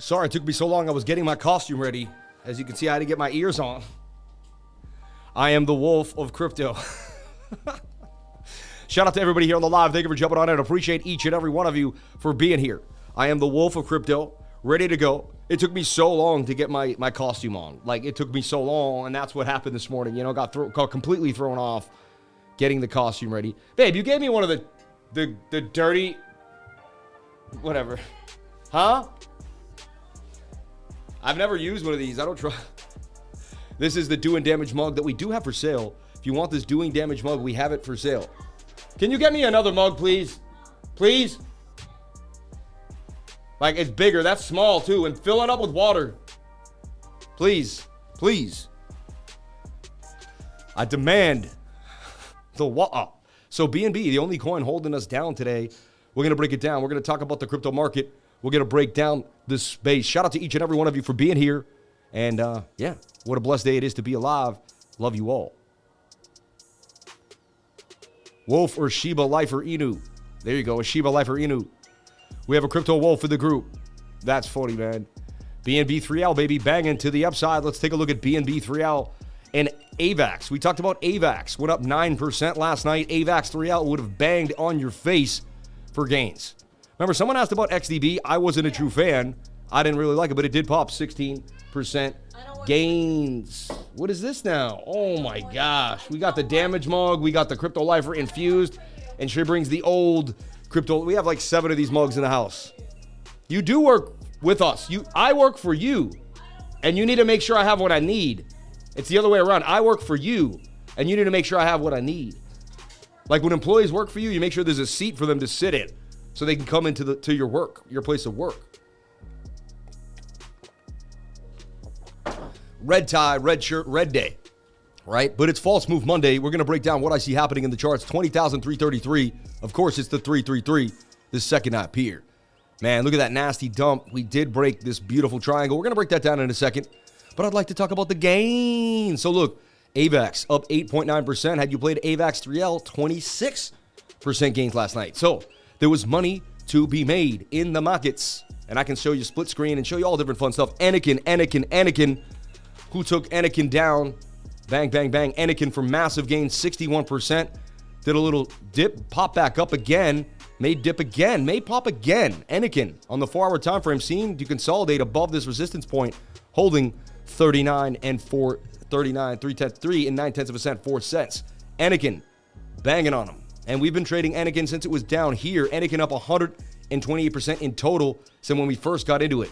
Sorry it took me so long. I was getting my costume ready. As you can see, I had to get my ears on. I am the wolf of crypto. Shout out to everybody here on the live. Thank you for jumping on in. I appreciate each and every one of you for being here. I am the wolf of crypto, ready to go. It took me so long to get my costume on. Like, it took me so long, and that's what happened this morning. You know, got completely thrown off getting the costume ready. Babe, you gave me one of the dirty... Whatever. Huh? I've never used one of these. I don't try. This is the doing damage mug that we do have for sale. If you want this doing damage mug, we have it for sale. Can you get me another mug, please? Please? Like, it's bigger. That's small, too. And fill it up with water. Please. Please. I demand the water. So BNB, the only coin holding us down today. We're going to break it down. We're going to talk about the crypto market. We're going to break down this space. Shout out to each and every one of you for being here. And, yeah, what a blessed day it is to be alive. Love you all. Wolf or Shiba, Life or Inu. There you go, a Shiba, Life or Inu. We have a crypto wolf for the group. That's funny, man. BNB 3L, baby, banging to the upside. Let's take a look at BNB 3L and AVAX. We talked about AVAX. Went up 9% last night. AVAX 3L would have banged on your face for gains. Remember, someone asked about XDB. I wasn't a true fan. I didn't really like it, but it did pop 16% gains. What is this now? Oh my gosh. We got the damage mug. We got the crypto lifer infused. And she brings the old crypto. We have like 7 of these mugs in the house. You do work with us. I work for you. And you need to make sure I have what I need. It's the other way around. I work for you. And you need to make sure I have what I need. Like when employees work for you, you make sure there's a seat for them to sit in so they can come into your work, your place of work. Red tie, red shirt, red day, right? But it's False Move Monday. We're going to break down what I see happening in the charts. 20,333. Of course, it's the 333, the second IP here. Man, look at that nasty dump. We did break this beautiful triangle. We're going to break that down in a second. But I'd like to talk about the gains. So look, AVAX up 8.9%. Had you played AVAX 3L, 26% gains last night. So there was money to be made in the markets. And I can show you split screen and show you all different fun stuff. Anakin. Who took Anakin down? Bang, bang, bang. Anakin for massive gains, 61%. Did a little dip, pop back up again. May dip again, may pop again. Anakin on the 4-hour time frame seemed to consolidate above this resistance point, holding 39 and 4, 39, 3 and 9/10 of a cent, 4 cents. Anakin banging on him. And we've been trading Anakin since it was down here. Anakin up 128% in total since when we first got into it.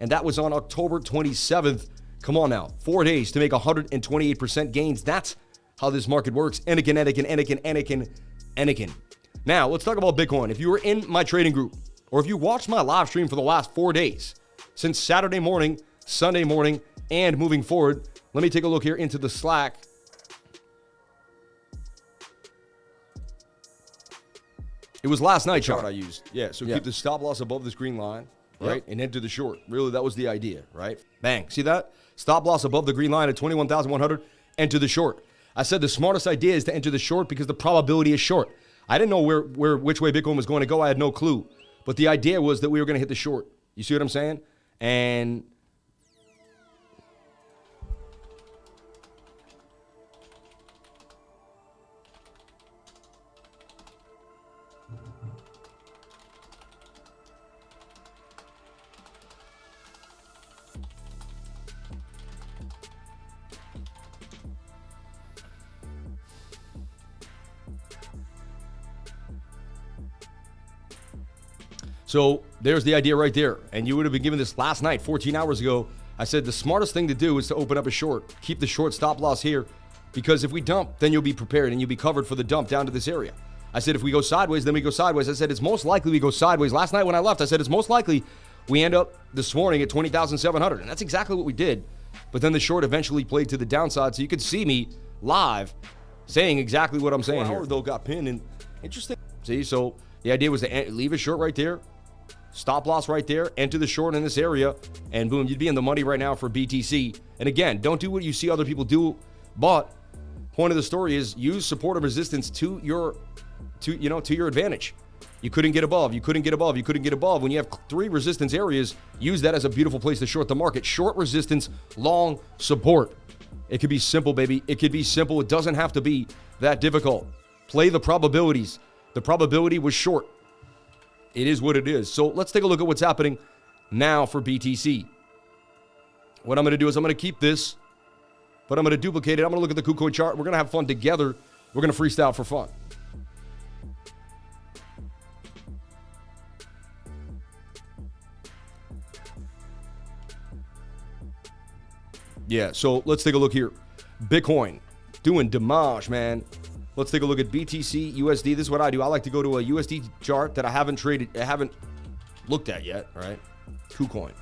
And that was on October 27th. Come on now, 4 days to make 128% gains. That's how this market works. Anakin. Now, let's talk about Bitcoin. If you were in my trading group, or if you watched my live stream for the last 4 days, since Saturday morning, Sunday morning, and moving forward, let me take a look here into the Slack. It was last night chart I used. Yeah, so keep the stop loss above this green line, right? And enter the short. Really, that was the idea, right? Bang. See that? Stop loss above the green line at 21,100. Enter the short. I said the smartest idea is to enter the short because the probability is short. I didn't know which way Bitcoin was going to go. I had no clue. But the idea was that we were going to hit the short. You see what I'm saying? And so there's the idea right there. And you would have been given this last night, 14 hours ago. I said the smartest thing to do is to open up a short. Keep the short stop loss here. Because if we dump, then you'll be prepared and you'll be covered for the dump down to this area. I said if we go sideways, then we go sideways. I said it's most likely we go sideways. Last night when I left, I said it's most likely we end up this morning at 20,700. And that's exactly what we did. But then the short eventually played to the downside. So you could see me live saying exactly what I'm saying here. Though got pinned and interesting. See, so the idea was to leave a short right there. Stop loss right there, enter the short in this area, and boom, you'd be in the money right now for BTC. And again, don't do what you see other people do, but point of the story is use support and resistance to your advantage. You couldn't get above. You couldn't get above. You couldn't get above. When you have 3 resistance areas, use that as a beautiful place to short the market. Short resistance, long support. It could be simple, baby. It could be simple. It doesn't have to be that difficult. Play the probabilities. The probability was short. It is what it is. So let's take a look at what's happening now for BTC. What I'm going to do is I'm going to keep this, but I'm going to duplicate it. I'm going to look at the KuCoin chart. We're going to have fun together. We're going to freestyle for fun. Yeah, so let's take a look here. Bitcoin doing damage, man. Let's take a look at BTC USD. This is what I do. I like to go to a USD chart that I haven't looked at yet, right? KuCoin.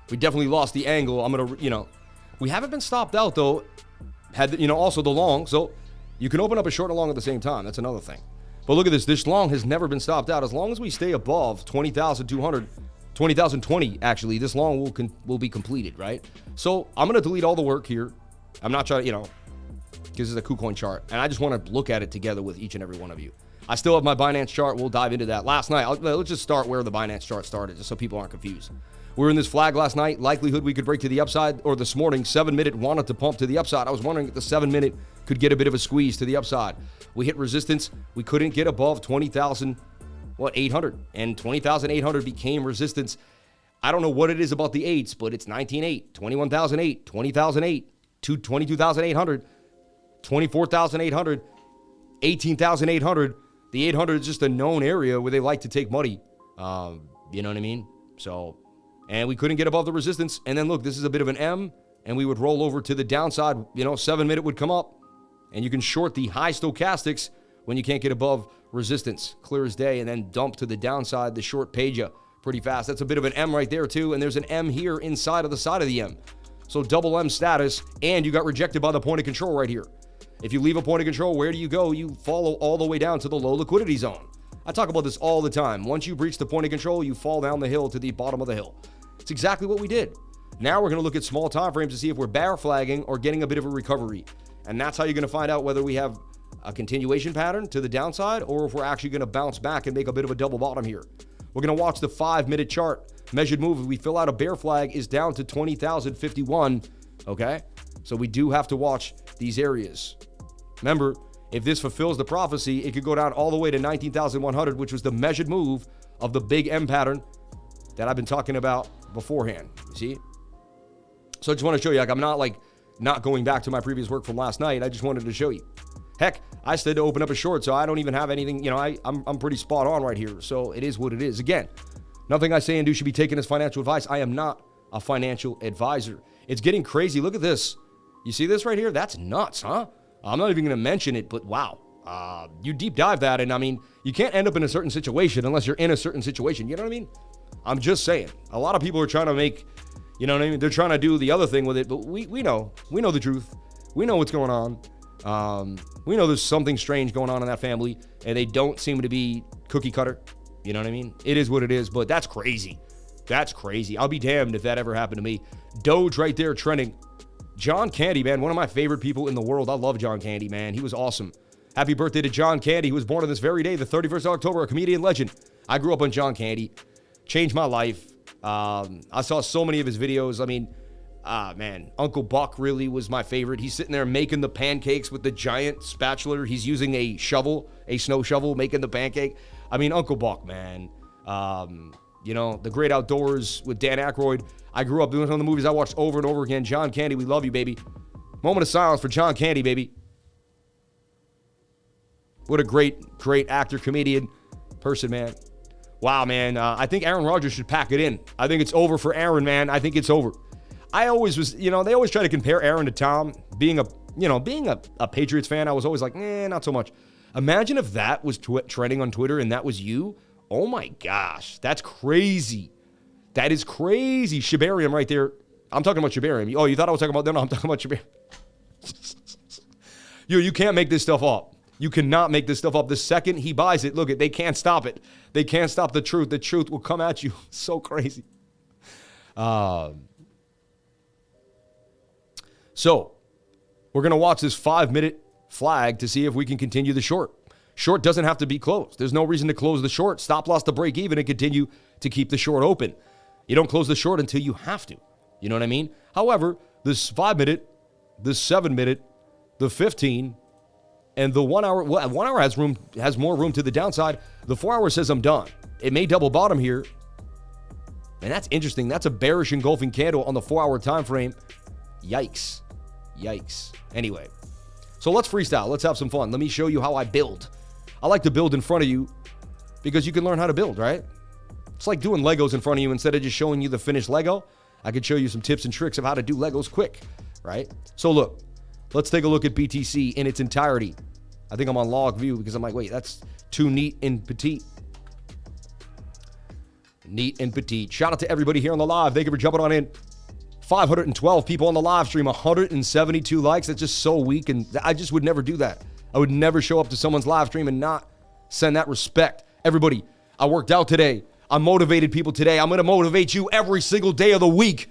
We definitely lost the angle. I'm going to, we haven't been stopped out though. Also the long. So you can open up a short and a long at the same time. That's another thing. But look at this. This long has never been stopped out. As long as we stay above 20,200, 20,020 actually, this long will be completed, right? So I'm going to delete all the work here. I'm not trying to, because it's a KuCoin chart, and I just want to look at it together with each and every one of you. I still have my Binance chart. We'll dive into that. Last night, let's just start where the Binance chart started, just so people aren't confused. We were in this flag last night. Likelihood we could break to the upside, or this morning, 7-minute wanted to pump to the upside. I was wondering if the 7-minute could get a bit of a squeeze to the upside. We hit resistance. We couldn't get above 20,800, and 20,800 became resistance. I don't know what it is about the 8s, but it's 19,800, 21,008, 20,008, 22,800. 24,800, 18,800. The 800 is just a known area where they like to take money. You know what I mean? So, and we couldn't get above the resistance. And then look, this is a bit of an M, and we would roll over to the downside. 7-minute would come up, and you can short the high stochastics when you can't get above resistance. Clear as day, and then dump to the downside. The short paid you pretty fast. That's a bit of an M right there too, and there's an M here inside of the side of the M. So double M status, and you got rejected by the point of control right here. If you leave a point of control, where do you go? You follow all the way down to the low liquidity zone. I talk about this all the time. Once you breach the point of control, you fall down the hill to the bottom of the hill. It's exactly what we did. Now we're going to look at small time frames to see if we're bear flagging or getting a bit of a recovery. And that's how you're going to find out whether we have a continuation pattern to the downside or if we're actually going to bounce back and make a bit of a double bottom here. We're going to watch the 5-minute chart. Measured move, if we fill out a bear flag, is down to 20,051. Okay? So we do have to watch these areas. Remember, if this fulfills the prophecy, it could go down all the way to 19,100, which was the measured move of the big M pattern that I've been talking about beforehand. You see? So I just want to show you, I'm not going back to my previous work from last night. I just wanted to show you. Heck, I said to open up a short, so I don't even have anything, I'm pretty spot on right here. So it is what it is. Again, nothing I say and do should be taken as financial advice. I am not a financial advisor. It's getting crazy. Look at this. You see this right here? That's nuts, huh? I'm not even going to mention it, but wow. You deep dive that, and you can't end up in a certain situation unless you're in a certain situation. You know what I mean? I'm just saying. A lot of people are trying to make, they're trying to do the other thing with it, but we know. We know the truth. We know what's going on. We know there's something strange going on in that family, and they don't seem to be cookie cutter. You know what I mean? It is what it is, but that's crazy. That's crazy. I'll be damned if that ever happened to me. Doge right there trending. John Candy, man, one of my favorite people in the world. I love John Candy, man. He was awesome. Happy birthday to John Candy. He was born on this very day, the 31st of October, a comedian legend. I grew up on John Candy. Changed my life. I saw so many of his videos. Man, Uncle Buck really was my favorite. He's sitting there making the pancakes with the giant spatula. He's using a shovel, a snow shovel, making the pancake. Uncle Buck, man. The Great Outdoors with Dan Aykroyd. I grew up doing some of the movies I watched over and over again. John Candy, we love you, baby. Moment of silence for John Candy, baby. What a great actor, comedian, person, man. Wow, man. I think Aaron Rodgers should pack it in. I think it's over for Aaron, man. I think it's over. I always was, they always try to compare Aaron to Tom. Being a Patriots fan, I was always like, not so much. Imagine if that was trending on Twitter and that was you. Oh my gosh, that's crazy. That is crazy. Shibarium right there. I'm talking about Shibarium. Oh, you thought I was talking about them? No, I'm talking about Shibarium. You can't make this stuff up. You cannot make this stuff up. The second he buys it, look, they can't stop it. They can't stop the truth. The truth will come at you. So crazy. So we're going to watch this 5-minute flag to see if we can continue the short. Short doesn't have to be closed. There's no reason to close the short. Stop loss to break even and continue to keep the short open. You don't close the short until you have to. You know what I mean? However, this 5 minute, the 7 minute, the 15, and the 1 hour, well, 1 hour has more room to the downside. The 4 hour says I'm done. It may double bottom here. And that's interesting. That's a bearish engulfing candle on the 4 hour time frame. Yikes. Yikes. Anyway, so let's freestyle. Let's have some fun. Let me show you how I build. I like to build in front of you because you can learn how to build, right? It's like doing Legos in front of you instead of just showing you the finished Lego. I could show you some tips and tricks of how to do Legos quick, right? So look, let's take a look at BTC in its entirety. I think I'm on log view because I'm like, wait, that's too neat and petite. Neat and petite. Shout out to everybody here on the live. Thank you for jumping on in. 512 people on the live stream, 172 likes. That's just so weak, and I just would never do that. I would never show up to someone's live stream and not send that respect. Everybody, I worked out today. I motivated people today. I'm going to motivate you every single day of the week.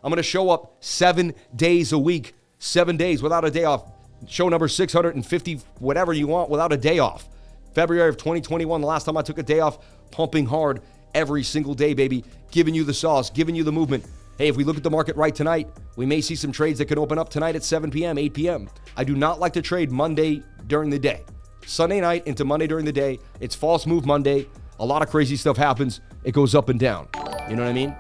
I'm going to show up 7 days a week, 7 days without a day off. Show number 650, whatever you want, without a day off. February of 2021, the last time I took a day off, pumping hard every single day, baby. Giving you the sauce, giving you the movement. Hey, if we look at the market right tonight, we may see some trades that can open up tonight at 7 p.m., 8 p.m. I do not like to trade Monday during the day. Sunday night into Monday during the day. It's false move Monday. A lot of crazy stuff happens. It goes up and down. You know what I mean?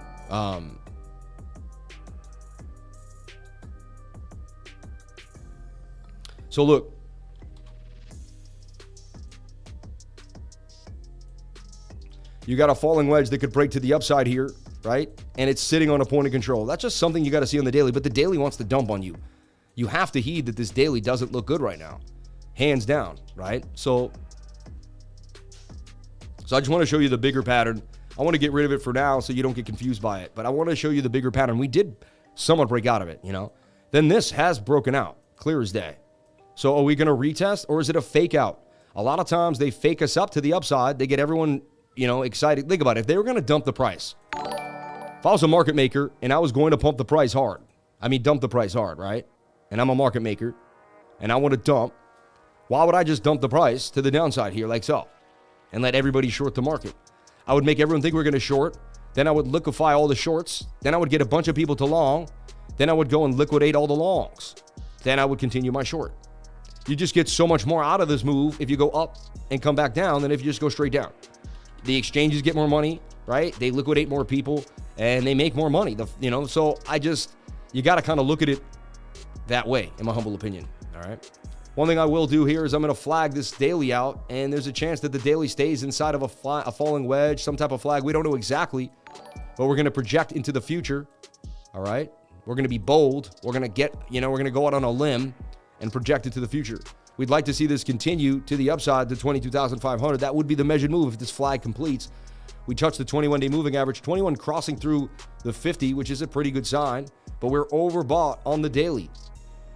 So look. You got a falling wedge that could break to the upside here, right? And it's sitting on a point of control. That's just something you got to see on the daily, but the daily wants to dump on you. You have to heed that this daily doesn't look good right now. Hands down, right? So I just want to show you the bigger pattern. I want to get rid of it for now so you don't get confused by it, but I want to show you the bigger pattern. We did somewhat break out of it, you know? Then this has broken out, clear as day. So are we going to retest or is it a fake out? A lot of times they fake us up to the upside. They get everyone, you know, excited. Think about it. If they were going to dump the price, if I was a market maker and I was going to pump the price hard, dump the price hard, right? And I'm a market maker and I want to dump, why would I just dump the price to the downside here like so and let everybody short the market? I would make everyone think we're going to short. Then I would liquefy all the shorts. Then I would get a bunch of people to long. Then I would go and liquidate all the longs. Then I would continue my short. You just get so much more out of this move if you go up and come back down than if you just go straight down. The exchanges get more money, right? They liquidate more people and they make more money. So you got to kind of look at it that way, in my humble opinion. All right. One thing I will do here is I'm going to flag this daily out, and there's a chance that the daily stays inside of a falling wedge, some type of flag. We don't know exactly, but we're going to project into the future. All right. We're going to be bold. We're going to go out on a limb and project it to the future. We'd like to see this continue to the upside to 22,500. That would be the measured move if this flag completes. We touched the 21-day moving average, 21 crossing through the 50, which is a pretty good sign, but we're overbought on the daily.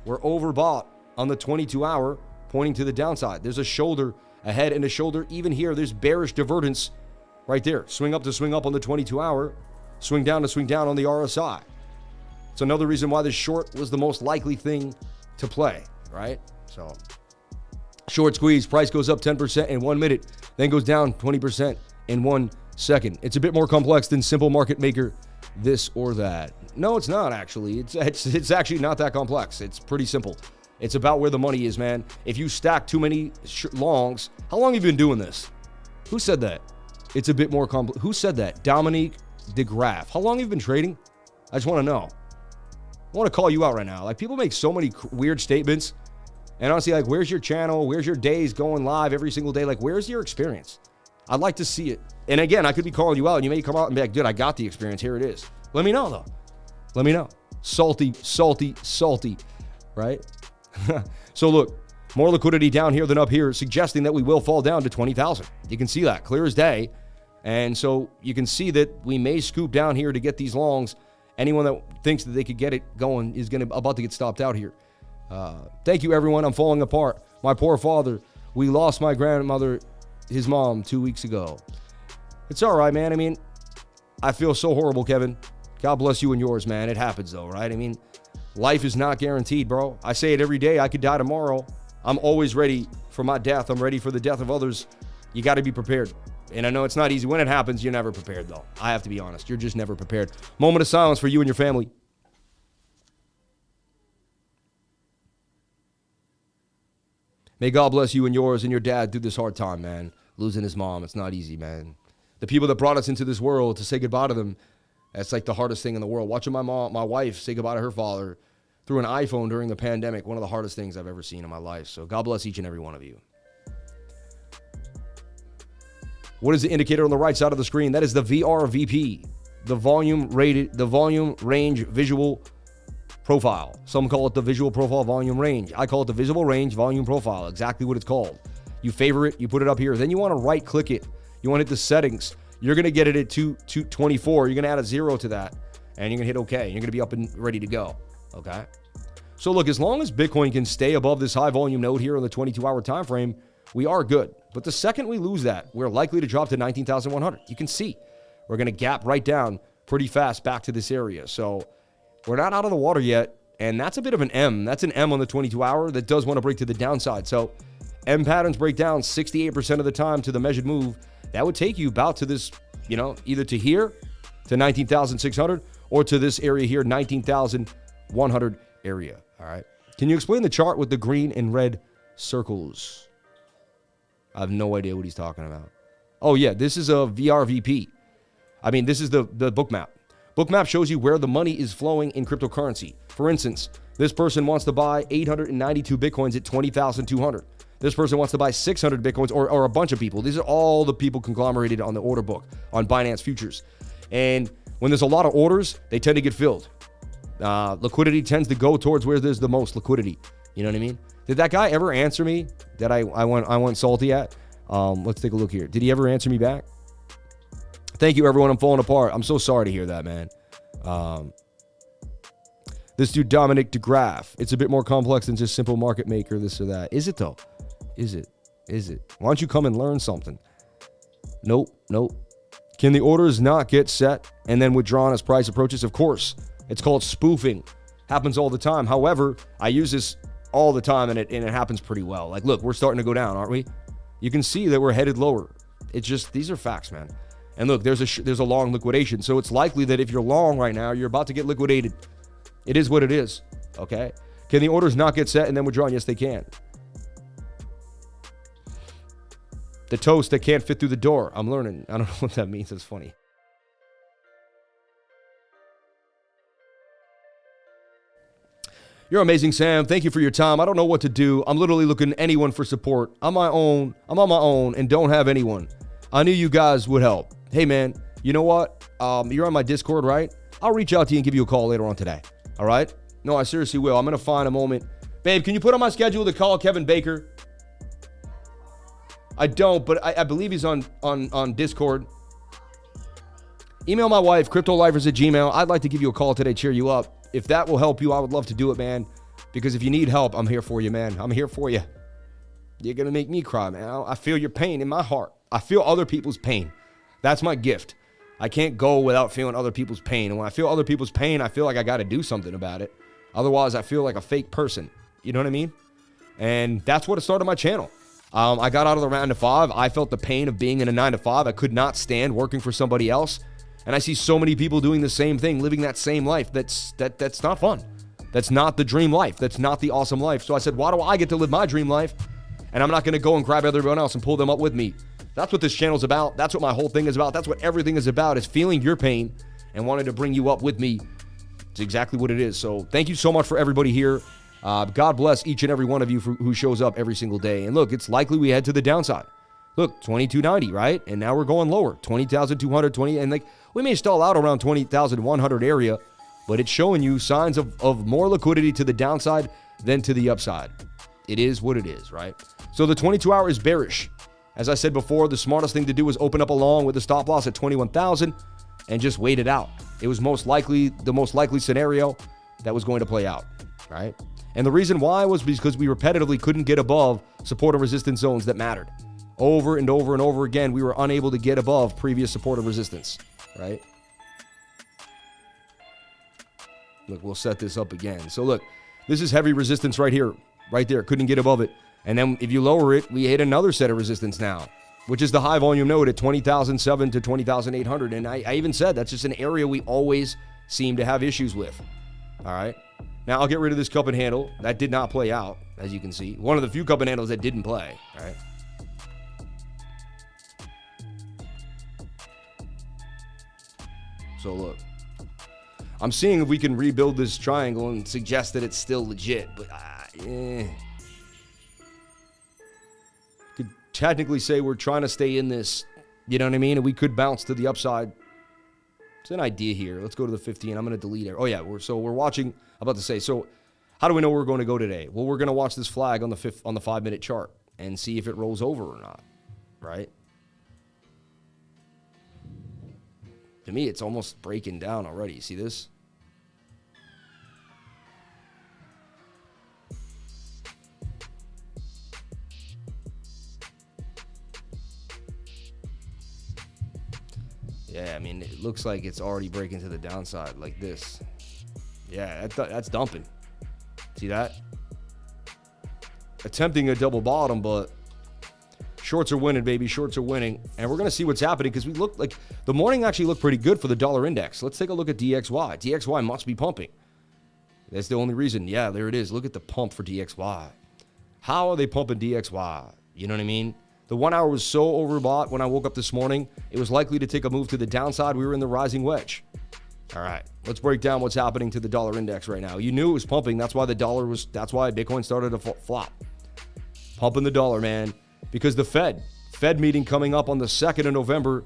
We're overbought on the 22-hour, pointing to the downside. There's a shoulder ahead and a shoulder even here. There's bearish divergence right there. Swing up to swing up on the 22-hour, swing down to swing down on the RSI. It's another reason why this short was the most likely thing to play, right? So short squeeze, price goes up 10% in 1 minute, then goes down 20% in 1 second. It's a bit more complex than simple market maker this or that. No, it's not actually. It's actually not that complex. It's pretty simple. It's about where the money is, man. If you stack too many longs, how long have you been doing this? Who said that? It's a bit more complex. Who said that? Dominique DeGraff. How long have you been trading? I just want to know. I want to call you out right now. Like, people make so many weird statements. And honestly, like, where's your channel? Where's your days going live every single day? Like, where's your experience? I'd like to see it. And again, I could be calling you out and you may come out and be like, dude, I got the experience. Here it is. Let me know, though. Let me know. Salty, salty, salty, right? So look, more liquidity down here than up here, suggesting that we will fall down to 20,000. You can see that clear as day. And so you can see that we may scoop down here to get these longs. Anyone that thinks that they could get it going is about to get stopped out here. Thank you, everyone. I'm falling apart. My poor father. We lost my grandmother, his mom, 2 weeks ago. It's all right, man. I mean, I feel so horrible, Kevin. God bless you and yours, man. It happens, though, right? I mean, life is not guaranteed, bro. I say it every day. I could die tomorrow. I'm always ready for my death. I'm ready for the death of others. You got to be prepared. And I know it's not easy. When it happens, you're never prepared, though. I have to be honest. You're just never prepared. Moment of silence for you and your family. May God bless you and yours and your dad through this hard time, man. Losing his mom, it's not easy, man. The people that brought us into this world, to say goodbye to them, that's like the hardest thing in the world. Watching my wife say goodbye to her father through an iPhone during the pandemic, one of the hardest things I've ever seen in my life. So God bless each and every one of you. What is the indicator on the right side of the screen? That is the VRVP, the volume range visual profile. Some call it the visual profile volume range. I call it the visible range volume profile, exactly what it's called. You favor it, you put it up here. Then you want to right click it. You want to hit the settings. You're going to get it at 224. You're going to add a 0 to that, and you're going to hit OK. You're going to be up and ready to go. Okay? So look, as long as Bitcoin can stay above this high volume node here on the 22-hour time frame, we are good. But the second we lose that, we're likely to drop to 19,100. You can see we're going to gap right down pretty fast back to this area. So we're not out of the water yet, and that's a bit of an M. That's an M on the 22-hour that does want to break to the downside. So M patterns break down 68% of the time to the measured move. That would take you about to this, either to here, to 19,600, or to this area here, 19,100 area. All right. Can you explain the chart with the green and red circles? I have no idea what he's talking about. Oh, yeah, this is a VRVP. I mean, this is the Bookmap. Bookmap shows you where the money is flowing in cryptocurrency. For instance, this person wants to buy 892 Bitcoins at 20,200. This person wants to buy 600 Bitcoins, or a bunch of people. These are all the people conglomerated on the order book on Binance Futures. And when there's a lot of orders, they tend to get filled. Liquidity tends to go towards where there's the most liquidity. You know what I mean? Did that guy ever answer me that I went salty at? Let's take a look here. Did he ever answer me back? Thank you, everyone. I'm falling apart. I'm so sorry to hear that, man. This dude, Dominic DeGraff. It's a bit more complex than just simple market maker, this or that. Is it, though? Is it? Why don't you come and learn something? Nope. Can the orders not get set and then withdrawn as price approaches? Of course. It's called spoofing. Happens all the time. However, I use this all the time, and it happens pretty well. Like, look, we're starting to go down, aren't we? You can see that we're headed lower. It's just, these are facts, man. And look, there's a long liquidation. So it's likely that if you're long right now, you're about to get liquidated. It is what it is, okay? Can the orders not get set and then withdrawn? Yes, they can. The toast that can't fit through the door. I'm learning. I don't know what that means. It's funny. You're amazing, Sam. Thank you for your time. I don't know what to do. I'm literally looking at anyone for support. I'm on my own and don't have anyone. I knew you guys would help. Hey, man, you know what? You're on my Discord, right? I'll reach out to you and give you a call later on today. All right? No, I seriously will. I'm going to find a moment. Babe, can you put on my schedule to call Kevin Baker? I don't, but I believe he's on Discord. Email my wife, cryptolifers@gmail. I'd like to give you a call today, cheer you up. If that will help you, I would love to do it, man. Because if you need help, I'm here for you, man. I'm here for you. You're going to make me cry, man. I feel your pain in my heart. I feel other people's pain. That's my gift. I can't go without feeling other people's pain. And when I feel other people's pain, I feel like I got to do something about it. Otherwise, I feel like a fake person. You know what I mean? And that's what started my channel. I got out of the 9 to 5. I felt the pain of being in a 9 to 5. I could not stand working for somebody else. And I see so many people doing the same thing, living that same life. That's not fun. That's not the dream life. That's not the awesome life. So I said, why do I get to live my dream life? And I'm not going to go and grab everyone else and pull them up with me. That's what this channel's about. That's what my whole thing is about. That's what everything is about, is feeling your pain and wanting to bring you up with me. It's exactly what it is. So thank you so much for everybody here. God bless each and every one of you who shows up every single day. And look, it's likely we head to the downside. Look, 2290, right? And now we're going lower, 20,220. And like, we may stall out around 20,100 area, but it's showing you signs of more liquidity to the downside than to the upside. It is what it is, right? So the 22-hour is bearish. As I said before, the smartest thing to do was open up along with the stop loss at 21,000 and just wait it out. It was the most likely scenario that was going to play out, right? And the reason why was because we repetitively couldn't get above support and resistance zones that mattered. Over and over and over again, we were unable to get above previous support and resistance, right? Look, we'll set this up again. So look, this is heavy resistance right here, right there. Couldn't get above it. And then if you lower it, we hit another set of resistance now, which is the high volume node at 20,007 to 20,800. And I even said that's just an area we always seem to have issues with. All right. Now I'll get rid of this cup and handle. That did not play out, as you can see. One of the few cup and handles that didn't play. All right. So look, I'm seeing if we can rebuild this triangle and suggest that it's still legit, but could technically say we're trying to stay in this, you know what I mean? And we could bounce to the upside. It's an idea here. Let's go to the 15. I'm going to delete it. Oh yeah, we're watching. I'm about to say. So, how do we know where we're going to go today? Well, we're going to watch this flag on the 5-minute chart and see if it rolls over or not, right? To me, it's almost breaking down already. You see this? Yeah, I mean, it looks like it's already breaking to the downside like this. Yeah, that's dumping. See that? Attempting a double bottom, but shorts are winning, baby. Shorts are winning. And we're going to see what's happening because we look like the morning actually looked pretty good for the dollar index. Let's take a look at DXY. DXY must be pumping. That's the only reason. Yeah, there it is. Look at the pump for DXY. How are they pumping DXY? You know what I mean? The 1 hour was so overbought when I woke up this morning. It was likely to take a move to the downside. We were in the rising wedge. All right, let's break down what's happening to the dollar index right now. You knew it was pumping. That's why that's why Bitcoin started to flop. Pumping the dollar, man. Because the Fed meeting coming up on the 2nd of November.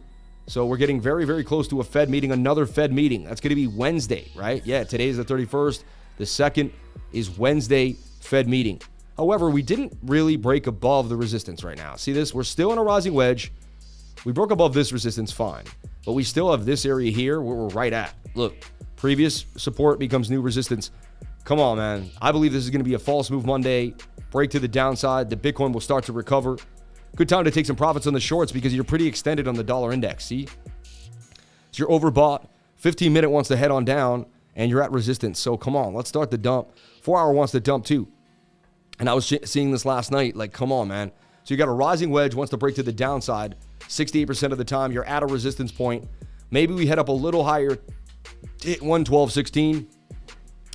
So we're getting very, very close to a Fed meeting, another Fed meeting. That's going to be Wednesday, right? Yeah, today is the 31st. The 2nd is Wednesday Fed meeting. However, we didn't really break above the resistance right now. See this? We're still in a rising wedge. We broke above this resistance, fine. But we still have this area here where we're right at. Look, previous support becomes new resistance. Come on, man. I believe this is going to be a false move Monday. Break to the downside. The Bitcoin will start to recover. Good time to take some profits on the shorts because you're pretty extended on the dollar index. See? So you're overbought. 15-minute wants to head on down, and you're at resistance. So come on, let's start the dump. 4 hour wants to dump too. And I was seeing this last night. Like, come on, man. So you got a rising wedge, wants to break to the downside. 68% of the time, you're at a resistance point. Maybe we head up a little higher, hit 112.16,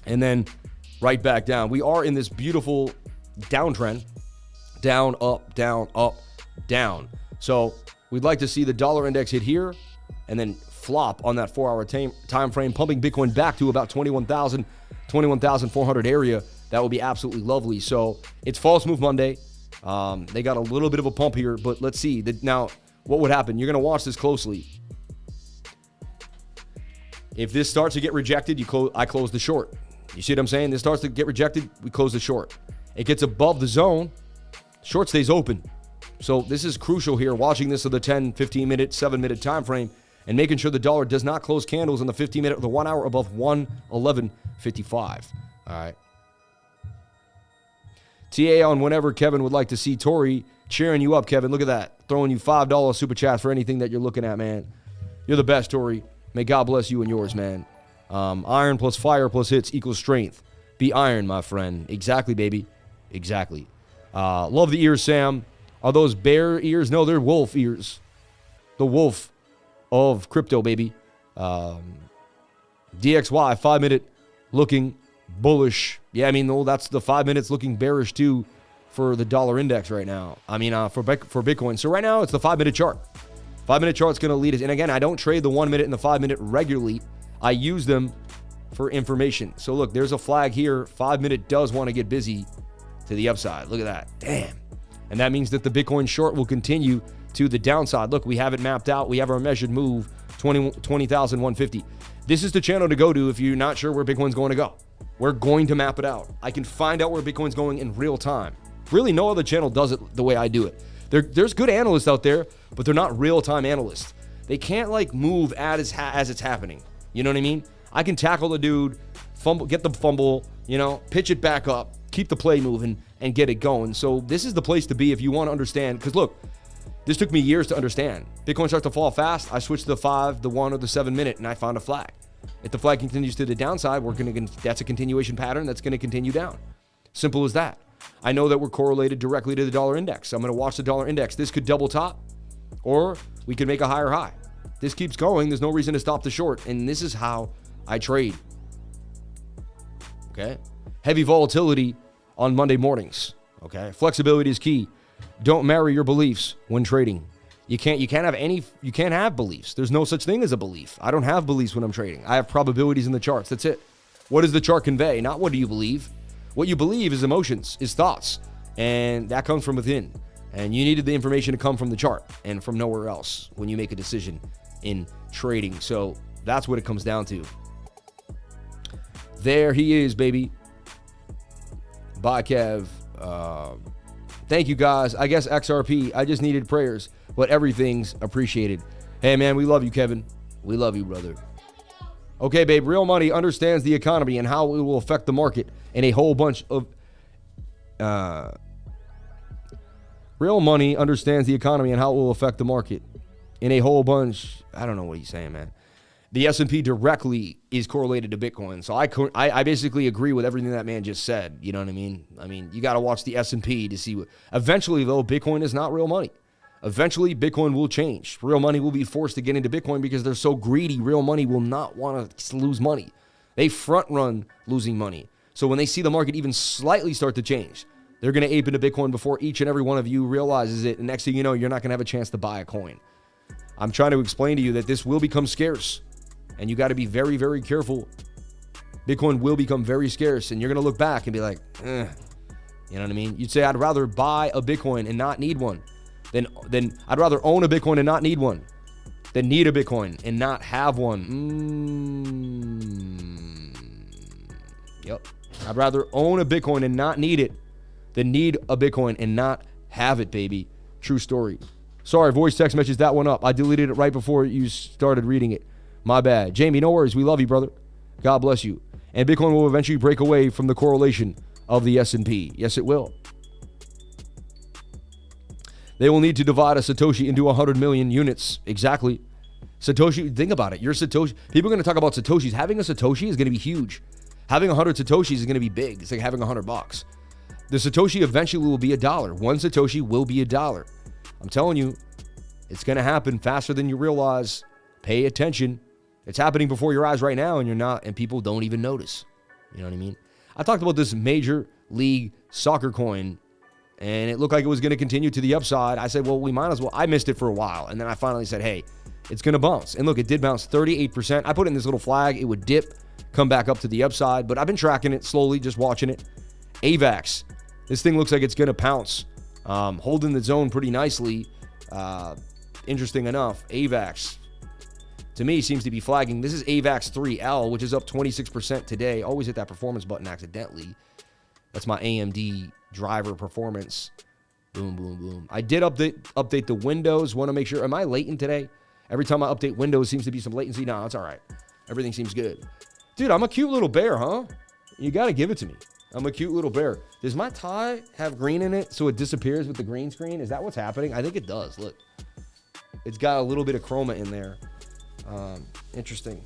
and then right back down. We are in this beautiful downtrend. Down, up, down, up, down. So we'd like to see the dollar index hit here and then flop on that 4 hour time frame, pumping Bitcoin back to about 21,000, 21,400 area. That would be absolutely lovely. So it's false move Monday. They got a little bit of a pump here, but let's see. Now, what would happen? You're going to watch this closely. If this starts to get rejected, I close the short. You see what I'm saying? This starts to get rejected, we close the short. It gets above the zone, short stays open. So this is crucial here, watching this of the 10, 15-minute, 7-minute time frame and making sure the dollar does not close candles on the 15-minute or the 1 hour above 111.55. All right. TA on whenever Kevin would like to see Tori cheering you up, Kevin. Look at that. Throwing you $5 super chats for anything that you're looking at, man. You're the best, Tori. May God bless you and yours, man. Iron plus fire plus hits equals strength. Be iron, my friend. Exactly, baby. Exactly. Love the ears, Sam. Are those bear ears? No, they're wolf ears. The wolf of crypto, baby. DXY, 5-minute looking bullish. Yeah, I mean, that's the 5 minutes looking bearish too for the dollar index right now. I mean, for Bitcoin. So right now it's the 5-minute chart. 5-minute chart's going to lead us. And again, I don't trade the 1 minute and the 5-minute regularly. I use them for information. So look, there's a flag here. 5-minute does want to get busy to the upside. Look at that. Damn. And that means that the Bitcoin short will continue to the downside. Look, we have it mapped out. We have our measured move, 20,150. This is the channel to go to if you're not sure where Bitcoin's going to go. We're going to map it out. I can find out where Bitcoin's going in real time. Really, no other channel does it the way I do it. There's good analysts out there, but they're not real-time analysts. They can't like move as it's happening. You know what I mean? I can tackle the dude, get the fumble, pitch it back up, keep the play moving, and get it going. So this is the place to be if you want to understand. Because look, this took me years to understand. Bitcoin starts to fall fast. I switch to the 5, the 1, or the 7-minute, and I found a flag. If the flag continues to the downside, that's a continuation pattern that's going to continue down. Simple as that. I know that we're correlated directly to the dollar index. I'm going to watch the dollar index. This could double top, or we could make a higher high. This keeps going. There's no reason to stop the short. And this is how I trade. Okay. Heavy volatility on Monday mornings. Okay. Flexibility is key. Don't marry your beliefs when trading. You can't have beliefs. There's no such thing as a belief. I don't have beliefs when I'm trading. I have probabilities in the charts. That's it. What does the chart convey? Not what do you believe. What you believe is emotions, is thoughts. And that comes from within. And you needed the information to come from the chart and from nowhere else when you make a decision in trading. So that's what it comes down to. There he is, baby. Bye, Kev. Thank you, guys. I guess XRP. I just needed prayers, but everything's appreciated. Hey, man, we love you, Kevin. We love you, brother. Okay, babe. Real money understands the economy and how it will affect the market in a whole bunch of... Real money understands the economy and how it will affect the market in a whole bunch. I don't know what he's saying, man. The S&P directly is correlated to Bitcoin. So I basically agree with everything that man just said. You know what I mean? I mean, you got to watch the S&P to see what... Eventually, though, Bitcoin is not real money. Eventually, Bitcoin will change. Real money will be forced to get into Bitcoin because they're so greedy. Real money will not want to lose money. They front run losing money. So when they see the market even slightly start to change, they're going to ape into Bitcoin before each and every one of you realizes it. And next thing you know, you're not going to have a chance to buy a coin. I'm trying to explain to you that this will become scarce. And you got to be very, very careful. Bitcoin will become very scarce. And you're going to look back and be like, You know what I mean? You'd say, I'd rather buy a Bitcoin and not need one. Then I'd rather own a Bitcoin and not need one than need a Bitcoin and not have one. Yep. I'd rather own a Bitcoin and not need it than need a Bitcoin and not have it, baby. True story. Sorry, voice text message that one up. I deleted it right before you started reading it. My bad. Jamie, no worries. We love you, brother. God bless you. And Bitcoin will eventually break away from the correlation of the S&P. Yes, it will. They will need to divide a Satoshi into 100 million units. Exactly. Satoshi, think about it. Your Satoshi, people are going to talk about Satoshis. Having a Satoshi is going to be huge. Having 100 Satoshis is going to be big. It's like having $100. The Satoshi eventually will be $1. One Satoshi will be $1. I'm telling you, it's going to happen faster than you realize. Pay attention. It's happening before your eyes right now, and you're not, and people don't even notice. You know what I mean? I talked about this Major League Soccer coin, and it looked like it was going to continue to the upside. I said, well, we might as well. I missed it for a while, and then I finally said, hey, it's going to bounce. And look, it did bounce 38%. I put in this little flag. It would dip, come back up to the upside, but I've been tracking it slowly, just watching it. AVAX. This thing looks like it's going to pounce. Holding the zone pretty nicely. Interesting enough, AVAX, to me, seems to be flagging. This is AVAX 3L, which is up 26% today. Always hit that performance button accidentally. That's my AMD driver performance. Boom, boom, boom. I did update the Windows. Want to make sure. Am I latent today? Every time I update Windows, seems to be some latency. No, it's all right. Everything seems good. Dude, I'm a cute little bear, huh? You got to give it to me. I'm a cute little bear. Does my tie have green in it so it disappears with the green screen? Is that what's happening? I think it does. Look. It's got a little bit of chroma in there. Interesting.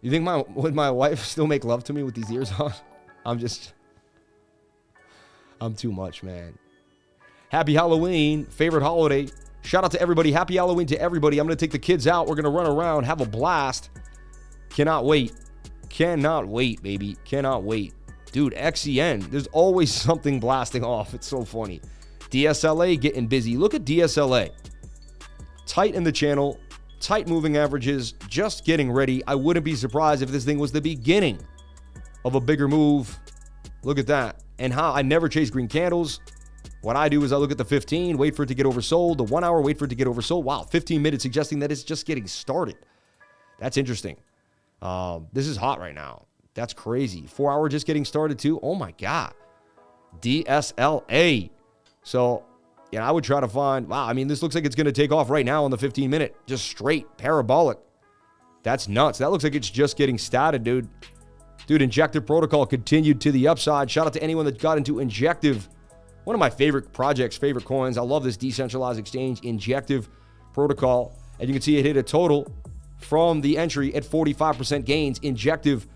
You think would my wife still make love to me with these ears on? I'm too much, man. Happy Halloween, favorite holiday. Shout out to everybody. Happy Halloween to everybody. I'm going to take the kids out. We're going to run around, have a blast. Cannot wait. Cannot wait, baby. Cannot wait. Dude, XEN, there's always something blasting off. It's so funny. DSLA getting busy. Look at DSLA. Tight in the channel. Tight moving averages. Just getting ready. I wouldn't be surprised if this thing was the beginning of a bigger move. Look at that. And how I never chase green candles. What I do is I look at the 15, wait for it to get oversold. The 1 hour, wait for it to get oversold. Wow, 15 minutes suggesting that it's just getting started. That's interesting. This is hot right now. That's crazy. 4 hour just getting started too. Oh my God. DSLA. So, yeah, I would try to find, wow, I mean, this looks like it's going to take off right now on the 15 minute. Just straight parabolic. That's nuts. That looks like it's just getting started, dude. Dude, Injective Protocol continued to the upside. Shout out to anyone that got into Injective One of my favorite projects, favorite coins. I love this decentralized exchange injective protocol. And you can see it hit a total from the entry at 45% gains. Injective,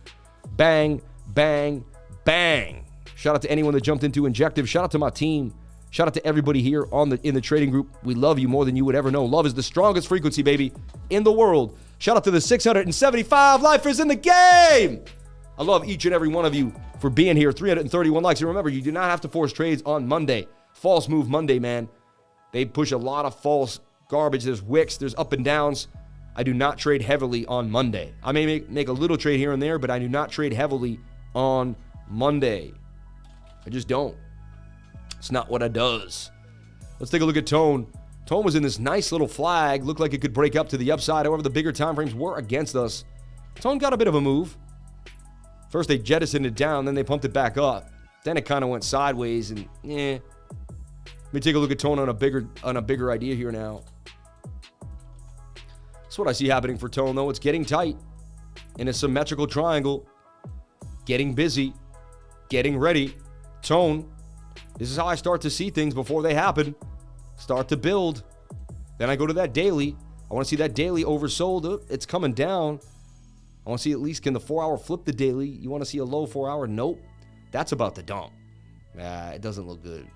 bang, bang, bang. Shout out to anyone that jumped into injective. Shout out to my team. Shout out to everybody here in the trading group. We love you more than you would ever know. Love is the strongest frequency, baby, in the world. Shout out to the 675 lifers in the game. I love each and every one of you for being here. 331 likes. And remember, you do not have to force trades on Monday. False move Monday, man. They push a lot of false garbage. There's wicks. There's up and downs. I do not trade heavily on Monday. I may make a little trade here and there, but I do not trade heavily on Monday. I just don't. It's not what I does. Let's take a look at Tone. Tone was in this nice little flag. Looked like it could break up to the upside. However, the bigger time frames were against us. Tone got a bit of a move. First, they jettisoned it down. Then they pumped it back up. Then it kind of went sideways. And, Let me take a look at Tone on a bigger idea here now. That's what I see happening for Tone, though. It's getting tight in a symmetrical triangle. Getting busy. Getting ready. Tone. This is how I start to see things before they happen. Start to build. Then I go to that daily. I want to see that daily oversold. It's coming down. I want to see at least, can the 4-hour flip the daily? You want to see a low 4-hour? Nope. That's about to dump. It doesn't look good.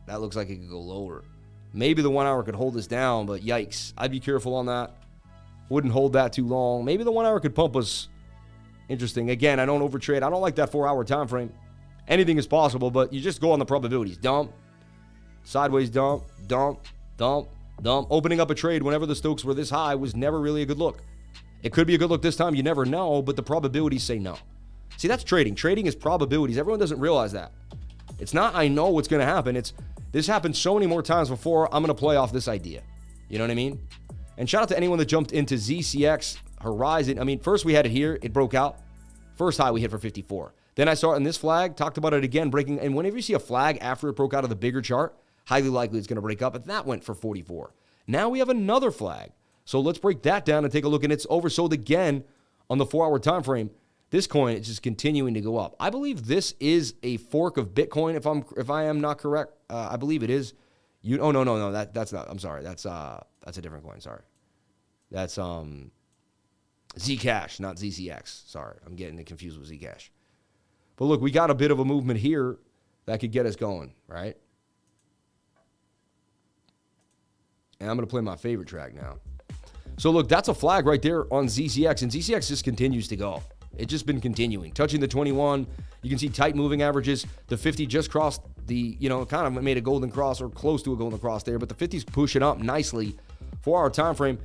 That looks like it could go lower. Maybe the 1 hour could hold us down, but yikes. I'd be careful on that. Wouldn't hold that too long. Maybe the 1 hour could pump us. Interesting. Again, I don't overtrade. I don't like that 4-hour time frame. Anything is possible, but you just go on the probabilities. Dump, sideways dump, dump, dump, dump. Opening up a trade whenever the Stokes were this high was never really a good look. It could be a good look this time. You never know, but the probabilities say no. See, that's trading. Trading is probabilities. Everyone doesn't realize that. It's not I know what's going to happen. It's this happened so many more times before. I'm going to play off this idea. You know what I mean? And shout out to anyone that jumped into ZCX Horizon. I mean, first we had it here. It broke out. First high we hit for 54. Then I saw it in this flag, talked about it again, breaking. And whenever you see a flag after it broke out of the bigger chart, highly likely it's going to break up. And that went for 44. Now we have another flag. So let's break that down and take a look. And it's oversold again on the 4-hour time frame. This coin is just continuing to go up. I believe this is a fork of Bitcoin. If I am not correct, I believe it is. No. That's not. I'm sorry. That's a different coin. Sorry. That's Zcash, not ZCX. Sorry, I'm getting it confused with Zcash. But look, we got a bit of a movement here that could get us going, right? And I'm going to play my favorite track now. So look, that's a flag right there on ZCX, and ZCX just continues to go. It's just been continuing. Touching the 21, you can see tight moving averages. The 50 just crossed the, kind of made a golden cross or close to a golden cross there, but the 50's pushing up nicely. 4-hour time frame,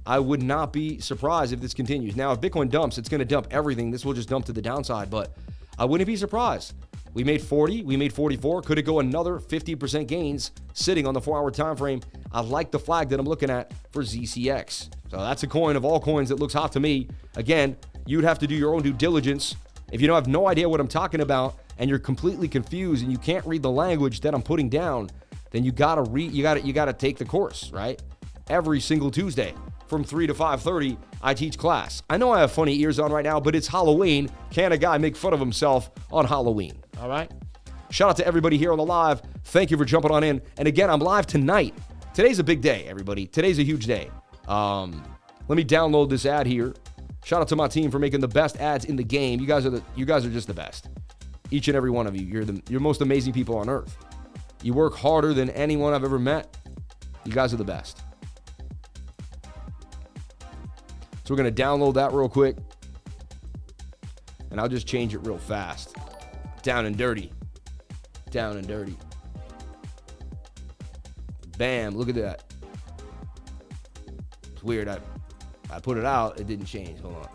I would not be surprised if this continues. Now, if Bitcoin dumps, it's going to dump everything. This will just dump to the downside, but I wouldn't be surprised. We made 40, we made 44. Could it go another 50% gains sitting on the 4-hour time frame? I like the flag that I'm looking at for ZCX. So that's a coin of all coins that looks hot to me. Again, you'd have to do your own due diligence. If you don't have no idea what I'm talking about and you're completely confused and you can't read the language that I'm putting down, then you gotta take the course, right? Every single Tuesday from 3 to 5:30, I teach class. I know I have funny ears on right now, but it's Halloween. Can a guy make fun of himself on Halloween? All right? Shout out to everybody here on the live. Thank you for jumping on in. And again, I'm live tonight. Today's a big day, everybody. Today's a huge day. Let me download this ad here. Shout out to my team for making the best ads in the game. You guys are just the best. Each and every one of you. You're most amazing people on earth. You work harder than anyone I've ever met. You guys are the best. So we're going to download that real quick. And I'll just change it real fast. Down and dirty. Down and dirty. Bam, look at that. It's weird. I put it out, it didn't change. Hold on.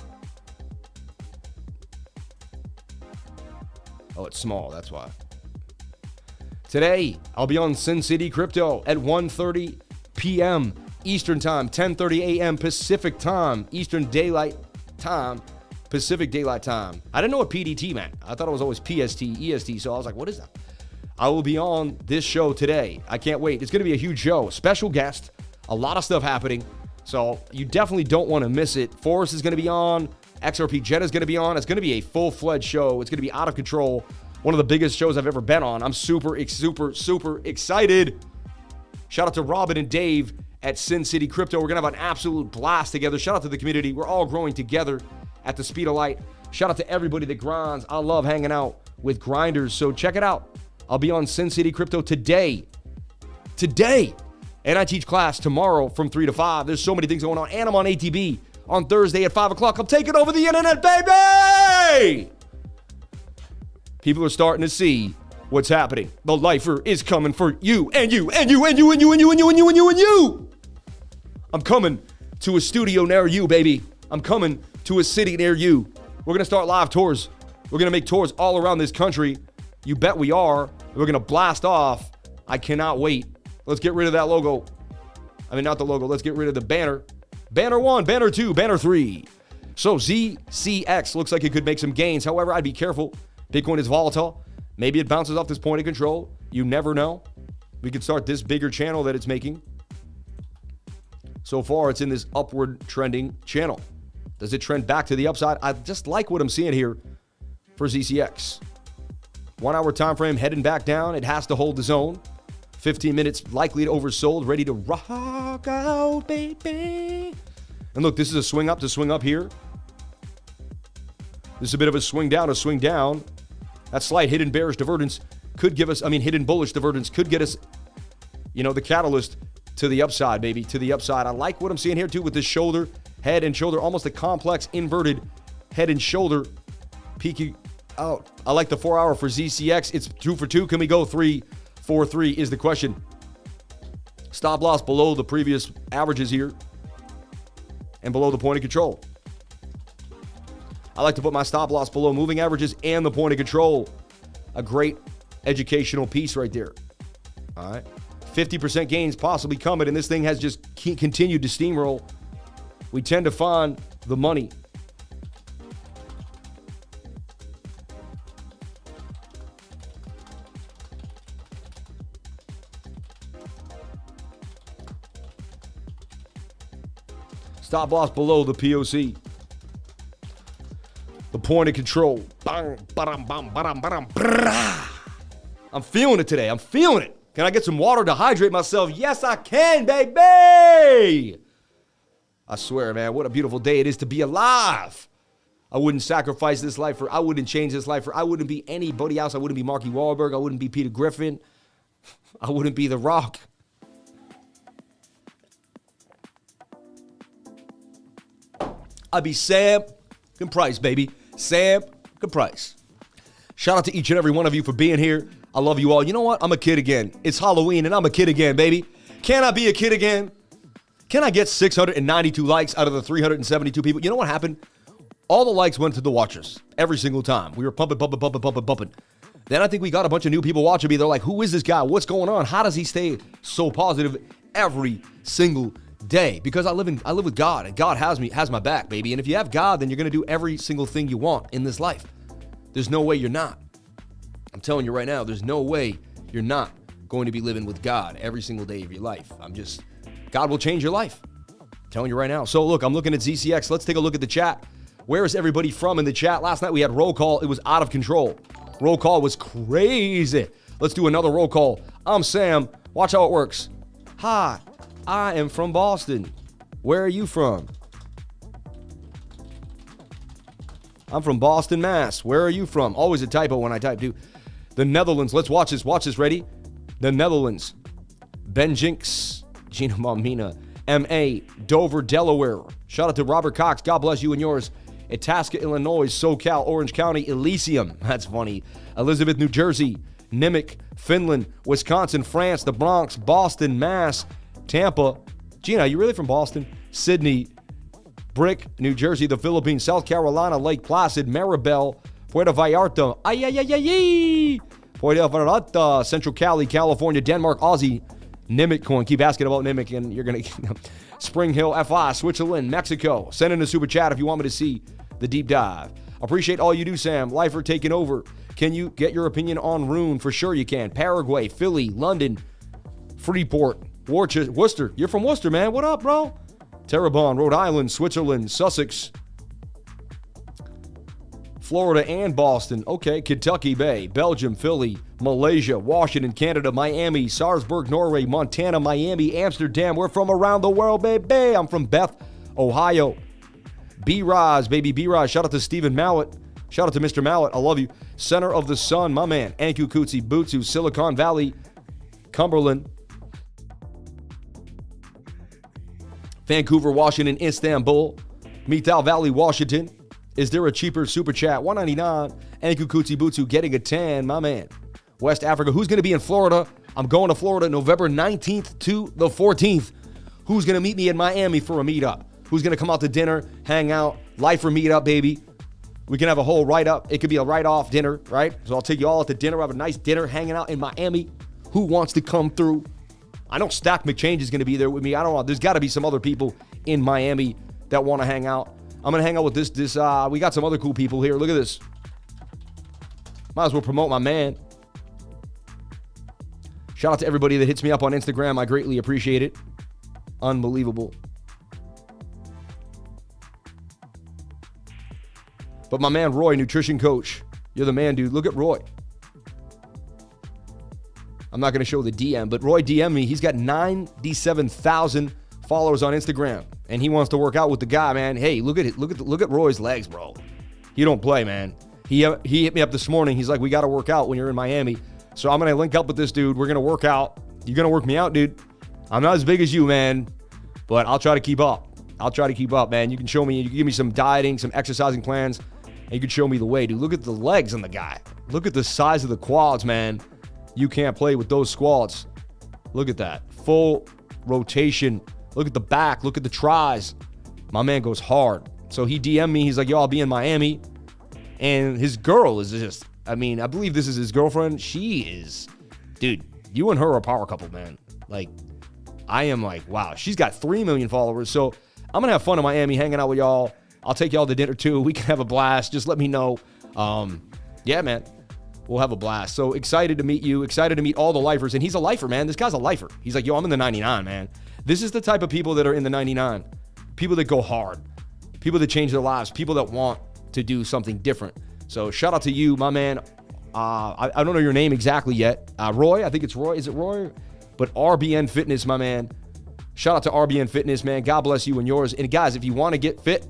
Oh, it's small, that's why. Today, I'll be on Sin City Crypto at 1:30 p.m. Eastern Time, 10:30 a.m. Pacific Time, Eastern Daylight Time, Pacific Daylight Time. I didn't know what PDT meant. I thought it was always PST, EST, so I was like, what is that? I will be on this show today. I can't wait. It's going to be a huge show. Special guest, a lot of stuff happening. So you definitely don't want to miss it. Forrest is going to be on. XRP Jetta is going to be on. It's going to be a full-fledged show. It's going to be out of control. One of the biggest shows I've ever been on. I'm super excited. Shout out to Robin and Dave at Sin City Crypto. We're going to have an absolute blast together. Shout out to the community. We're all growing together at the speed of light. Shout out to everybody that grinds. I love hanging out with grinders. So check it out. I'll be on Sin City Crypto today. And I teach class tomorrow from 3 to 5. There's so many things going on. And I'm on ATB on Thursday at 5 o'clock. I'm taking over the internet, baby! People are starting to see what's happening. The lifer is coming for you and you and you and you and you and you and you and you and you and you. I'm coming to a studio near you, baby. I'm coming to a city near you. We're going to start live tours. We're going to make tours all around this country. You bet we are. We're going to blast off. I cannot wait. Let's get rid of that logo. I mean, not the logo. Let's get rid of the banner. Banner 1, banner 2, banner 3. So ZCX looks like it could make some gains. However, I'd be careful. Bitcoin is volatile. Maybe it bounces off this point of control. You never know. We could start this bigger channel that it's making. So far, it's in this upward trending channel. Does it trend back to the upside? I just like what I'm seeing here for ZCX. 1 hour time frame heading back down. It has to hold the zone. 15 minutes likely to oversold, ready to rock out, baby. And look, this is a swing up to swing up here. This is a bit of a swing down, That slight hidden bearish divergence could give us, hidden bullish divergence could get us, the catalyst to the upside, baby, to the upside. I like what I'm seeing here too with this shoulder, head and shoulder, almost a complex inverted head and shoulder peeking out. I like the 4 hour for ZCX. It's 2 for 2. Can we go 3 for 3 is the question. Stop loss below the previous averages here and below the point of control. I like to put my stop loss below moving averages and the point of control. A great educational piece right there. All right. 50% gains possibly coming, and this thing has just continued to steamroll. We tend to find the money. Stop loss below the POC. The point of control. I'm feeling it today. I'm feeling it. Can I get some water to hydrate myself? Yes, I can, baby. I swear, man, what a beautiful day it is to be alive. I wouldn't sacrifice this life I wouldn't change this life I wouldn't be anybody else. I wouldn't be Marky Wahlberg. I wouldn't be Peter Griffin. I wouldn't be The Rock. I'd be Sam Price, baby. Sam Price. Shout out to each and every one of you for being here. I love you all. You know what? I'm a kid again. It's Halloween and I'm a kid again, baby. Can I be a kid again? Can I get 692 likes out of the 372 people? You know what happened? All the likes went to the watchers every single time. We were pumping. Then I think we got a bunch of new people watching me. They're like, who is this guy? What's going on? How does he stay so positive every single day? Because I live with God, and God has my back, baby. And if you have God, then you're going to do every single thing you want in this life. There's no way you're not. I'm telling you right now, there's no way you're not going to be living with God every single day of your life. God will change your life. I'm telling you right now. So look, I'm looking at ZCX. Let's take a look at the chat. Where is everybody from in the chat? Last night we had roll call. It was out of control. Roll call was crazy. Let's do another roll call. I'm Sam. Watch how it works. Hi, I am from Boston. Where are you from? I'm from Boston, Mass. Where are you from? Always a typo when I type, too. The Netherlands. Let's watch this. Watch this. Ready? The Netherlands. Ben Jinx. Gina Mamina. M.A. Dover, Delaware. Shout out to Robert Cox. God bless you and yours. Itasca, Illinois. SoCal, Orange County. Elysium. That's funny. Elizabeth, New Jersey. Nimick, Finland. Wisconsin, France. The Bronx. Boston, Mass. Tampa. Gina, are you really from Boston? Sydney. Brick, New Jersey. The Philippines. South Carolina. Lake Placid. Maribel. Puerto Vallarta. Puerto Vallarta. Central Cali, California. Denmark. Aussie. Nimick coin. Keep asking about Nimick and you're going to... Spring Hill, FI, Switzerland, Mexico. Send in a super chat if you want me to see the deep dive. Appreciate all you do, Sam. Lifer taking over. Can you get your opinion on RUNE? For sure you can. Paraguay, Philly, London, Freeport, Worcester. You're from Worcester, man. What up, bro? Terrebonne, Rhode Island, Switzerland, Sussex, Florida and Boston. Okay, Kentucky Bay, Belgium, Philly, Malaysia, Washington, Canada, Miami, Salzburg, Norway, Montana, Miami, Amsterdam. We're from around the world, baby. I'm from Beth, Ohio. B-Rise, baby, B-Rise. Shout out to Stephen Mallet. Shout out to Mr. Mallet. I love you. Center of the Sun, my man. Anku Kutsi, Butsu, Silicon Valley, Cumberland, Vancouver, Washington, Istanbul, Mital Valley, Washington. Is there a cheaper super chat? $1.99. Anku Kutsi Butsu getting a 10, my man. West Africa. Who's going to be in Florida? I'm going to Florida November 19th to the 14th. Who's going to meet me in Miami for a meetup? Who's going to come out to dinner, hang out, lifer meetup, baby? We can have a whole write-up. It could be a write-off dinner, right? So I'll take you all out to dinner, have a nice dinner, hanging out in Miami. Who wants to come through? I know Stack McChange is going to be there with me. I don't know. There's got to be some other people in Miami that want to hang out. I'm going to hang out with this. We got some other cool people here. Look at this. Might as well promote my man. Shout out to everybody that hits me up on Instagram. I greatly appreciate it. Unbelievable. But my man Roy, nutrition coach. You're the man, dude. Look at Roy. I'm not going to show the DM, but Roy DM me. He's got 97,000 followers on Instagram, and he wants to work out with the guy, man. Hey, look at it. Look at Roy's legs, bro. He don't play, man. He hit me up this morning. He's like, we got to work out when you're in Miami. So I'm going to link up with this dude. We're going to work out. You're going to work me out, dude. I'm not as big as you, man, but I'll try to keep up. Man. You can show me, you can give me some dieting, some exercising plans, and you can show me the way, dude. Look at the legs on the guy. Look at the size of the quads, man. You can't play with those squats. Look at that. Full rotation. Look at the back. Look at the tries. My man goes hard. So he DM'd me. He's like, yo, I'll be in Miami. And his girl is just, I believe this is his girlfriend. She is, dude, you and her are a power couple, man. Like, I am like, wow. She's got 3 million followers. So I'm going to have fun in Miami hanging out with y'all. I'll take y'all to dinner too. We can have a blast. Just let me know. Yeah, man. We'll have a blast. So excited to meet you. Excited to meet all the lifers. And he's a lifer, man. This guy's a lifer. He's like, yo, I'm in the 99, man. This is the type of people that are in the 99. People that go hard. People that change their lives. People that want to do something different. So shout out to you, my man. I don't know your name exactly yet. Roy, I think it's Roy. Is it Roy? But RBN Fitness, my man. Shout out to RBN Fitness, man. God bless you and yours. And guys, if you want to get fit,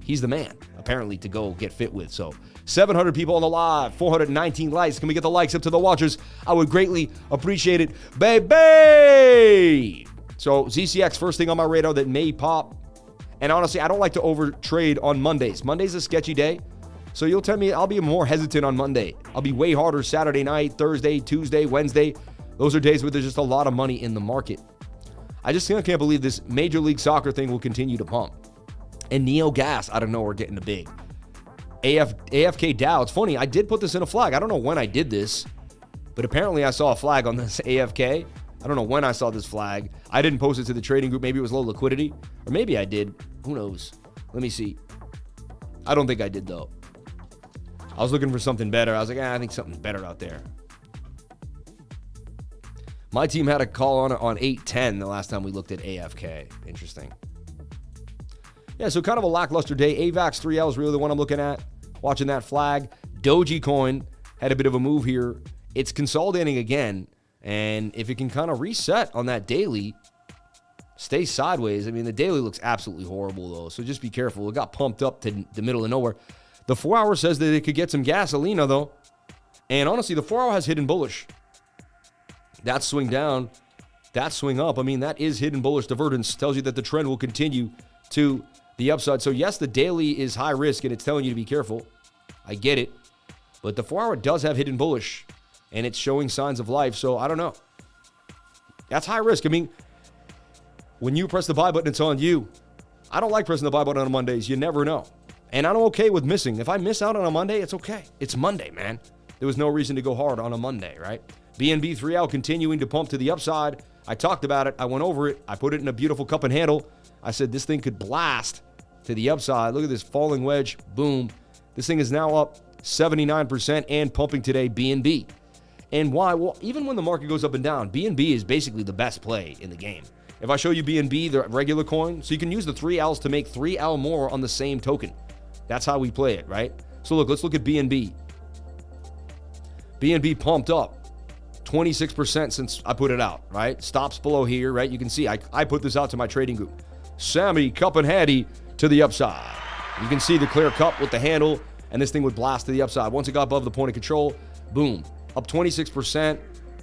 he's the man, apparently, to go get fit with. So 700 people on the live, 419 likes. Can we get the likes up to the watchers? I would greatly appreciate it, baby. So ZCX, first thing on my radar that may pop. And honestly, I don't like to over trade on Mondays. Monday's a sketchy day. So you'll tell me I'll be more hesitant on Monday. I'll be way harder Saturday night, Thursday, Tuesday, Wednesday. Those are days where there's just a lot of money in the market. I just can't believe this Major League Soccer thing will continue to pump. And Neo Gas, I don't know, we're getting the big. AFK Dow. It's funny, I did put this in a flag. I don't know when I did this, but apparently I saw a flag on this AFK. I don't know when I saw this flag. I didn't post it to the trading group. Maybe it was low liquidity, or maybe I did. Who knows? Let me see. I don't think I did, though. I was looking for something better. I was like, I think something's better out there. My team had a call on it on 8-10 the last time we looked at AFK. Interesting. Yeah, so kind of a lackluster day. AVAX 3L is really the one I'm looking at. Watching that flag. Doge coin had a bit of a move here. It's consolidating again. And if it can kind of reset on that daily, stay sideways. The daily looks absolutely horrible, though. So just be careful. It got pumped up to the middle of nowhere. The 4-hour says that it could get some gasolina, though. And honestly, the 4-hour has hidden bullish. That swing down, that swing up. That is hidden bullish divergence. Tells you that the trend will continue to the upside. So yes, the daily is high risk and it's telling you to be careful. I get it. But the 4-hour does have hidden bullish and it's showing signs of life. So I don't know. That's high risk. When you press the buy button, it's on you. I don't like pressing the buy button on Mondays. You never know. And I'm okay with missing. If I miss out on a Monday, it's okay. It's Monday, man. There was no reason to go hard on a Monday, right? BNB 3L continuing to pump to the upside. I talked about it. I went over it. I put it in a beautiful cup and handle. I said this thing could blast to the upside. Look at this falling wedge. Boom. This thing is now up 79% and pumping today, BNB. And why? Well, even when the market goes up and down, BNB is basically the best play in the game. If I show you BNB, the regular coin, so you can use the 3Ls to make 3L more on the same token. That's how we play it, right? So look, let's look at BNB. BNB pumped up 26% since I put it out, right? Stops below here, right? You can see I put this out to my trading group. Sammy, cup and handy to the upside. You can see the clear cup with the handle, and this thing would blast to the upside. Once it got above the point of control, boom, up 26%,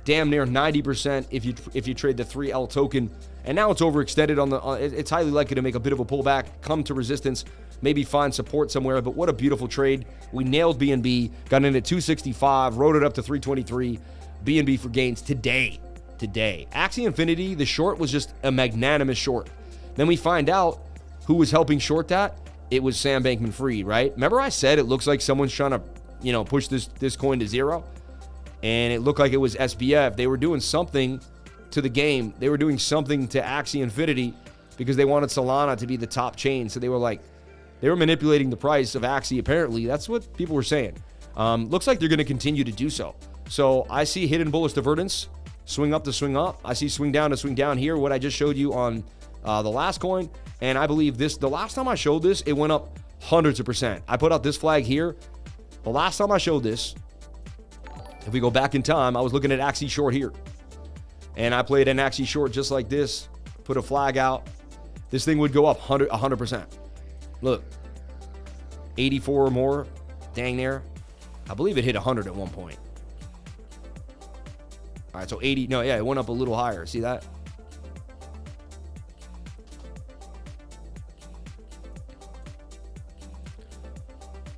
damn near 90% if you trade the 3L token. And now it's overextended on the. It's highly likely to make a bit of a pullback, come to resistance, maybe find support somewhere. But what a beautiful trade! We nailed BNB, got in at 265, rode it up to 323. BNB for gains today. Axie Infinity, the short was just a magnanimous short. Then we find out who was helping short that. It was Sam Bankman-Fried, right? Remember I said it looks like someone's trying to, push this coin to zero? And it looked like it was SBF. They were doing something to the game. They were doing something to Axie Infinity because they wanted Solana to be the top chain. So they were manipulating the price of Axie, apparently. That's what people were saying. Looks like they're going to continue to do so. So I see hidden bullish divergence, swing up to swing up. I see swing down to swing down here, what I just showed you on the last coin. And I believe the last time I showed this, it went up hundreds of percent. I put out this flag here. The last time I showed this, if we go back in time, I was looking at Axie short here. And I played an Axie short just like this, put a flag out. This thing would go up 100%. Look, 84 or more, dang near. I believe it hit 100 at one point. All right, so 80, no, yeah, it went up a little higher. See that?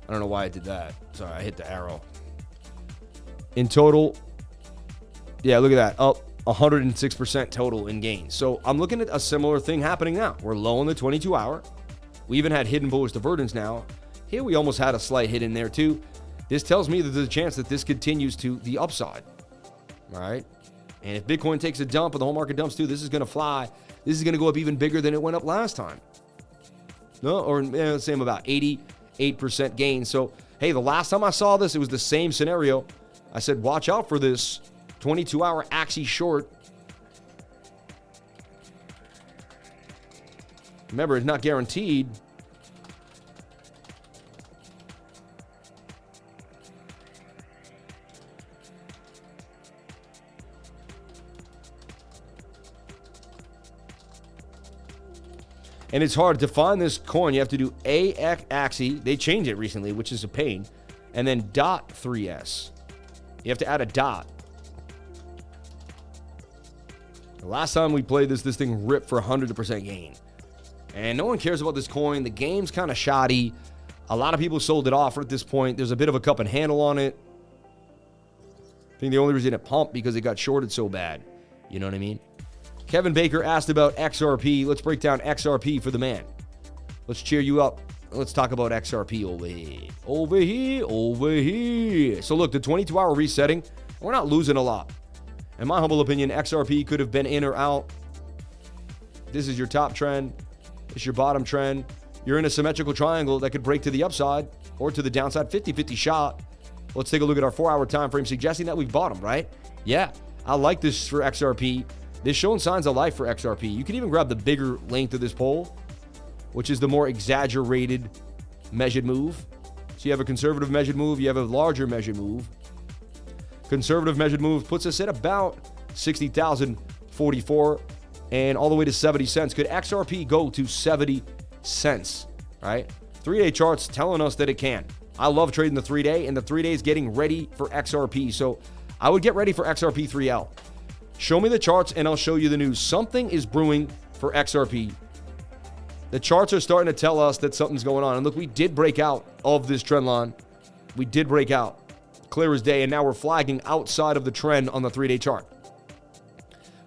I don't know why I did that. Sorry, I hit the arrow. In total, yeah, look at that. Up 106% total in gains. So I'm looking at a similar thing happening now. We're low on the 22-hour. We even had hidden bullish divergence now. Here we almost had a slight hit in there too. This tells me that there's a chance that this continues to the upside. All right. And if Bitcoin takes a dump and the whole market dumps too, this is going to fly. This is going to go up even bigger than it went up last time. No, or same about 88% gain. So, hey, the last time I saw this, it was the same scenario. I said, watch out for this 22-hour Axie short. Remember, it's not guaranteed. And it's hard to find this coin. You have to do AVAX. They changed it recently, which is a pain. And then .3s. You have to add a dot. The last time we played this thing ripped for 100% gain. And no one cares about this coin. The game's kind of shoddy. A lot of people sold it off at this point. There's a bit of a cup and handle on it. I think the only reason it pumped because it got shorted so bad. You know what I mean? Kevin Baker asked about XRP. Let's break down XRP for the man. Let's cheer you up. Let's talk about XRP over here. Over here. So look, the 22-hour resetting, we're not losing a lot. In my humble opinion, XRP could have been in or out. This is your top trend. This is your bottom trend. You're in a symmetrical triangle that could break to the upside or to the downside. 50-50 shot. Let's take a look at our 4-hour time frame, suggesting that we've bottomed, right? Yeah, I like this for XRP. This showing signs of life for XRP. You can even grab the bigger length of this pole, which is the more exaggerated measured move. So you have a conservative measured move. You have a larger measured move. Conservative measured move puts us at about 60,044 and all the way to 70 cents. Could XRP go to 70 cents, right? 3-day charts telling us that it can. I love trading the 3-day, and the 3-day is getting ready for XRP. So I would get ready for XRP 3L. Show me the charts and I'll show you the news. Something is brewing for XRP. The charts are starting to tell us that something's going on. And look, we did break out of this trend line. We did break out. Clear as day. And now we're flagging outside of the trend on the 3-day chart.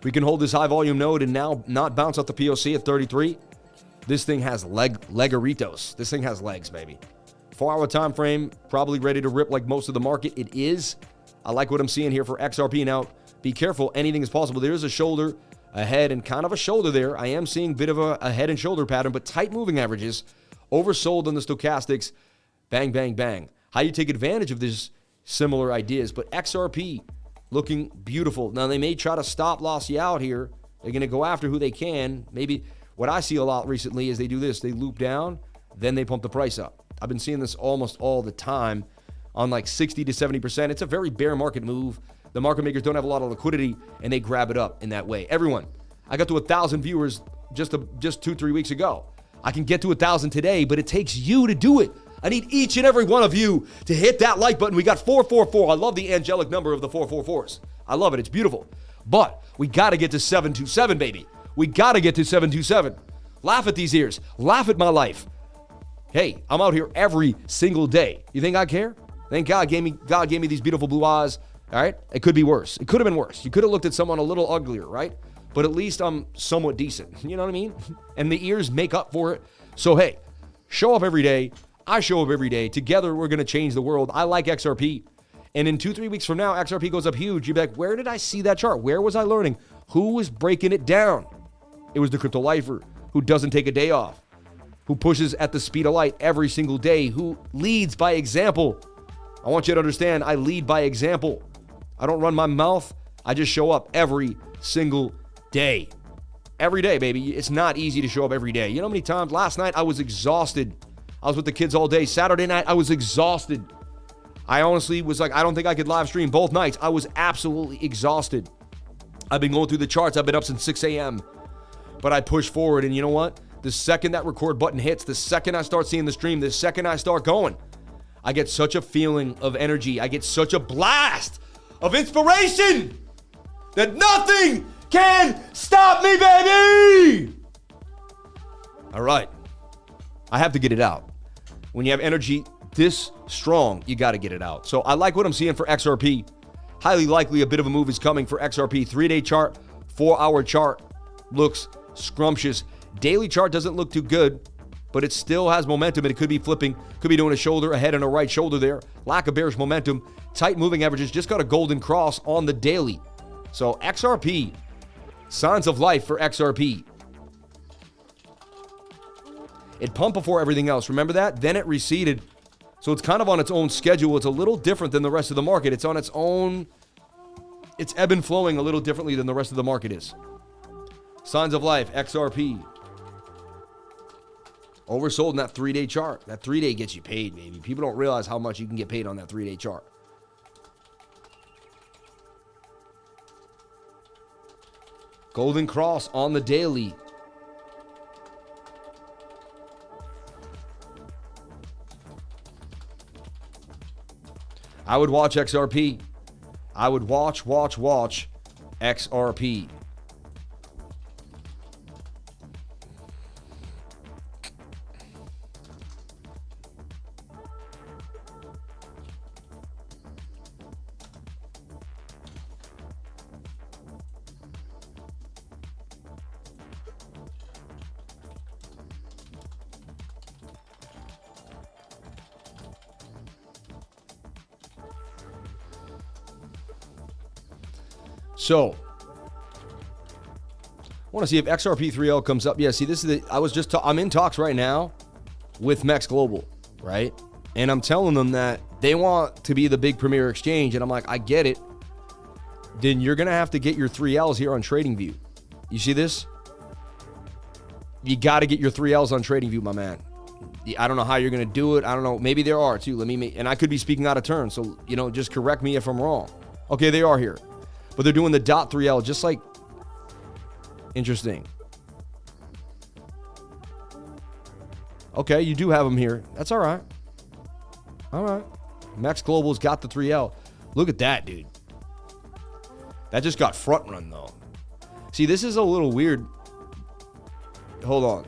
We can hold this high volume node and now not bounce off the POC at 33. This thing has legaritos. This thing has legs, baby. 4-hour time frame, probably ready to rip like most of the market. It is. I like what I'm seeing here for XRP. Now, be careful. Anything is possible. There is a shoulder, a head, and kind of a shoulder there. I am seeing a bit of a head and shoulder pattern, but tight moving averages, oversold on the stochastics. Bang, bang, bang. How you take advantage of this similar ideas, but XRP looking beautiful. Now, they may try to stop loss you out here. They're going to go after who they can. Maybe what I see a lot recently is they do this. They loop down, then they pump the price up. I've been seeing this almost all the time on like 60 to 70%. It's a very bear market move. The market makers don't have a lot of liquidity, and they grab it up in that way. Everyone, I got to 1,000 viewers just 2-3 weeks ago. I can get to 1,000 today, but it takes you to do it. I need each and every one of you to hit that like button. We got 444. I love the angelic number of the 444s. I love it. It's beautiful. But we got to get to 727, baby. We got to get to 727. Laugh at these ears. Laugh at my life. Hey, I'm out here every single day. You think I care? Thank God gave me these beautiful blue eyes. All right? It could be worse. It could have been worse. You could have looked at someone a little uglier, right? But at least I'm somewhat decent. You know what I mean? And the ears make up for it. So, hey, show up every day. I show up every day. Together, we're going to change the world. I like XRP. And in 2-3 weeks from now, XRP goes up huge. You'd be like, where did I see that chart? Where was I learning? Who was breaking it down? It was the crypto lifer who doesn't take a day off, who pushes at the speed of light every single day, who leads by example. I want you to understand, I lead by example. I don't run my mouth. I just show up every single day. Every day, baby. It's not easy to show up every day. You know how many times? Last night, I was exhausted. I was with the kids all day. Saturday night, I was exhausted. I honestly was like, I don't think I could live stream both nights. I was absolutely exhausted. I've been going through the charts. I've been up since 6 a.m. But I push forward, and you know what? The second that record button hits, the second I start seeing the stream, the second I start going, I get such a feeling of energy. I get such a blast of inspiration that nothing can stop me, baby! All right. I have to get it out. When you have energy this strong, you got to get it out. So I like what I'm seeing for XRP. Highly likely a bit of a move is coming for XRP. 3-day chart, 4-hour chart looks scrumptious. Daily chart doesn't look too good, but it still has momentum, and it could be flipping, could be doing a shoulder, a head and a right shoulder there. Lack of bearish momentum. Tight moving averages, just got a golden cross on the daily. So XRP, signs of life for XRP. It pumped before everything else. Remember that? Then it receded. So it's kind of on its own schedule. It's a little different than the rest of the market. It's on its own. It's ebb and flowing a little differently than the rest of the market is. Signs of life, XRP. Oversold in that 3-day chart. That 3-day gets you paid, baby. People don't realize how much you can get paid on that 3-day chart. Golden cross on the daily. I would watch XRP. I would watch XRP. So, I want to see if XRP3L comes up. Yeah, see, this is I'm in talks right now with MEXC Global, right? And I'm telling them that they want to be the big premier exchange. And I'm like, I get it. Then you're going to have to get your 3Ls here on TradingView. You see this? You got to get your 3Ls on TradingView, my man. I don't know how you're going to do it. I don't know. Maybe there are too. And I could be speaking out of turn. So, just correct me if I'm wrong. Okay, they are here. But they're doing the .3L just like, interesting. Okay, you do have them here. That's all right. All right. MEXC Global's got the 3L. Look at that, dude. That just got front run, though. See, this is a little weird. Hold on.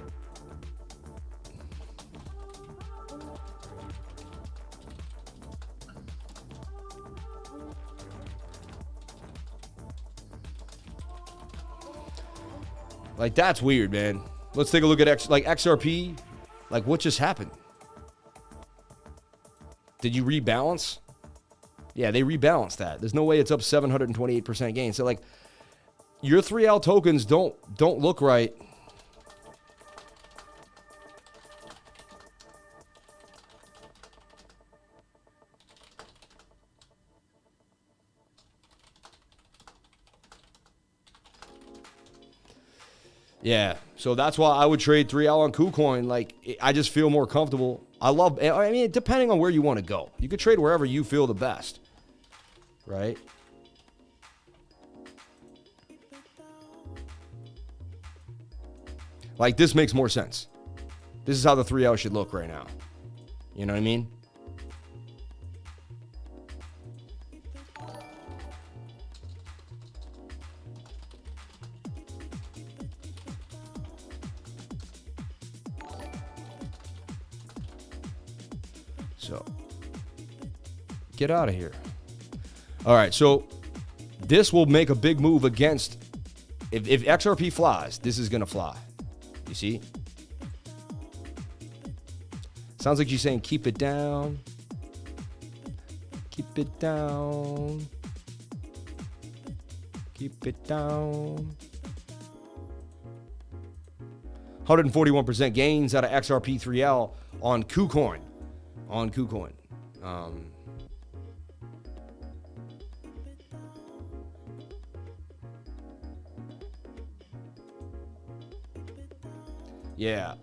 Like, that's weird, man. Let's take a look at XRP. Like, what just happened? Did you rebalance? Yeah, they rebalanced that. There's no way it's up 728% gain. So, like, your 3L tokens don't look right. Yeah, so that's why I would trade 3L on KuCoin. Like, I just feel more comfortable. I mean, depending on where you want to go. You could trade wherever you feel the best, right? Like, this makes more sense. This is how the 3L should look right now. You know what I mean? So, get out of here. All right, so this will make a big move against, if XRP flies, this is going to fly. You see? Sounds like she's saying, keep it down. Keep it down. Keep it down. 141% gains out of XRP3L on KuCoin. On KuCoin. Yeah.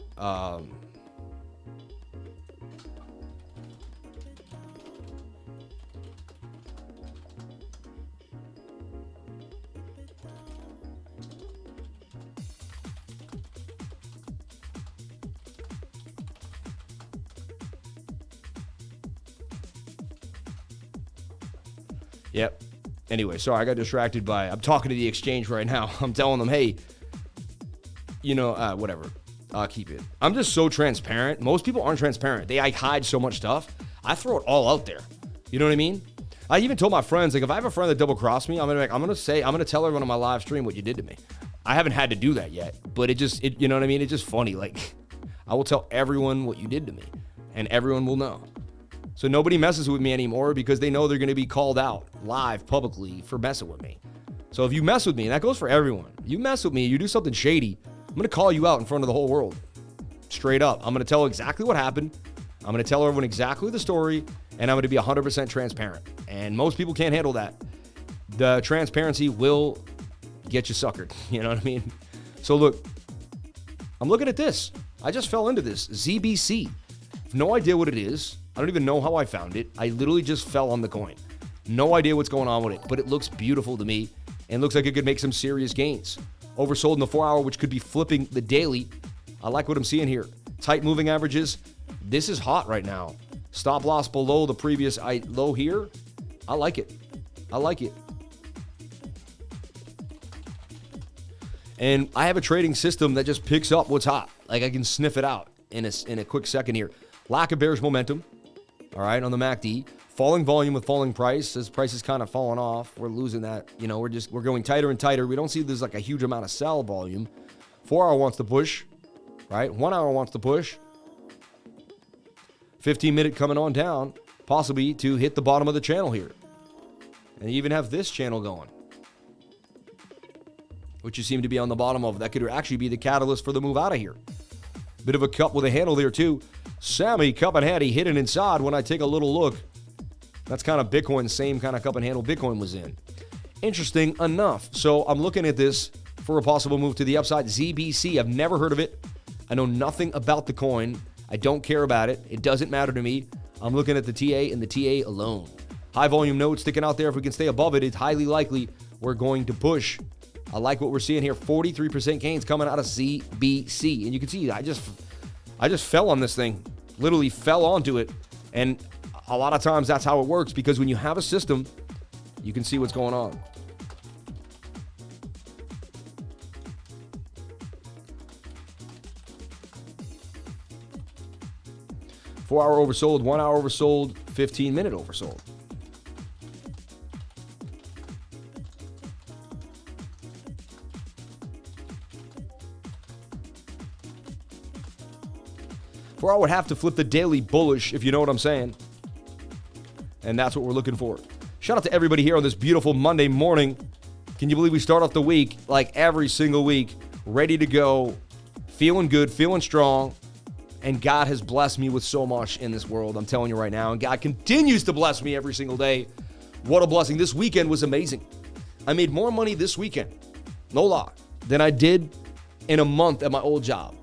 Yep. Anyway, sorry, I got distracted by, I'm talking to the exchange right now. I'm telling them, hey, you know, whatever. Keep it. I'm just so transparent. Most people aren't transparent. They hide so much stuff. I throw it all out there. You know what I mean? I even told my friends, like, if I have a friend that double crossed me, I'm gonna tell everyone on my live stream what you did to me. I haven't had to do that yet, but you know what I mean? It's just funny. Like, I will tell everyone what you did to me, and everyone will know. So nobody messes with me anymore because they know they're going to be called out live publicly for messing with me. So if you mess with me, and that goes for everyone, you mess with me, you do something shady, I'm going to call you out in front of the whole world. Straight up. I'm going to tell exactly what happened. I'm going to tell everyone exactly the story, and I'm going to be 100% transparent. And most people can't handle that. The transparency will get you suckered. You know what I mean? So look, I'm looking at this. I just fell into this. ZBC. No idea what it is. I don't even know how I found it. I literally just fell on the coin. No idea what's going on with it, but it looks beautiful to me and looks like it could make some serious gains. Oversold in the 4-hour, which could be flipping the daily. I like what I'm seeing here. Tight moving averages. This is hot right now. Stop loss below the previous low here. I like it. I like it. And I have a trading system that just picks up what's hot. Like, I can sniff it out in a quick second here. Lack of bearish momentum. All right, on the MACD. Falling volume with falling price. As price is kind of falling off, we're losing that. You know, we're going tighter and tighter. We don't see there's like a huge amount of sell volume. 4-hour wants to push, right? 1-hour wants to push. 15-minute coming on down, possibly to hit the bottom of the channel here. And you even have this channel going, which you seem to be on the bottom of. That could actually be the catalyst for the move out of here. Bit of a cup with a handle there too. Sammy cup and handy hidden inside. When I take a little look, that's kind of Bitcoin, same kind of cup and handle Bitcoin was in. Interesting enough. So I'm looking at this for a possible move to the upside. ZBC, I've never heard of it. I know nothing about the coin. I don't care about it. It doesn't matter to me. I'm looking at the TA and the TA alone. High volume node sticking out there. If we can stay above it, it's highly likely we're going to push. I like what we're seeing here. 43% gains coming out of ZBC. And you can see I just fell on this thing. Literally fell onto it. And a lot of times that's how it works, because when you have a system, you can see what's going on. Four-hour oversold, 1-hour oversold, 15-minute oversold. I would have to flip the daily bullish, if you know what I'm saying. And that's what we're looking for. Shout out to everybody here on this beautiful Monday morning. Can you believe we start off the week like every single week, ready to go, feeling good, feeling strong. And God has blessed me with so much in this world, I'm telling you right now. And God continues to bless me every single day. What a blessing. This weekend was amazing. I made more money this weekend, no lie, than I did in a month at my old job.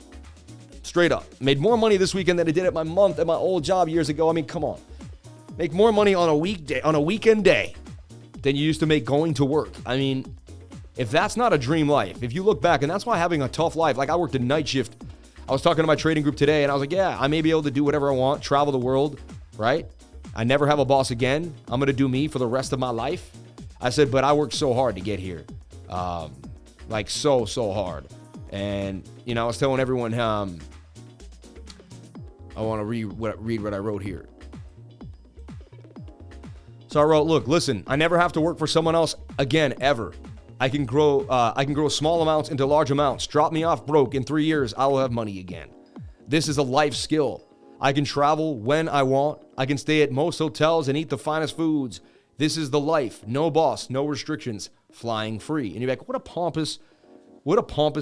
Straight up. Made more money this weekend than I did at my month at my old job years ago. I mean, come on. Make more money on a weekday, on a weekend day than you used to make going to work. I mean, if that's not a dream life, if you look back, and that's why having a tough life, like I worked a night shift. I was talking to my trading group today, and I was like, yeah, I may be able to do whatever I want, travel the world, right? I never have a boss again. I'm going to do me for the rest of my life. I said, but I worked so hard to get here. Like so hard. And, you know, I was telling everyone, I want to read what I wrote here. So I wrote, look, listen, I never have to work for someone else again, ever. I can grow small amounts into large amounts. Drop me off broke. In 3 years, I will have money again. This is a life skill. I can travel when I want. I can stay at most hotels and eat the finest foods. This is the life. No boss, no restrictions, flying free. And you're like, what a pompous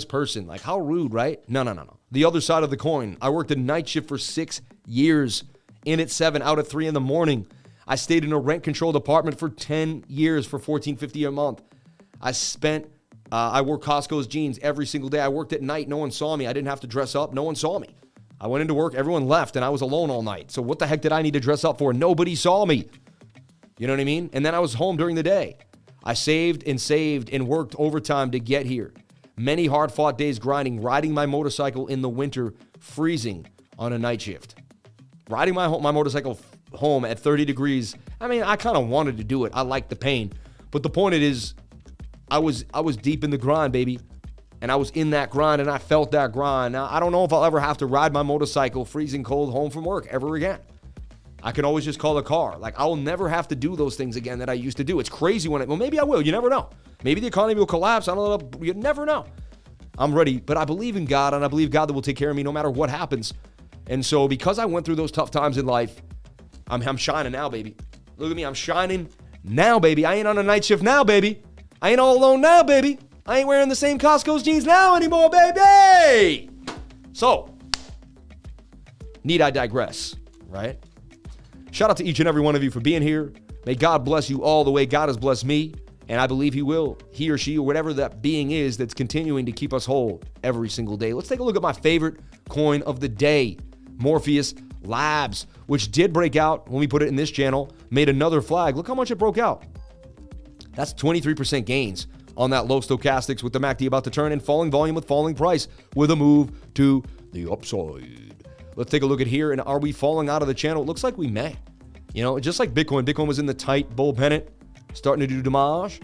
person. Like, how rude, right? No. The other side of the coin. I worked a night shift for 6 years. In at 7, out at 3 in the morning. I stayed in a rent-controlled apartment for 10 years for $14.50 a month. I wore Costco's jeans every single day. I worked at night. No one saw me. I didn't have to dress up. No one saw me. I went into work. Everyone left, and I was alone all night. So what the heck did I need to dress up for? Nobody saw me. You know what I mean? And then I was home during the day. I saved and worked overtime to get here. Many hard-fought days grinding, riding my motorcycle in the winter, freezing on a night shift. Riding my motorcycle home at 30 degrees. I mean, I kind of wanted to do it. I liked the pain. But the point is, I was deep in the grind, baby. And I was in that grind, and I felt that grind. Now, I don't know if I'll ever have to ride my motorcycle freezing cold home from work ever again. I can always just call a car. Like, I will never have to do those things again that I used to do. It's crazy well, maybe I will. You never know. Maybe the economy will collapse. I don't know. You never know. I'm ready, but I believe in God, and I believe God that will take care of me no matter what happens. And so because I went through those tough times in life, I'm shining now, baby. Look at me. I'm shining now, baby. I ain't on a night shift now, baby. I ain't all alone now, baby. I ain't wearing the same Costco's jeans now anymore, baby. So, need I digress, right? Shout out to each and every one of you for being here. May God bless you all the way God has blessed me. And I believe he will, he or she, or whatever that being is that's continuing to keep us whole every single day. Let's take a look at my favorite coin of the day, Morpheus Labs, which did break out when we put it in this channel, made another flag. Look how much it broke out. That's 23% gains on that low stochastics with the MACD about to turn and falling volume with falling price with a move to the upside. Let's take a look at here, and are we falling out of the channel? It looks like we may. You know, just like Bitcoin. Bitcoin was in the tight bull pennant, starting to do damage.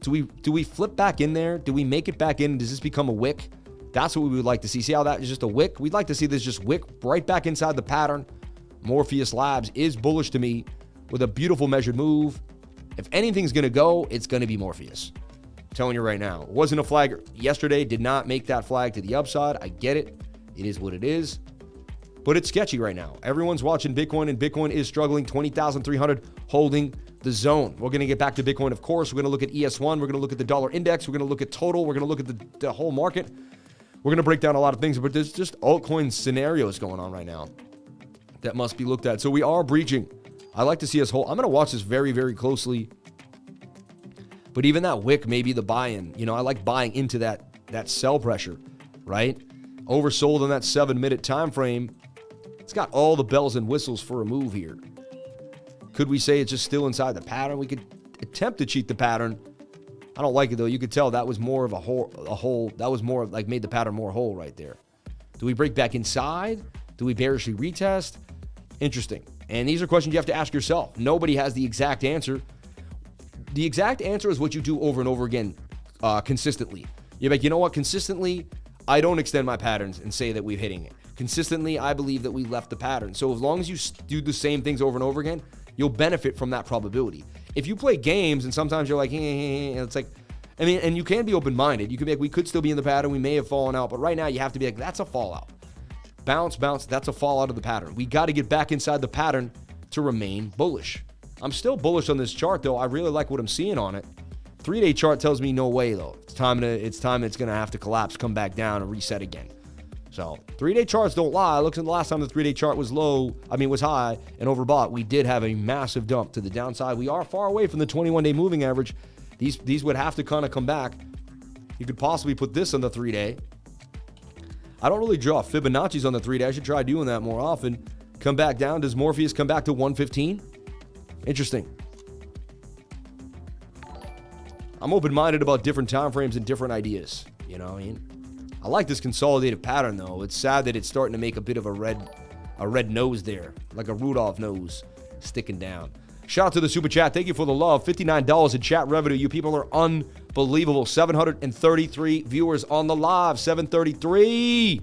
Do we flip back in there? Do we make it back in? Does this become a wick? That's what we would like to see. See how that is just a wick? We'd like to see this just wick right back inside the pattern. Morpheus Labs is bullish to me with a beautiful measured move. If anything's going to go, it's going to be Morpheus. I'm telling you right now. It wasn't a flag yesterday. Did not make that flag to the upside. I get it. It is what it is. But it's sketchy right now. Everyone's watching Bitcoin, and Bitcoin is struggling. 20,300 holding the zone. We're going to get back to Bitcoin, of course. We're going to look at ES1. We're going to look at the dollar index. We're going to look at total. We're going to look at the whole market. We're going to break down a lot of things, but there's just altcoin scenarios going on right now that must be looked at. So we are breaching. I like to see us hold. I'm going to watch this very, very closely. But even that wick may be the buy-in. You know, I like buying into that sell pressure, right? Oversold in that 7-minute time frame. It's got all the bells and whistles for a move here. Could we say it's just still inside the pattern? We could attempt to cheat the pattern. I don't like it, though. You could tell that was more of a hole. That was more like made the pattern more whole right there. Do we break back inside? Do we bearishly retest? Interesting. And these are questions you have to ask yourself. Nobody has the exact answer. The exact answer is what you do over and over again consistently. You're like, you know what? Consistently, I don't extend my patterns and say that we're hitting it. Consistently, I believe that we left the pattern. So as long as you do the same things over and over again, you'll benefit from that probability. If you play games and sometimes you're like, it's like, I mean, and you can be open-minded. You can be like, we could still be in the pattern. We may have fallen out. But right now, you have to be like, that's a fallout. Bounce, that's a fallout of the pattern. We got to get back inside the pattern to remain bullish. I'm still bullish on this chart, though. I really like what I'm seeing on it. 3-day chart tells me no way, though. It's time it's going to have to collapse, come back down, and reset again. So 3-day charts don't lie. Look at the last time the 3-day chart was was high and overbought. We did have a massive dump to the downside. We are far away from the 21-day moving average. These would have to kind of come back. You could possibly put this on the 3-day. I don't really draw Fibonacci's on the 3-day. I should try doing that more often. Come back down. Does Morpheus come back to 115? Interesting. I'm open-minded about different time frames and different ideas. You know what I mean? I like this consolidated pattern, though. It's sad that it's starting to make a bit of a red nose there, like a Rudolph nose sticking down. Shout out to the super chat. Thank you for the love. $59 in chat revenue. You people are unbelievable. 733 viewers on the live. 733.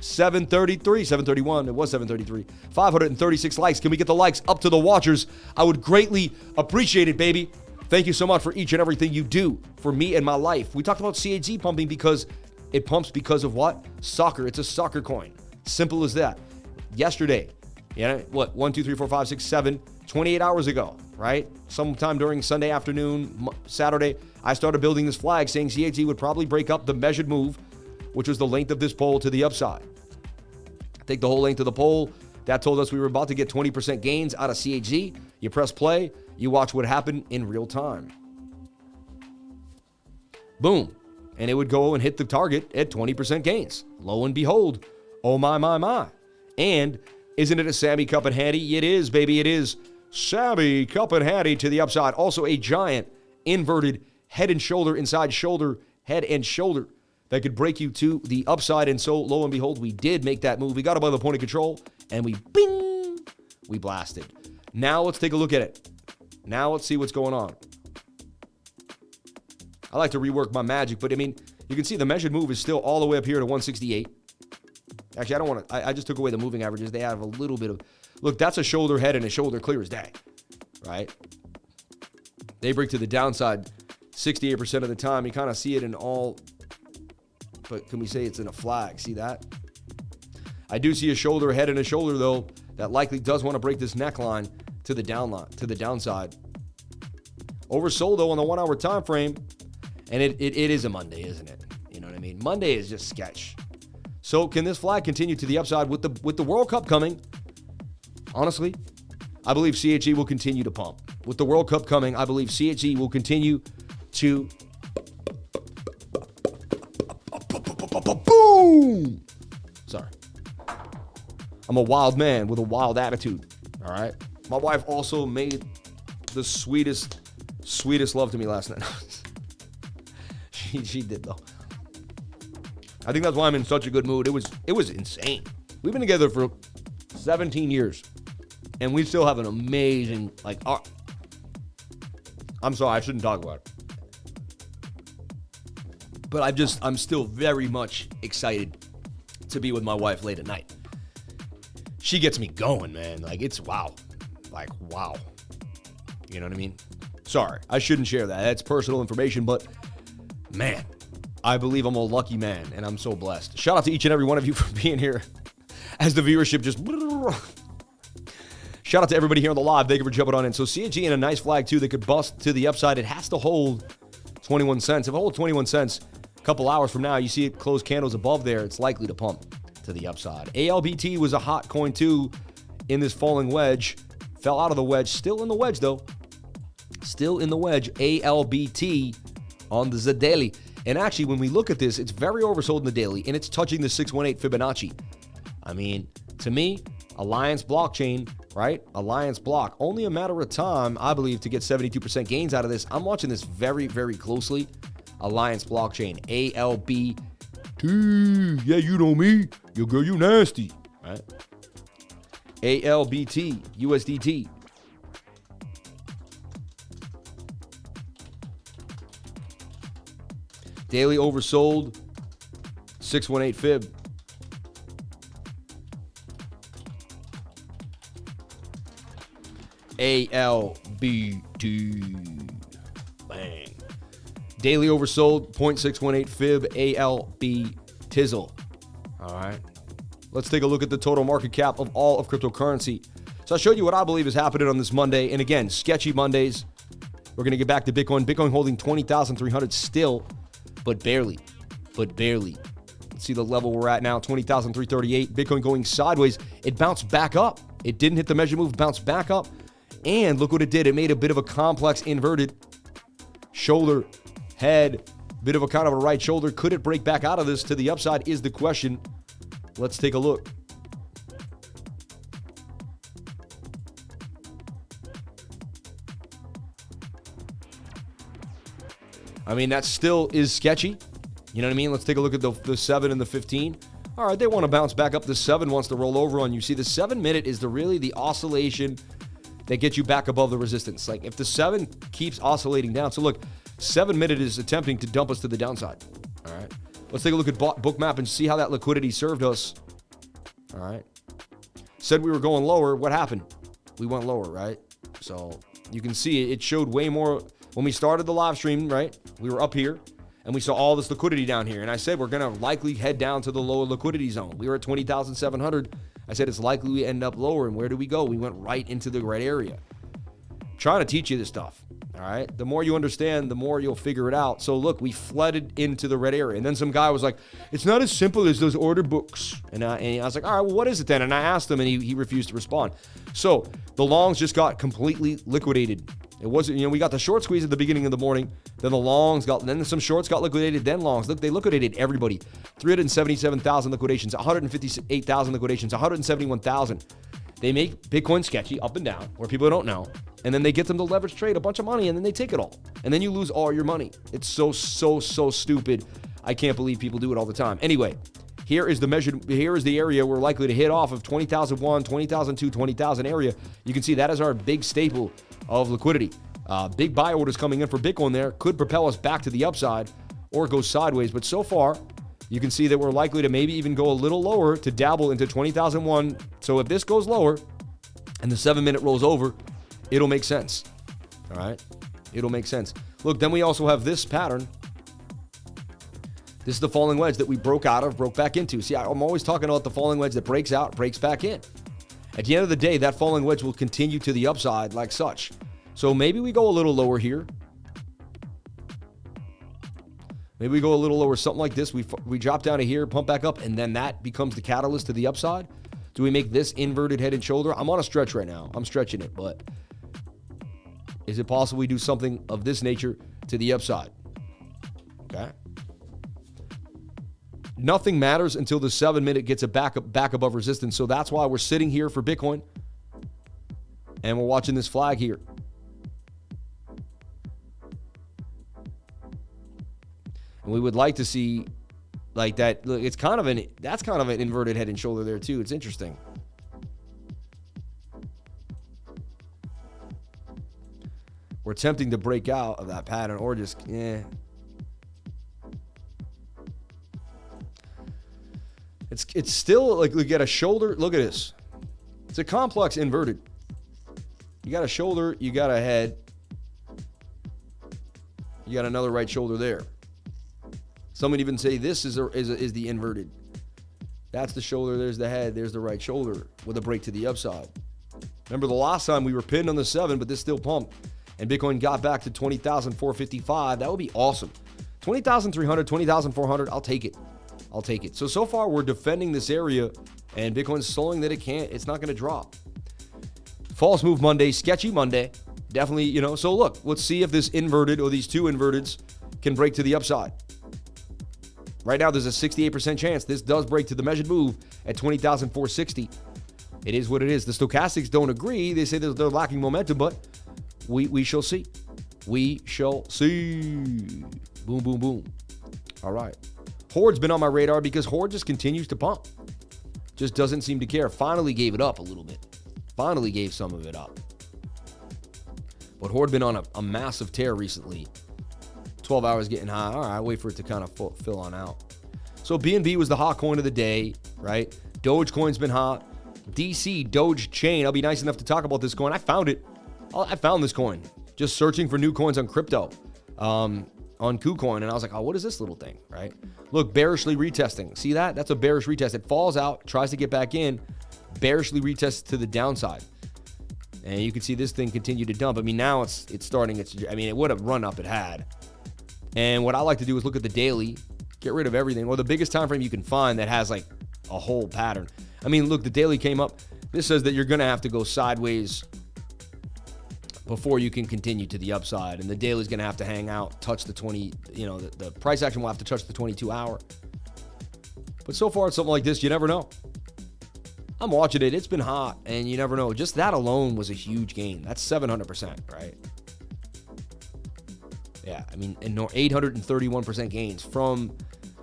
731. It was 733. 536 likes. Can we get the likes up to the watchers? I would greatly appreciate it, baby. Thank you so much for each and everything you do for me and my life. We talked about CHZ pumping because it pumps because of what? Soccer. It's a soccer coin. Simple as that. Yesterday, 1, 2, 3, 4, 5, 6, 7, 28 hours ago, right? Sometime during Sunday afternoon, Saturday, I started building this flag saying CHZ would probably break up the measured move, which was the length of this pole to the upside. Take the whole length of the pole. That told us we were about to get 20% gains out of CHZ. You press play, you watch what happened in real time. Boom. And it would go and hit the target at 20% gains. Lo and behold, oh my. And isn't it a Sammy Cup and Handy? It is, baby, it is. Sammy Cup and Handy to the upside. Also a giant inverted head and shoulder inside shoulder, head and shoulder that could break you to the upside. And so, lo and behold, we did make that move. We got above the point of control, and we blasted. Now let's take a look at it. Now let's see what's going on. I like to rework my magic, but I mean, you can see the measured move is still all the way up here to 168. Actually, I don't want to, I just took away the moving averages. They have a little bit of, look, that's a shoulder, head, and a shoulder clear as day, right? They break to the downside 68% of the time. You kind of see it in all, but can we say it's in a flag? See that? I do see a shoulder, head, and a shoulder, though, that likely does want to break this neckline to the downside. Oversold, though, on the 1 hour time frame, and it is a Monday, isn't it? You know what I mean? Monday is just sketch. So can this flag continue to the upside with the World Cup coming? Honestly, I believe CHE will continue to pump. With the World Cup coming, I believe CHE will continue to boom. Sorry. I'm a wild man with a wild attitude. All right. My wife also made the sweetest love to me last night. She did, though. I think that's why I'm in such a good mood. It was insane. We've been together for 17 years, and we still have an amazing, I'm sorry, I shouldn't talk about it. But I'm still very much excited to be with my wife late at night. She gets me going, man. It's wow. Wow. You know what I mean? Sorry, I shouldn't share that. That's personal information, but man, I believe I'm a lucky man, and I'm so blessed. Shout out to each and every one of you for being here as the viewership just... Shout out to everybody here on the live. Thank you for jumping on in. So CHG in a nice flag, too, that could bust to the upside. It has to hold 21 cents. If it holds 21 cents a couple hours from now, you see it close candles above there, it's likely to pump to the upside. ALBT was a hot coin, too, in this falling wedge. Fell out of the wedge. Still in the wedge, though. Still in the wedge. ALBT on the daily. And actually, when we look at this, it's very oversold in the daily, and it's touching the 618 Fibonacci. I mean, to me, Alliance blockchain, right? Alliance block. Only a matter of time, I believe, to get 72% gains out of this. I'm watching this very, very closely. Alliance blockchain. ALBT. Yeah, you know me. Your girl, you nasty. Right? ALBT. USDT. Daily oversold, 618 fib. ALBT. Bang. Daily oversold, 0.618 fib, ALB tizzle. All right. Let's take a look at the total market cap of all of cryptocurrency. So I showed you what I believe is happening on this Monday. And again, sketchy Mondays. We're going to get back to Bitcoin. Bitcoin holding 20,300 still. But barely. Let's see the level we're at now, 20,338. Bitcoin going sideways. It bounced back up. It didn't hit the measure move, bounced back up. And look what it did. It made a bit of a complex inverted shoulder, head, bit of a kind of a right shoulder. Could it break back out of this to the upside is the question. Let's take a look. I mean, that still is sketchy. You know what I mean? Let's take a look at the 7 and the 15. All right, they want to bounce back up. The 7 wants to roll over on you. See, the 7-minute is really the oscillation that gets you back above the resistance. Like, if the 7 keeps oscillating down. So, look, 7-minute is attempting to dump us to the downside. All right. Let's take a look at Bookmap and see how that liquidity served us. All right. Said we were going lower. What happened? We went lower, right? So, you can see it showed way more. When we started the live stream, right, we were up here, and we saw all this liquidity down here. And I said we're going to likely head down to the lower liquidity zone. We were at 20,700. I said it's likely we end up lower. And where do we go? We went right into the red area. I'm trying to teach you this stuff, all right? The more you understand, the more you'll figure it out. So, look, we flooded into the red area. And then some guy was like, it's not as simple as those order books. And I was like, all right, well, what is it then? And I asked him, and he refused to respond. So the longs just got completely liquidated. It wasn't, we got the short squeeze at the beginning of the morning, then the longs then some shorts got liquidated, then longs. Look, they liquidated everybody. 377,000 liquidations, 158,000 liquidations, 171,000. They make Bitcoin sketchy up and down where people don't know, and then they get them to leverage trade a bunch of money, and then they take it all. And then you lose all your money. It's so stupid. I can't believe people do it all the time. Anyway, here is the area we're likely to hit off of 20,001, 20,002, 20,000 area. You can see that is our big staple of liquidity. Big buy orders coming in for Bitcoin there could propel us back to the upside or go sideways. But so far, you can see that we're likely to maybe even go a little lower to dabble into 20,001. So if this goes lower and the 7-minute rolls over, it'll make sense. All right? It'll make sense. Look, then we also have this pattern. This is the falling wedge that we broke out of, broke back into. See, I'm always talking about the falling wedge that breaks out, breaks back in. At the end of the day, that falling wedge will continue to the upside like such. So maybe we go a little lower here. Maybe we go a little lower, something like this. We drop down to here, pump back up, and then that becomes the catalyst to the upside. Do we make this inverted head and shoulder? I'm on a stretch right now. I'm stretching it, but is it possible we do something of this nature to the upside? Okay. Nothing matters until the 7-minute gets a back above resistance. So that's why we're sitting here for Bitcoin. And we're watching this flag here. And we would like to see like that. Look, that's kind of an inverted head and shoulder there too. It's interesting. We're attempting to break out of that pattern or just, It's still like, look at a shoulder. Look at this. It's a complex inverted. You got a shoulder, you got a head, you got another right shoulder there. Some would even say this is the inverted. That's the shoulder, there's the head, there's the right shoulder with a break to the upside. Remember the last time we were pinned on the 7, but this still pumped. And Bitcoin got back to 20,455. That would be awesome. 20,300, 20,400, I'll take it. I'll take it. So far we're defending this area and Bitcoin's slowing that it's not going to drop. False move Monday, sketchy Monday. Definitely, so look, let's see if this inverted or these two inverteds can break to the upside. Right now there's a 68% chance this does break to the measured move at 20,460. It is what it is. The stochastics don't agree. They say they're lacking momentum, but we shall see. We shall see. Boom, boom, boom. All right. HORD's been on my radar because HORD just continues to pump. Just doesn't seem to care. Finally gave it up a little bit. Finally gave some of it up. But HORD been on a massive tear recently. 12 hours getting high. All right, wait for it to kind of fill on out. So BNB was the hot coin of the day, right? Dogecoin's been hot. DC, Doge chain. I'll be nice enough to talk about this coin. I found it. I found this coin. Just searching for new coins on crypto. On KuCoin, and I was like, oh, what is this little thing, right? Look, bearishly retesting. See that? That's a bearish retest. It falls out, tries to get back in, bearishly retests to the downside. And you can see this thing continue to dump. I mean, now it's starting. It would have run up it had. And what I like to do is look at the daily, get rid of everything, or the biggest time frame you can find that has like a whole pattern. I mean, look, the daily came up. This says that you're going to have to go sideways before you can continue to the upside. And the daily is going to have to hang out, touch the 20, the price action will have to touch the 22 hour. But so far, it's something like this. You never know. I'm watching it. It's been hot, and you never know. Just that alone was a huge gain. That's 700%, right? Yeah, I mean, and 831% gains from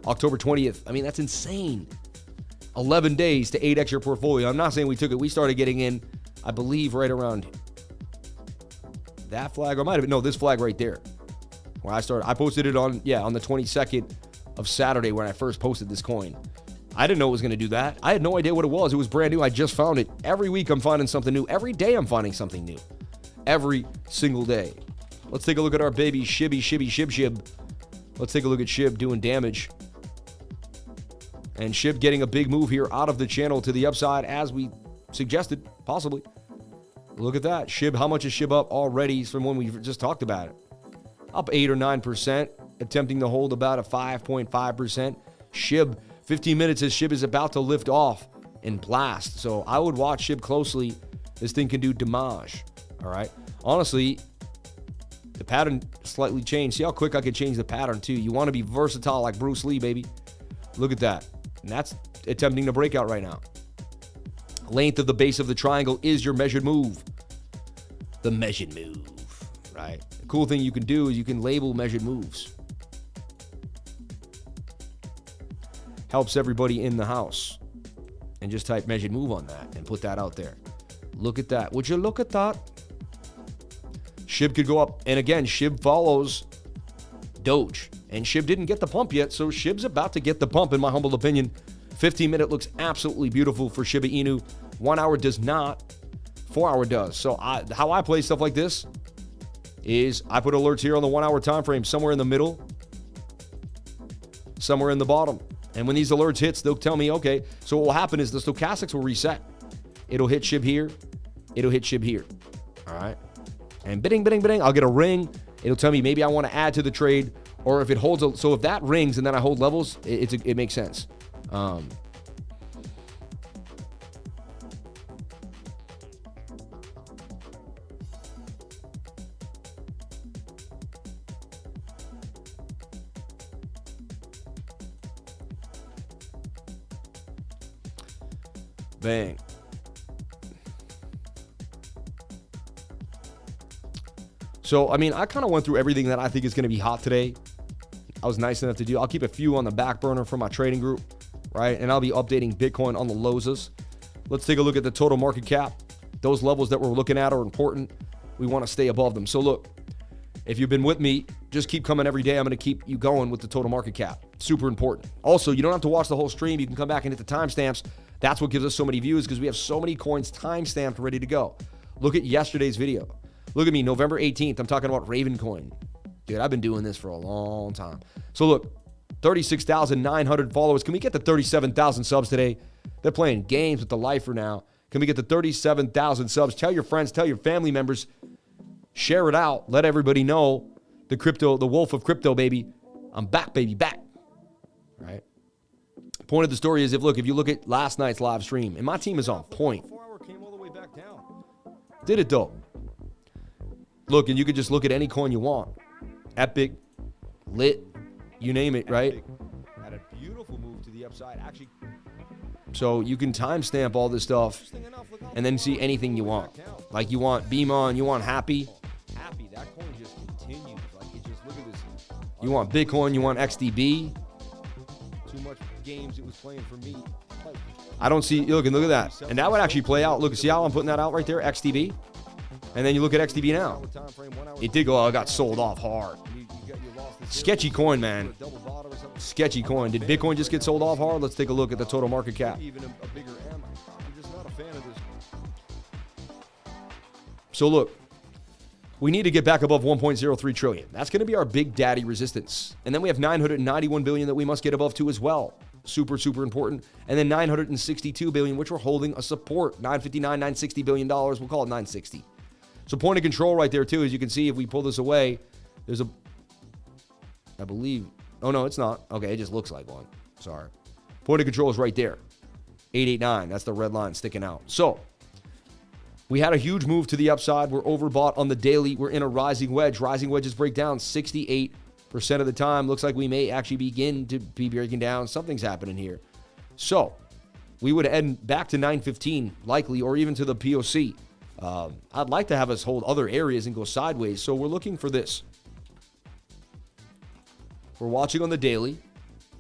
October 20th. I mean, that's insane. 11 days to 8x your portfolio. I'm not saying we took it. We started getting in, I believe, right around that flag. Or might have been, no, this flag right there. Where I started. I posted it on the 22nd of Saturday when I first posted this coin. I didn't know it was going to do that. I had no idea what it was. It was brand new. I just found it. Every week I'm finding something new. Every day I'm finding something new. Every single day. Let's take a look at our baby SHIB. Let's take a look at SHIB doing damage. And SHIB getting a big move here out of the channel to the upside as we suggested, possibly. Look at that. SHIB, how much is SHIB up already from when we just talked about it? Up 8 or 9%, attempting to hold about a 5.5%. SHIB, 15 minutes as SHIB is about to lift off and blast. So I would watch SHIB closely. This thing can do damage, all right? Honestly, the pattern slightly changed. See how quick I can change the pattern too. You want to be versatile like Bruce Lee, baby. Look at that. And that's attempting to break out right now. Length of the base of the triangle is your measured move. The measured move, right? The cool thing you can do is you can label measured moves. Helps everybody in the house. And just type measured move on that and put that out there. Look at that. Would you look at that? SHIB could go up. And again, SHIB follows DOGE. And SHIB didn't get the pump yet, so SHIB's about to get the pump, in my humble opinion. 15-minute looks absolutely beautiful for Shiba Inu. 1 hour does not. 4 hour does. So how I play stuff like this is I put alerts here on the 1 hour time frame, somewhere in the middle, somewhere in the bottom. And when these alerts hits, they'll tell me, okay, so what will happen is the stochastics will reset. It'll hit SHIB here. It'll hit SHIB here. All right. And bidding, I'll get a ring. It'll tell me maybe I want to add to the trade, or if it holds. So if that rings and then I hold levels, it makes sense. Bang. So, I mean, I kind of went through everything that I think is going to be hot today. I was nice enough to do. I'll keep a few on the back burner for my trading group, right? And I'll be updating Bitcoin on the LOSAs. Let's take a look at the total market cap. Those levels that we're looking at are important. We want to stay above them. So look, if you've been with me, just keep coming every day. I'm going to keep you going with the total market cap. Super important. Also, you don't have to watch the whole stream. You can come back and hit the timestamps. That's what gives us so many views, because we have so many coins timestamped ready to go. Look at yesterday's video. Look at me, November 18th. I'm talking about Raven coin. Dude, I've been doing this for a long time. So look, 36,900 followers. Can we get to 37,000 subs today? They're playing games with the lifer now. Can we get to 37,000 subs? Tell your friends, tell your family members. Share it out. Let everybody know the wolf of crypto, baby. I'm back, baby, back. Right? Point of the story is, if you look at last night's live stream, and my team is on point. 4 hour came all the way back down. Did it though. Look, and you could just look at any coin you want. Epic, lit, you name it, right? Epic had a beautiful move to the upside, actually. So you can timestamp all this stuff and then see anything you want. Like you want BMON, you want Happy. Happy, that coin just continues. Like it just, look at this. You want Bitcoin, you want XDB. Too much games it was playing for me. I don't see, look at that. And that would actually play out. Look, see how I'm putting that out right there, XDB? And then you look at XDB now. It did go, it got sold off hard. Sketchy coin, man. Sketchy coin. Did Bitcoin just get sold off hard? Let's take a look at the total market cap. So look, we need to get back above 1.03 trillion. That's going to be our big daddy resistance. And then we have 991 billion that we must get above too as well. Super, super important. And then 962 billion, which we're holding a support. 959, 960 billion dollars. We'll call it 960. So point of control right there too, as you can see, if we pull this away, there's a, I believe, oh no, it's not. Okay, it just looks like one. Sorry. Point of control is right there. 889, that's the red line sticking out. So we had a huge move to the upside. We're overbought on the daily. We're in a rising wedge. Rising wedges break down 68% of the time. Looks like we may actually begin to be breaking down. Something's happening here. So we would end back to 915 likely, or even to the POC. I'd like to have us hold other areas and go sideways. So we're looking for this. We're watching on the daily,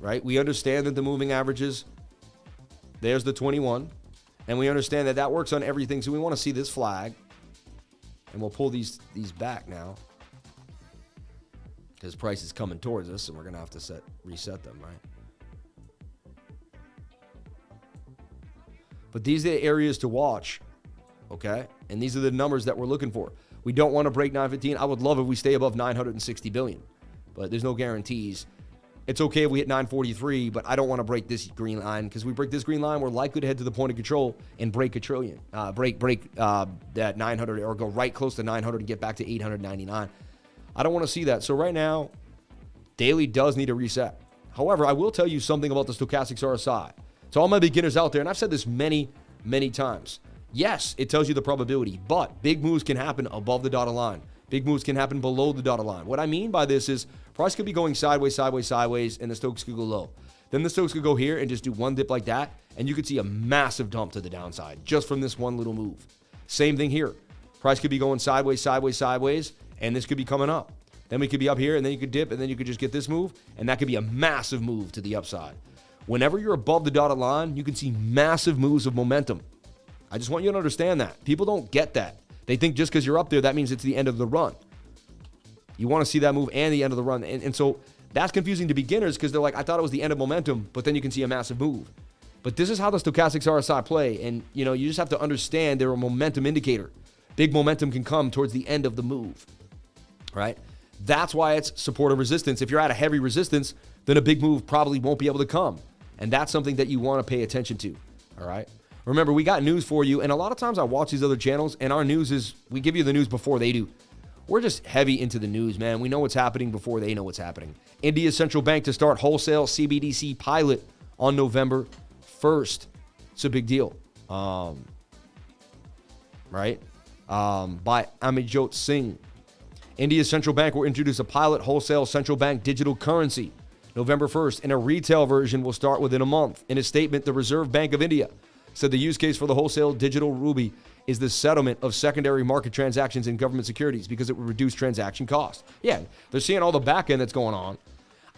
right? We understand that the moving averages, there's the 21. And we understand that that works on everything. So we want to see this flag. And we'll pull these back now, because price is coming towards us, and we're going to have to reset them, right? But these are the areas to watch, okay? And these are the numbers that we're looking for. We don't want to break 915. I would love if we stay above 960 billion, but there's no guarantees. It's okay if we hit 943, but I don't want to break this green line, because we break this green line, we're likely to head to the point of control and break a trillion, break that 900, or go right close to 900 and get back to 899. I don't want to see that. So right now, daily does need a reset. However, I will tell you something about the stochastics RSI. To all my beginners out there, and I've said this many, many times. Yes, it tells you the probability, but big moves can happen above the dotted line. Big moves can happen below the dotted line. What I mean by this is price could be going sideways, sideways, sideways, and the Stokes could go low. Then the Stokes could go here and just do one dip like that, and you could see a massive dump to the downside just from this one little move. Same thing here. Price could be going sideways, sideways, sideways, and this could be coming up. Then we could be up here, and then you could dip, and then you could just get this move, and that could be a massive move to the upside. Whenever you're above the dotted line, you can see massive moves of momentum. I just want you to understand that. People don't get that. They think just because you're up there, that means it's the end of the run. You want to see that move and the end of the run. And so that's confusing to beginners, because they're like, I thought it was the end of momentum, but then you can see a massive move. But this is how the stochastics RSI play. And, you just have to understand they're a momentum indicator. Big momentum can come towards the end of the move, right? That's why it's support and resistance. If you're at a heavy resistance, then a big move probably won't be able to come. And that's something that you want to pay attention to, all right? Remember, we got news for you, and a lot of times I watch these other channels, and our news is, we give you the news before they do. We're just heavy into the news, man. We know what's happening before they know what's happening. India's central bank to start wholesale CBDC pilot on November 1st. It's a big deal, right? By Amarjot Singh. India's central bank will introduce a pilot wholesale central bank digital currency November 1st, and a retail version will start within a month. In a statement, the Reserve Bank of India said the use case for the wholesale digital rupee is the settlement of secondary market transactions in government securities, because it would reduce transaction costs. Yeah, they're seeing all the back end that's going on.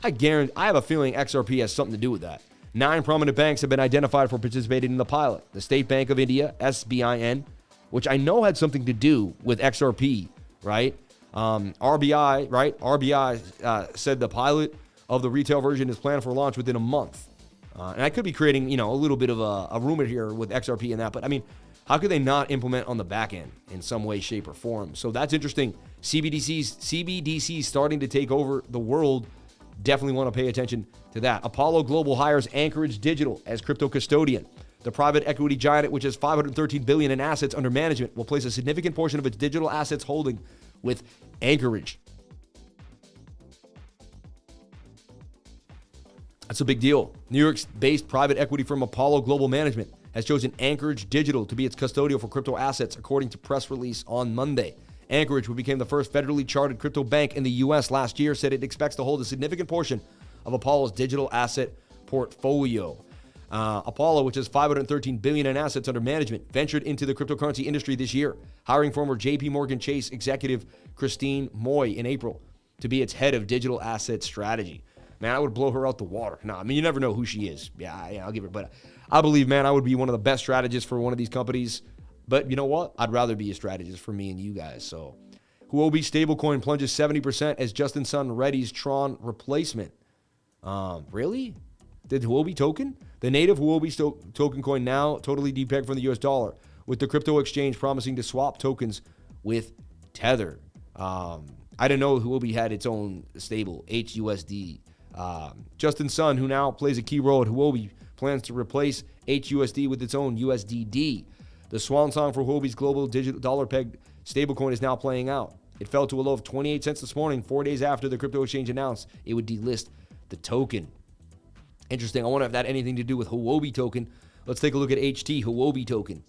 I have a feeling XRP has something to do with that. 9 prominent banks have been identified for participating in the pilot. The State Bank of India, SBIN, which I know had something to do with XRP, right? RBI, right? RBI said the pilot of the retail version is planned for launch within a month. And I could be creating, a little bit of a rumor here with XRP and that, but I mean, how could they not implement on the back end in some way, shape, or form? So that's interesting. CBDCs starting to take over the world. Definitely want to pay attention to that. Apollo Global hires Anchorage Digital as crypto custodian. The private equity giant, which has $513 billion in assets under management, will place a significant portion of its digital assets holding with Anchorage. That's a big deal. New York-based private equity firm Apollo Global Management has chosen Anchorage Digital to be its custodial for crypto assets, according to press release on Monday. Anchorage, who became the first federally chartered crypto bank in the U.S. last year, said it expects to hold a significant portion of Apollo's digital asset portfolio. Apollo, which has $513 billion in assets under management, ventured into the cryptocurrency industry this year, hiring former J.P. Morgan Chase executive Christine Moy in April to be its head of digital asset strategy. Man, I would blow her out the water. No, I mean, you never know who she is. Yeah, I'll give her. But I believe, man, I would be one of the best strategists for one of these companies. But you know what? I'd rather be a strategist for me and you guys. So, Huobi stablecoin plunges 70% as Justin Sun readies Tron replacement. Really? The Huobi token? The native Huobi token coin now totally depegged from the US dollar, with the crypto exchange promising to swap tokens with Tether. I didn't know Huobi had its own stable, HUSD. Justin Sun, who now plays a key role at Huobi, plans to replace HUSD with its own USDD. The swan song for Huobi's global digital dollar-pegged stablecoin is now playing out. It fell to a low of 28 cents this morning, 4 days after the crypto exchange announced it would delist the token. Interesting. I wonder if that had anything to do with Huobi token. Let's take a look at HT, Huobi token.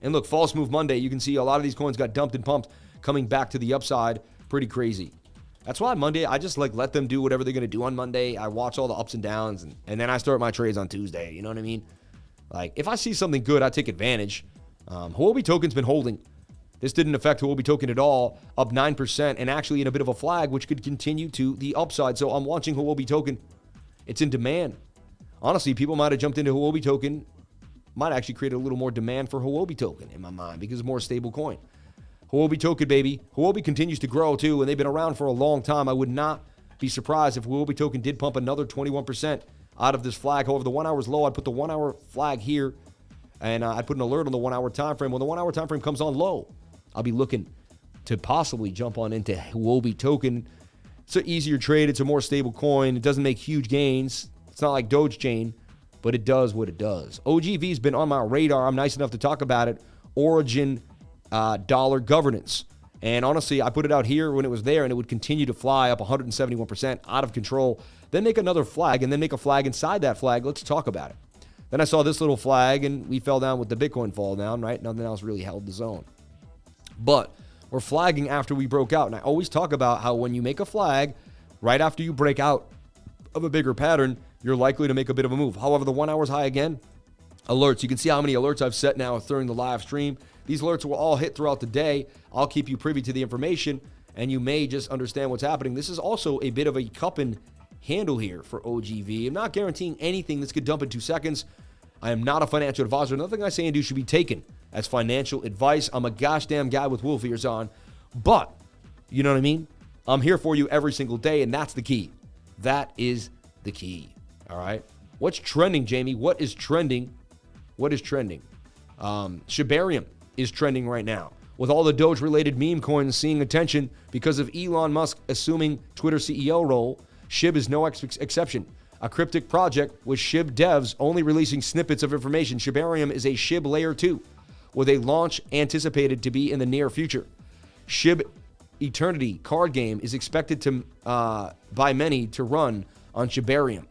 And look, false move Monday. You can see a lot of these coins got dumped and pumped, coming back to the upside. Pretty crazy. That's why Monday, I just like let them do whatever they're going to do on Monday. I watch all the ups and downs, and then I start my trades on Tuesday. You know what I mean? Like, if I see something good, I take advantage. Huobi token's been holding. This didn't affect Huobi token at all, up 9%, and actually in a bit of a flag, which could continue to the upside. So I'm watching Huobi token. It's in demand. Honestly, people might have jumped into Huobi token, might actually create a little more demand for Huobi token in my mind because it's more stable coin. Huobi token, baby. Huobi continues to grow too, and they've been around for a long time. I would not be surprised if Huobi token did pump another 21% out of this flag. However, the 1 hour is low. I'd put the 1 hour flag here, and I'd put an alert on the 1 hour time frame. When the 1 hour time frame comes on low, I'll be looking to possibly jump on into Huobi token. It's an easier trade. It's a more stable coin. It doesn't make huge gains. It's not like Doge chain, but it does what it does. OGV's been on my radar. I'm nice enough to talk about it. Origin dollar governance. And honestly, I put it out here when it was there, and it would continue to fly up 171%, out of control. Then make another flag, and then make a flag inside that flag. Let's talk about it. Then I saw this little flag, and we fell down with the Bitcoin fall down, right? Nothing else really held the zone. But we're flagging after we broke out. And I always talk about how when you make a flag, right after you break out of a bigger pattern, you're likely to make a bit of a move. However, the 1 hour's high again. Alerts. You can see how many alerts I've set now during the live stream. These alerts will all hit throughout the day. I'll keep you privy to the information, and you may just understand what's happening. This is also a bit of a cup and handle here for OGV. I'm not guaranteeing anything that's going to dump in 2 seconds. I am not a financial advisor. Nothing I say and do should be taken as financial advice. I'm a gosh damn guy with wolf ears on. But, you know what I mean? I'm here for you every single day, and that's the key. That is the key. All right? What's trending, Jamie? What is trending? What is trending? Shibarium is trending right now, with all the Doge-related meme coins seeing attention because of Elon Musk assuming Twitter CEO role. SHIB is no exception. A cryptic project with SHIB devs only releasing snippets of information. Shibarium is a SHIB layer 2 with a launch anticipated to be in the near future. SHIB Eternity card game is expected to by many to run on Shibarium.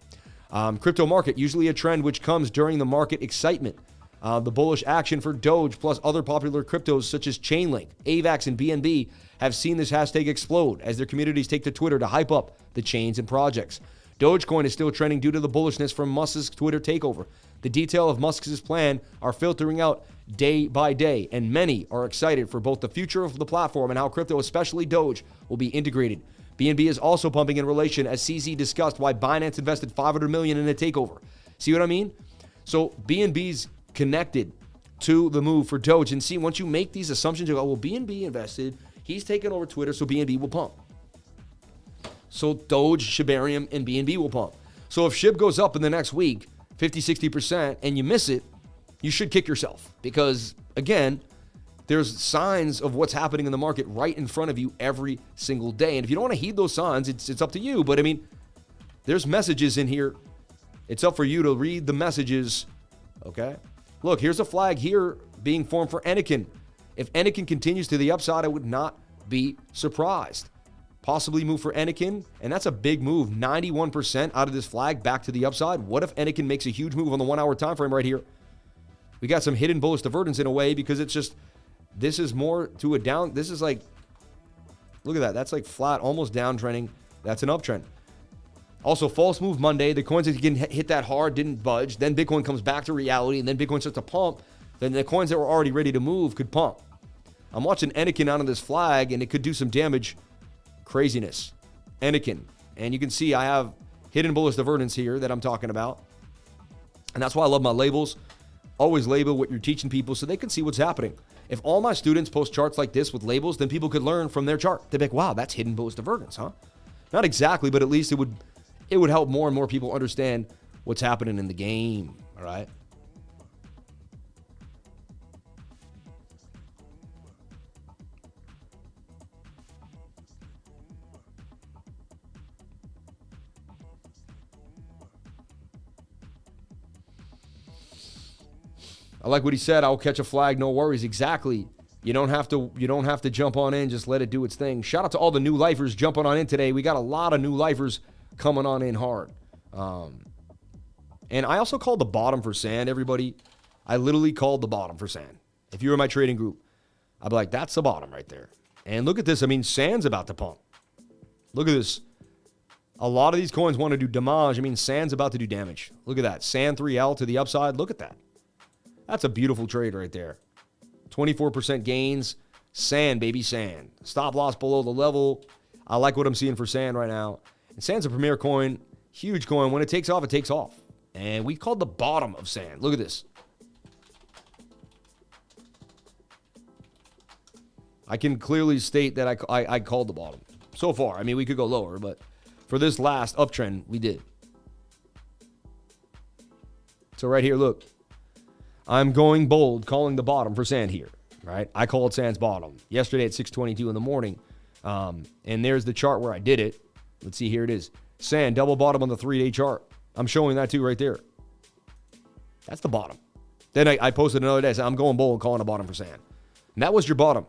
Crypto market, usually a trend which comes during the market excitement. The bullish action for Doge plus other popular cryptos such as Chainlink, AVAX, and BNB have seen this hashtag explode as their communities take to Twitter to hype up the chains and projects. Dogecoin is still trending due to the bullishness from Musk's Twitter takeover. The detail of Musk's plan are filtering out day by day, and many are excited for both the future of the platform and how crypto, especially Doge, will be integrated. BNB is also pumping in relation, as CZ discussed why Binance invested $500 million in a takeover. See what I mean? So BNB's connected to the move for Doge. And see, once you make these assumptions, you go, well, BNB invested, he's taken over Twitter, so BNB will pump. So Doge, Shibarium, and BNB will pump. So if SHIB goes up in the next week, 50, 60%, and you miss it, you should kick yourself. Because, again, there's signs of what's happening in the market right in front of you every single day. And if you don't want to heed those signs, it's up to you. But, I mean, there's messages in here. It's up for you to read the messages, okay? Look, here's a flag here being formed for Anakin. If Anakin continues to the upside, I would not be surprised. Possibly move for Anakin, and that's a big move. 91% out of this flag back to the upside. What if Anakin makes a huge move on the 1 hour time frame right here? We got some hidden bullish divergence in a way because it's just, this is more to a down. This is like, look at that. That's like flat, almost downtrending. That's an uptrend. Also, false move Monday. The coins that can hit that hard didn't budge. Then Bitcoin comes back to reality, and then Bitcoin starts to pump. Then the coins that were already ready to move could pump. I'm watching Anakin out on this flag, and it could do some damage. Craziness. Anakin. And you can see I have hidden bullish divergence here that I'm talking about. And that's why I love my labels. Always label what you're teaching people so they can see what's happening. If all my students post charts like this with labels, then people could learn from their chart. They'd be like, wow, that's hidden bullish divergence, huh? Not exactly, but at least it would help more and more people understand what's happening in the game, all right? I like what he said. I'll catch a flag, no worries. Exactly. You don't have to jump on in. Just let it do its thing. Shout out to all the new lifers jumping on in today. We got a lot of new lifers coming on in hard. And I also called the bottom for sand, everybody. I literally called the bottom for sand. If you were in my trading group, I'd be like, that's the bottom right there. And look at this. I mean, sand's about to pump. Look at this. A lot of these coins want to do damage. I mean, Sand's about to do damage. Look at that. Sand 3L to the upside. Look at that. That's a beautiful trade right there. 24% gains. Sand, baby, Sand. Stop loss below the level. I like what I'm seeing for Sand right now. And Sand's a premier coin. Huge coin. When it takes off, it takes off. And we called the bottom of Sand. Look at this. I can clearly state that I called the bottom. So far. I mean, we could go lower, but for this last uptrend, we did. So right here, look. I'm going bold, calling the bottom for Sand here, right? I called Sand's bottom yesterday at 6:22 in the morning. And there's the chart where I did it. Let's see, here it is. Sand, double bottom on the 3-day chart. I'm showing that too right there. That's the bottom. Then I posted another day, said, I'm going bold, calling the bottom for Sand. And that was your bottom.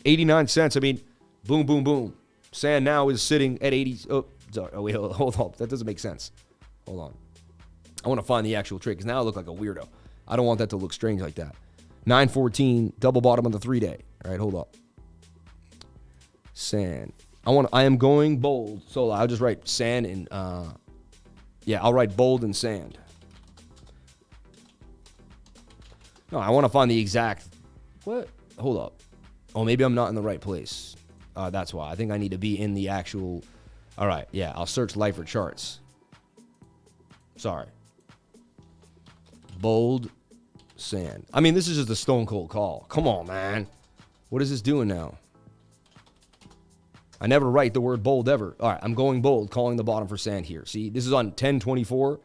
89 cents. I mean, boom, boom, boom. Sand now is sitting at 80. Oh, sorry. Oh, wait, hold on. That doesn't make sense. Hold on. I want to find the actual trade because now I look like a weirdo. I don't want that to look strange like that. 914, double bottom on the 3-day. All right, hold up. Sand. I am going bold. So I'll just write Sand and, yeah, I'll write bold and Sand. No, I want to find the exact, what? Hold up. Oh, maybe I'm not in the right place. That's why. I think I need to be in the actual, all right, yeah, I'll search Lifer charts. Sorry. Bold Sand. I mean, this is just a stone cold call. Come on, man. What is this doing now? I never write the word bold ever. All right, I'm going bold, calling the bottom for Sand here. See, this is on 10/24, all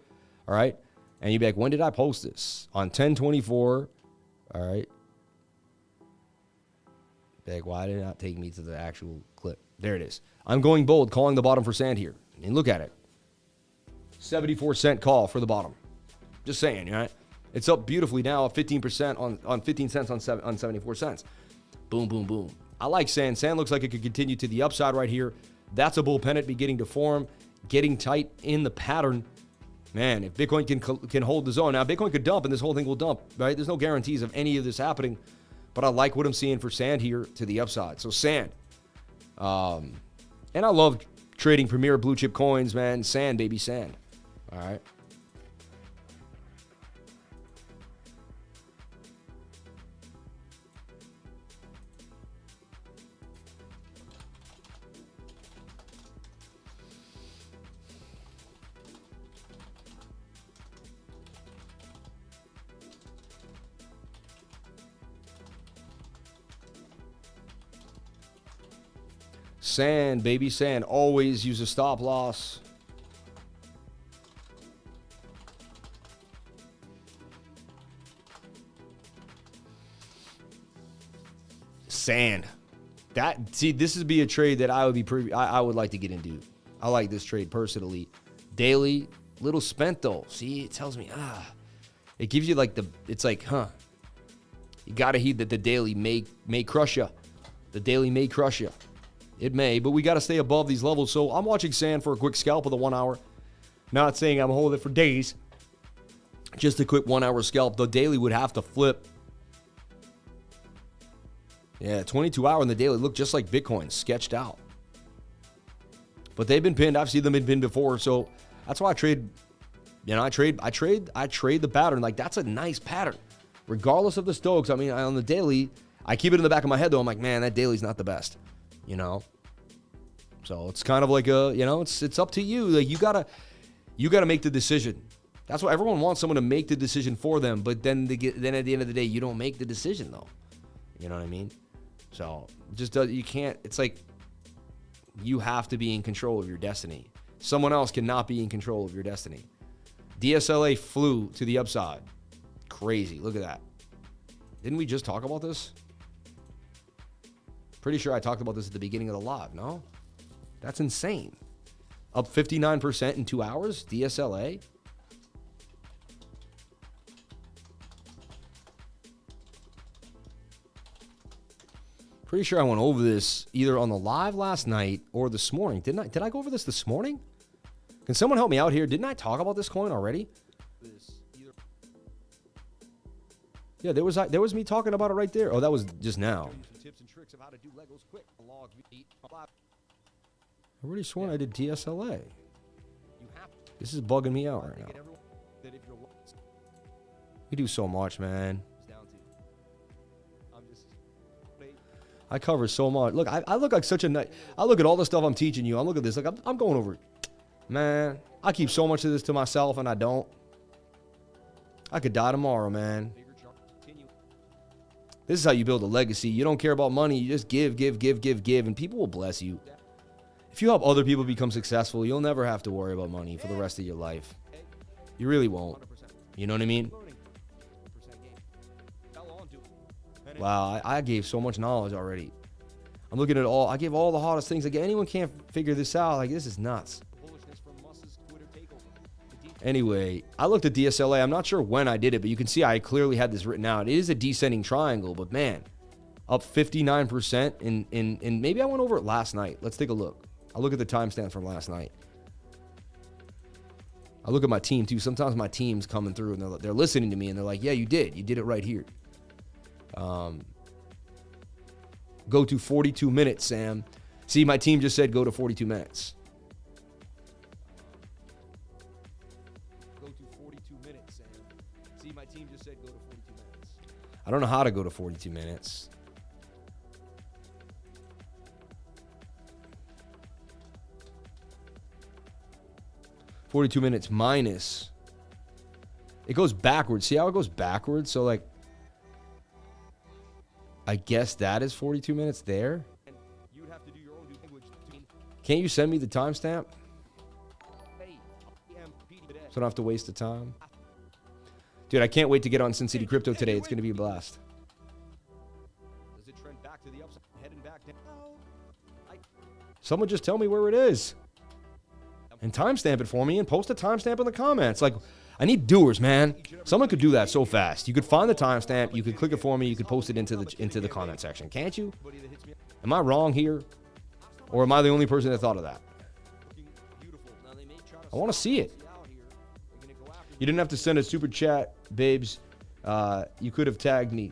right? And you'd be like, when did I post this? On 10/24, all right? Like, why did it not take me to the actual clip? There it is. I'm going bold, calling the bottom for Sand here. And look at it. 74-cent call for the bottom. Just saying, right? It's up beautifully now, 15% on 15 cents on 74 cents. Boom, boom, boom. I like Sand. Sand looks like it could continue to the upside right here. That's a bull pennant beginning to form, getting tight in the pattern. Man, if Bitcoin can hold the zone. Now, Bitcoin could dump, and this whole thing will dump, right? There's no guarantees of any of this happening. But I like what I'm seeing for Sand here to the upside. So Sand. And I love trading premier blue chip coins, man. Sand, baby, Sand. All right. Sand, baby, Sand. Always use a stop loss. Sand. See, this would be a trade that I would like to get into. I like this trade personally. Daily, little spent though. See, it tells me, it gives you like it's like, you gotta heed that the daily may crush you. The daily may crush you. It may, but we got to stay above these levels. So I'm watching Sand for a quick scalp of the 1 hour. Not saying I'm holding it for days. Just a quick 1 hour scalp. The daily would have to flip. Yeah, 22 hour in the daily look just like Bitcoin, sketched out. But they've been pinned. I've seen them been pinned before. So that's why I trade. You know, I trade the pattern. Like, that's a nice pattern. Regardless of the Stokes. I mean, on the daily, I keep it in the back of my head though. I'm like, man, that daily's not the best. You know, so it's kind of like it's up to you. Like, you gotta make the decision. That's why everyone wants someone to make the decision for them. But then at the end of the day, you don't make the decision though. You know what I mean? So you can't. It's like you have to be in control of your destiny. Someone else cannot be in control of your destiny. DSLA flew to the upside. Crazy. Look at that. Didn't we just talk about this? Pretty sure I talked about this at the beginning of the live, no? That's insane. Up 59% in 2 hours, DSLA. Pretty sure I went over this either on the live last night or this morning. Did I go over this morning? Can someone help me out here? Didn't I talk about this coin already? Yeah, there was me talking about it right there. Oh, that was just now. Tips and tricks of how to do Legos quick. already sworn I did DSLA. This is bugging me out right now. We do so much, man. I cover so much. Look, I look like such a nice. I look at all the stuff I'm teaching you. I look at this. Like I'm going over it. Man, I keep so much of this to myself, and I don't. I could die tomorrow, man. This is how you build a legacy. You don't care about money. You just give, and people will bless you. If you help other people become successful, you'll never have to worry about money for the rest of your life. You really won't. You know what I mean? Wow, I gave so much knowledge already. I'm looking at all. I gave all the hottest things. Like, anyone can't figure this out. Like, this is nuts. Anyway, I looked at DSLA. I'm not sure when I did it, but you can see I clearly had this written out. It is a descending triangle, but man, up 59%. And maybe I went over it last night. Let's take a look. I'll look at the timestamp from last night. I look at my team too. Sometimes my team's coming through and they're listening to me and they're like, yeah, you did. You did it right here. Go to 42 minutes, Sam. See, my team just said go to 42 minutes. Go to 42 minutes, Sam. See, my team just said go to 42 minutes. I don't know how to go to 42 minutes. $42 minutes minus. It goes backwards. See how it goes backwards? So, like, I guess that is 42 minutes there. Can't you send me the timestamp? So I don't have to waste the time. Dude, I can't wait to get on Sin City Crypto today. It's going to be a blast. Someone just tell me where it is. And timestamp it for me and post a timestamp in the comments. Like, I need doers, man. Someone could do that so fast. You could find the timestamp, you could click it for me, you could post it into the comment section. Can't you? Am I wrong here? Or am I the only person that thought of that? I want to see it. You didn't have to send a super chat, babes. You could have tagged me.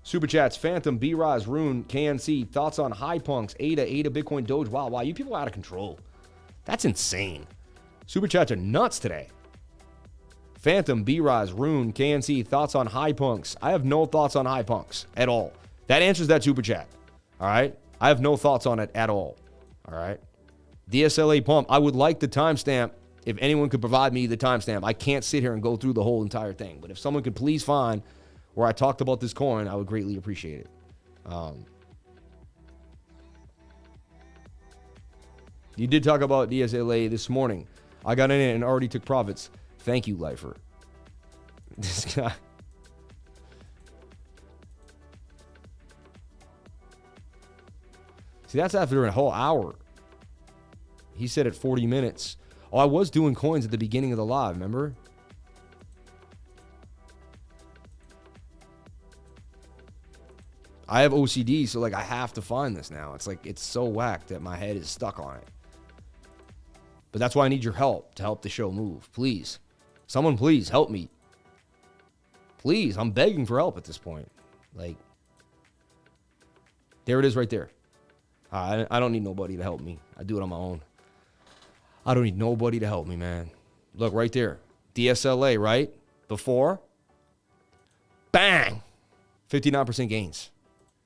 Super chats, Phantom, BRISE, RUNE, KNC, thoughts on HIPUNKS, ADA, Bitcoin, DOGE. Wow, you people are out of control. That's insane. Super chats are nuts today. Phantom, BRISE, RUNE, KNC, thoughts on HIPUNKS. I have no thoughts on HIPUNKS at all. That answers that super chat. All right? I have no thoughts on it at all. All right? DSLA pump. I would like the timestamp if anyone could provide me the timestamp. I can't sit here and go through the whole entire thing. But if someone could please find where I talked about this coin, I would greatly appreciate it. You did talk about DSLA this morning. I got in it and already took profits. Thank you, Lifer. This guy. See, that's after a whole hour. He said at 40 minutes. Oh, I was doing coins at the beginning of the live, remember? I have OCD, so like I have to find this now. It's like it's so whacked that my head is stuck on it. But that's why I need your help to help the show move. Please. Someone please help me. Please. I'm begging for help at this point. Like, there it is right there. I don't need nobody to help me. I do it on my own. I don't need nobody to help me, man. Look, right there. DSLA, right? Before. Bang! 59% gains.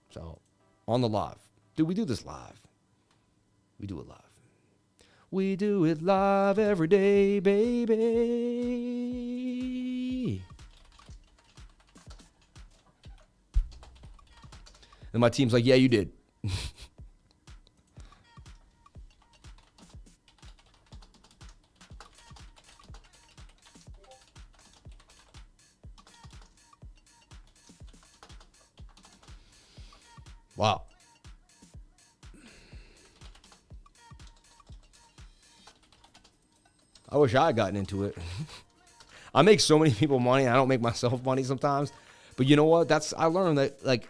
So, on the live. Dude, we do this live. We do it live. We do it live every day, baby. And my team's like, yeah, you did. Wow. I wish I had gotten into it. I make so many people money. I don't make myself money sometimes. But you know what? I learned that, like,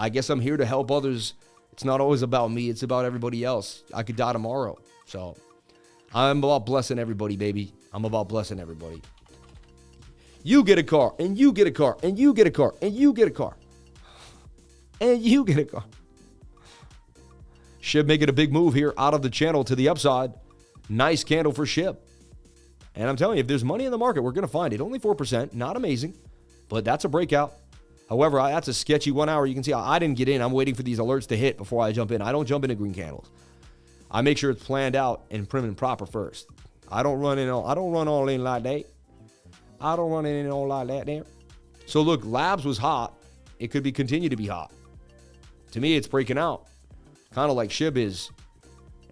I guess I'm here to help others. It's not always about me. It's about everybody else. I could die tomorrow. So I'm about blessing everybody, baby. I'm about blessing everybody. You get a car, and you get a car, and you get a car, and you get a car. And you get a car. SHIB making a big move here out of the channel to the upside. Nice candle for SHIB. And I'm telling you, if there's money in the market, we're going to find it. Only 4%, not amazing, but that's a breakout. However, that's a sketchy 1 hour. You can see I didn't get in. I'm waiting for these alerts to hit before I jump in. I don't jump into green candles. I make sure it's planned out and prim and proper first. I don't run all in like that. I don't run in all like that there. So look, Labs was hot. It could continue to be hot. To me, it's breaking out, kind of like SHIB is.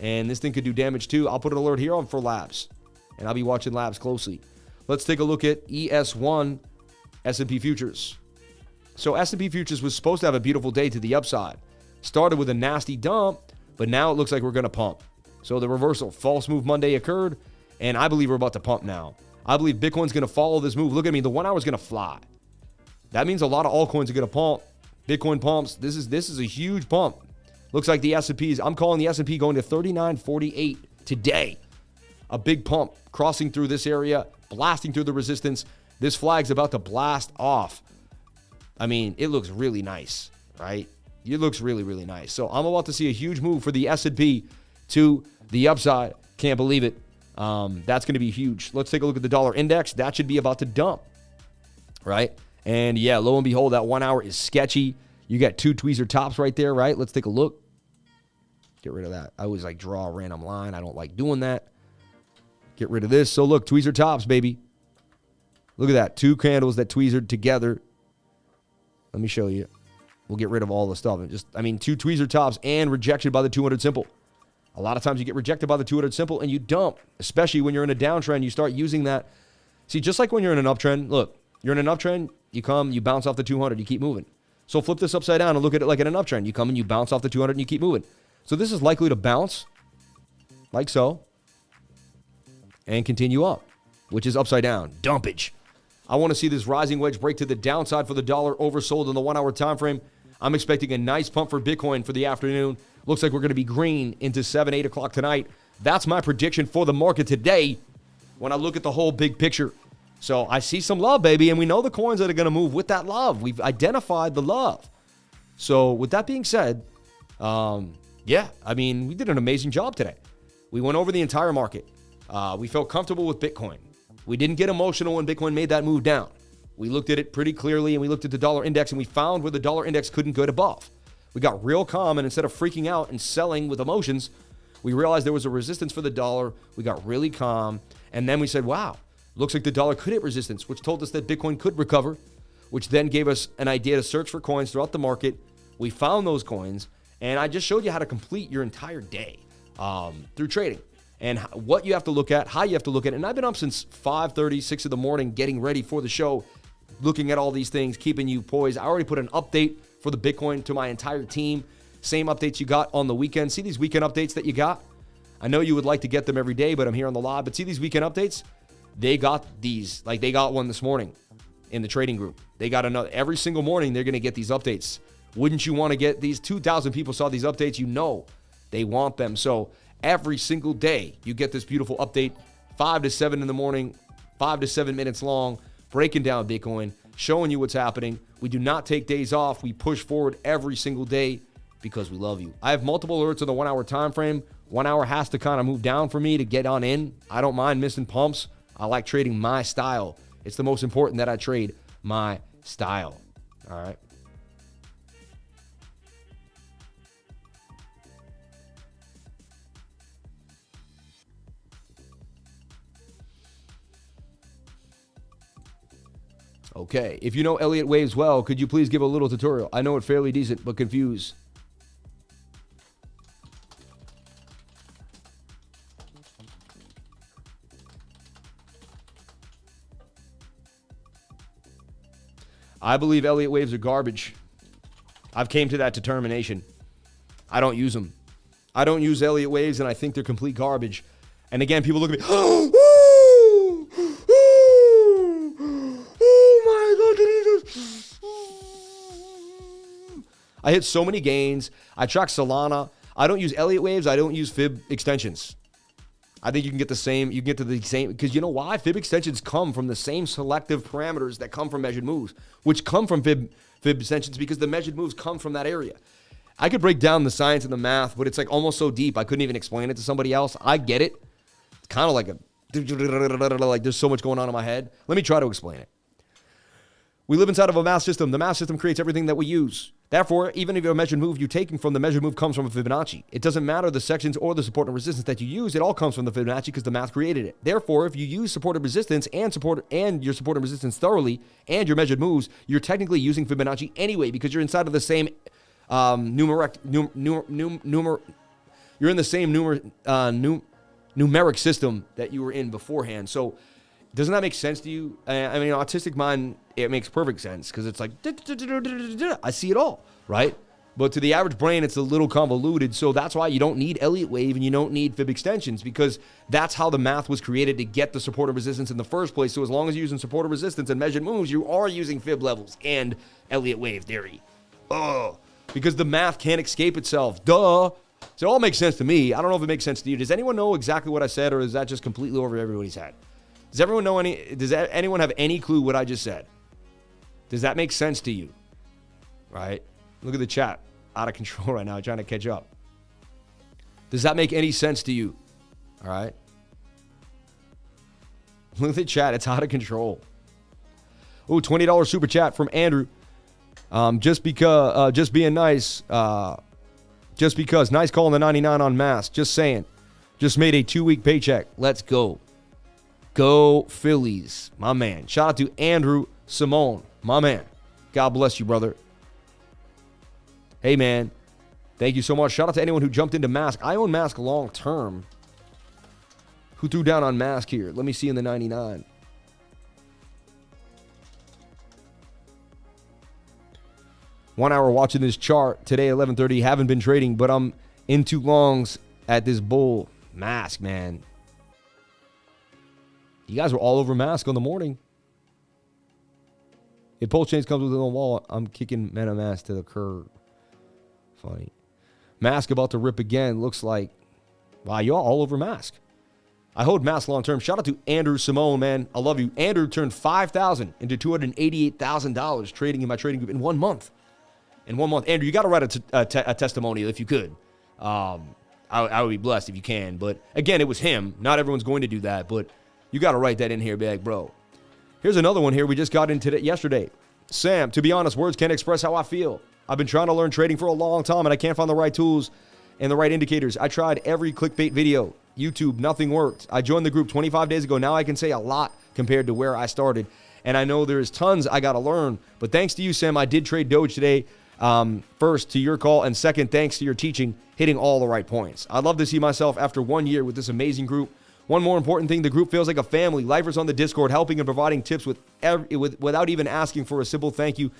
And this thing could do damage too. I'll put an alert here on for Labs, and I'll be watching Labs closely. Let's take a look at ES1 S&P Futures. So S&P Futures was supposed to have a beautiful day to the upside. Started with a nasty dump, but now it looks like we're going to pump. So the reversal, false move Monday occurred, and I believe we're about to pump now. I believe Bitcoin's going to follow this move. Look at me, the 1 hour is going to fly. That means a lot of altcoins are going to pump. Bitcoin pumps. This is a huge pump. Looks like the S&P's, I'm calling the S&P going to 39.48 today. A big pump crossing through this area, blasting through the resistance. This flag's about to blast off. I mean, it looks really nice, right? It looks really, really nice. So I'm about to see a huge move for the S&P to the upside. Can't believe it. That's going to be huge. Let's take a look at the dollar index. That should be about to dump, right? And yeah, lo and behold, that 1 hour is sketchy. You got two tweezer tops right there, right? Let's take a look. Get rid of that. I always like draw a random line. I don't like doing that. Get rid of this. So look, tweezer tops, baby. Look at that. Two candles that tweezered together. Let me show you. We'll get rid of all the stuff. Two tweezer tops and rejection by the 200 simple. A lot of times you get rejected by the 200 simple and you dump, especially when you're in a downtrend. You start using that. See, just like when you're in an uptrend, look, you're in an uptrend, you come, you bounce off the 200, you keep moving. So flip this upside down and look at it like in an uptrend. You come and you bounce off the 200 and you keep moving. So this is likely to bounce like so and continue up, which is upside down, dumpage. I want to see this rising wedge break to the downside for the dollar, oversold in the 1 hour time frame. I'm expecting a nice pump for Bitcoin for the afternoon. Looks like we're going to be green into 7, 8 o'clock tonight. That's my prediction for the market today when I look at the whole big picture. So I see some love, baby, and we know the coins that are going to move with that love. We've identified the love. So with that being said, we did an amazing job today. We went over the entire market. We felt comfortable with Bitcoin. We didn't get emotional when Bitcoin made that move down. We looked at it pretty clearly, and we looked at the dollar index, and we found where the dollar index couldn't go above. We got real calm, and instead of freaking out and selling with emotions, we realized there was a resistance for the dollar. We got really calm, and then we said, wow, looks like the dollar could hit resistance, which told us that Bitcoin could recover, which then gave us an idea to search for coins throughout the market. We found those coins, and I just showed you how to complete your entire day through trading and what you have to look at, how you have to look at it. And I've been up since 5:30, 6 in the morning, getting ready for the show, looking at all these things, keeping you poised. I already put an update for the Bitcoin to my entire team. Same updates you got on the weekend. See these weekend updates that you got? I know you would like to get them every day, but I'm here on the live. But see these weekend updates? They got these, like they got one this morning in the trading group. They got another. Every single morning, they're going to get these updates. Wouldn't you want to get these? 2,000 people saw these updates. You know they want them. So every single day, you get this beautiful update, 5 to 7 in the morning, 5 to 7 minutes long, breaking down Bitcoin, showing you what's happening. We do not take days off. We push forward every single day because we love you. I have multiple alerts on the 1 hour time frame. 1 hour has to kind of move down for me to get on in. I don't mind missing pumps. I like trading my style. It's the most important that I trade my style. All right. Okay, if you know Elliott Waves well, could you please give a little tutorial? I know it fairly decent, but confused. I believe Elliott Waves are garbage. I've came to that determination. I don't use them. I don't use Elliott Waves, and I think they're complete garbage. And again, people look at me, oh my God, I hit so many gains. I track Solana. I don't use Elliott Waves. I don't use FIB extensions. I think you can get the same, you can get to the same, because you know why? FIB extensions come from the same selective parameters that come from measured moves, which come from FIB extensions because the measured moves come from that area. I could break down the science and the math, but it's like almost so deep I couldn't even explain it to somebody else. I get it. It's kind of like like there's so much going on in my head. Let me try to explain it. We live inside of a math system. The math system creates everything that we use. Therefore, even if your measured move you're taking from the measured move comes from a Fibonacci. It doesn't matter the sections or the support and resistance that you use. It all comes from the Fibonacci because the math created it. Therefore, if you use support and resistance and your support and resistance thoroughly and your measured moves, you're technically using Fibonacci anyway because you're inside of the same you're in the same numeric system that you were in beforehand. So doesn't that make sense to you? I mean, autistic mind, it makes perfect sense because it's like, I see it all, right? But to the average brain, it's a little convoluted. So that's why you don't need Elliott wave and you don't need fib extensions because that's how the math was created to get the support and resistance in the first place. So as long as you're using support and resistance and measured moves, you are using fib levels and Elliott wave theory. Because the math can't escape itself. Duh. So it all makes sense to me. I don't know if it makes sense to you. Does anyone know exactly what I said, or is that just completely over everybody's head? Does anyone have any clue what I just said? Does that make sense to you? Right? Look at the chat. Out of control right now, trying to catch up. Does that make any sense to you? All right? Look at the chat. It's out of control. Ooh, $20 super chat from Andrew. Just being nice. Just because. Nice calling the 99 on mass. Just saying. Just made a 2-week paycheck. Let's go. Go Phillies. My man. Shout out to Andrew Simone. My man. God bless you, brother. Hey, man. Thank you so much. Shout out to anyone who jumped into Mask. I own Mask long term. Who threw down on Mask here? Let me see in the 99. One hour watching this chart. Today, 11:30. Haven't been trading, but I'm into longs at this bull. Mask, man. You guys were all over Mask on the morning. If pulse chains comes with a wall, I'm kicking MetaMask to the curb. Funny. Mask about to rip again. Looks like, wow, y'all all over Mask. I hold Mask long term. Shout out to Andrew Simone, man. I love you. Andrew turned $5,000 into $288,000 trading in my trading group in 1 month. In 1 month. Andrew, you got to write a testimonial if you could. I would be blessed if you can. But again, it was him. Not everyone's going to do that, but you got to write that in here, be like, bro. Here's another one here we just got into yesterday. Sam, to be honest, words can't express how I feel. I've been trying to learn trading for a long time, and I can't find the right tools and the right indicators. I tried every clickbait video, YouTube, nothing worked. I joined the group 25 days ago. Now I can say a lot compared to where I started. And I know there's tons I got to learn. But thanks to you, Sam, I did trade Doge today. First, to your call, and second, thanks to your teaching, hitting all the right points. I'd love to see myself after 1 year with this amazing group. One more important thing, the group feels like a family. Lifers on the Discord helping and providing tips without even asking for a simple thank you.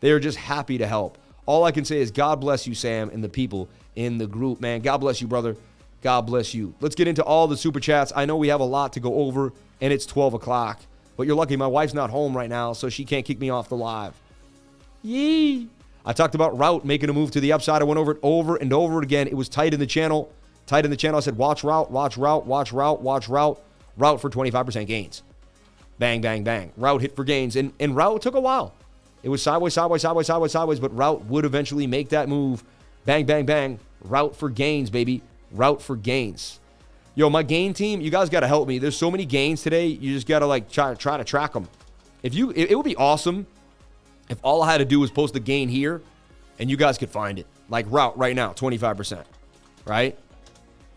They are just happy to help. All I can say is God bless you, Sam, and the people in the group, man. God bless you, brother. God bless you. Let's get into all the super chats. I know we have a lot to go over, and it's 12 o'clock. But you're lucky my wife's not home right now, so she can't kick me off the live. Yee! I talked about Route making a move to the upside. I went over it over and over again. It was tight in the channel. Tight in the channel. I said, watch Route, watch Route, watch Route, watch Route. Route for 25% gains. Bang, bang, bang. Route hit for gains. And Route took a while. It was sideways, sideways, sideways, sideways, sideways, but Route would eventually make that move. Bang, bang, bang. Route for gains, baby. Route for gains. Yo, my gain team, you guys got to help me. There's so many gains today. You just got to like try to track them. It would be awesome if all I had to do was post the gain here and you guys could find it. Like Route right now, 25%. Right?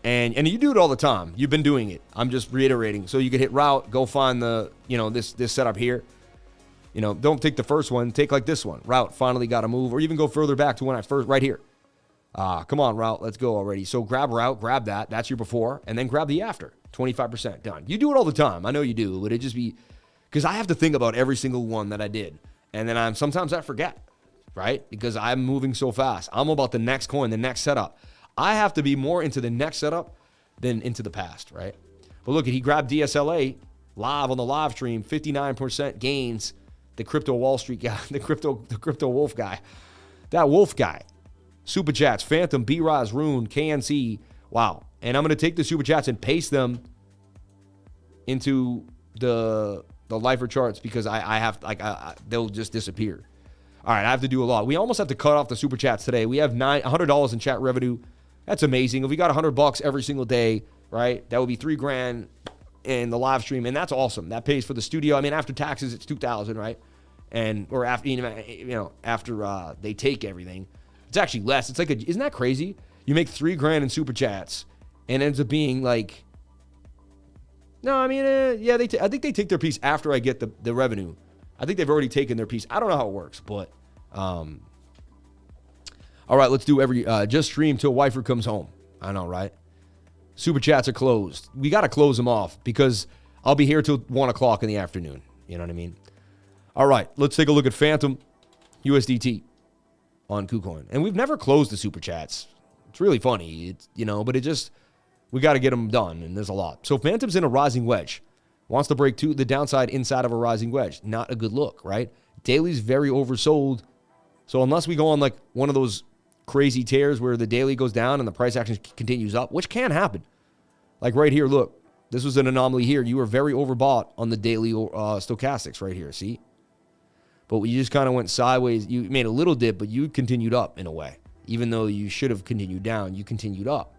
And you do it all the time. You've been doing it. I'm just reiterating. So you could hit Route, go find the, this setup here. Don't take the first one. Take like this one. Route finally got to move, or even go further back to when I first, right here. Come on, Route. Let's go already. So grab Route, grab that. That's your before, and then grab the after. 25% done. You do it all the time. I know you do. Would it just be, because I have to think about every single one that I did. And then sometimes I forget, right? Because I'm moving so fast. I'm about the next coin, the next setup. I have to be more into the next setup than into the past, right? But look, he grabbed DSLA live on the live stream, 59% gains. The crypto Wall Street guy, the crypto wolf guy, that wolf guy. Super chats, Phantom, BRISE, RUNE, KNC. Wow. And I'm going to take the super chats and paste them into the lifer charts because I have they'll just disappear. All right, I have to do a lot. We almost have to cut off the super chats today. We have $100 in chat revenue. That's amazing. If we got $100 every single day, right, that would be $3,000 in the live stream, and that's awesome. That pays for the studio. I mean, after taxes, it's $2,000, right? Or after after they take everything, it's actually less. It's like isn't that crazy? You make $3,000 in super chats, and it ends up being like, no, I mean, yeah, I think they take their piece after I get the revenue. I think they've already taken their piece. I don't know how it works, but all right, let's do just stream till Wifer comes home. I know, right? Super chats are closed. We got to close them off because I'll be here till 1 o'clock in the afternoon. You know what I mean? All right, let's take a look at Phantom USDT on KuCoin. And we've never closed the super chats. It's really funny, but we got to get them done, and there's a lot. So Phantom's in a rising wedge. Wants to break the downside inside of a rising wedge. Not a good look, right? Daily's very oversold. So unless we go on like one of those crazy tears where the daily goes down and the price action continues up, which can happen. Like right here, look. This was an anomaly here. You were very overbought on the daily stochastics right here, see? But you just kind of went sideways. You made a little dip, but you continued up in a way. Even though you should have continued down, you continued up.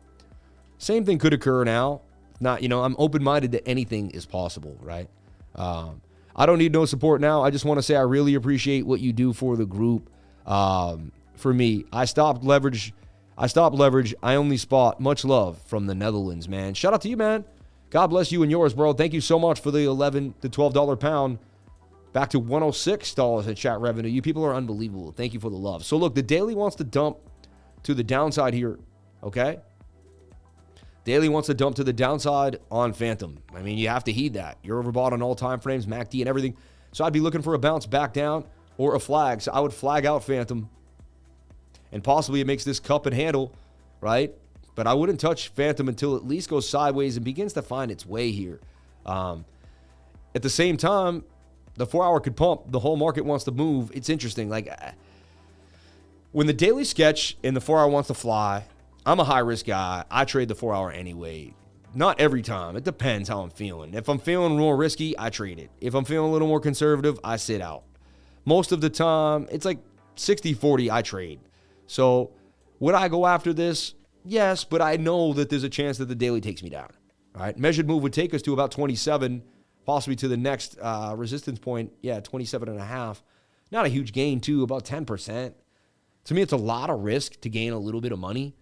Same thing could occur now. Not, I'm open-minded that anything is possible, right? I don't need no support now. I just want to say I really appreciate what you do for the group. For me, I stopped leverage. I only spot. Much love from the Netherlands, man. Shout out to you, man. God bless you and yours, bro. Thank you so much for the $11 to $12 pound. Back to $106 in chat revenue. You people are unbelievable. Thank you for the love. So look, the daily wants to dump to the downside here, okay? Daily wants to dump to the downside on Phantom. I mean, you have to heed that. You're overbought on all time frames, MACD and everything. So I'd be looking for a bounce back down or a flag. So I would flag out Phantom. And possibly it makes this cup and handle, right? But I wouldn't touch Phantom until it at least goes sideways and begins to find its way here. At the same time, the 4-hour could pump. The whole market wants to move. It's interesting. Like, when the daily sketch and the 4-hour wants to fly, I'm a high-risk guy. I trade the 4-hour anyway. Not every time. It depends how I'm feeling. If I'm feeling more risky, I trade it. If I'm feeling a little more conservative, I sit out. Most of the time, it's like 60-40, I trade. So, would I go after this? Yes, but I know that there's a chance that the daily takes me down. All right, measured move would take us to about 27, possibly to the next resistance point. Yeah, 27.5. Not a huge gain, too, about 10%. To me, it's a lot of risk to gain a little bit of money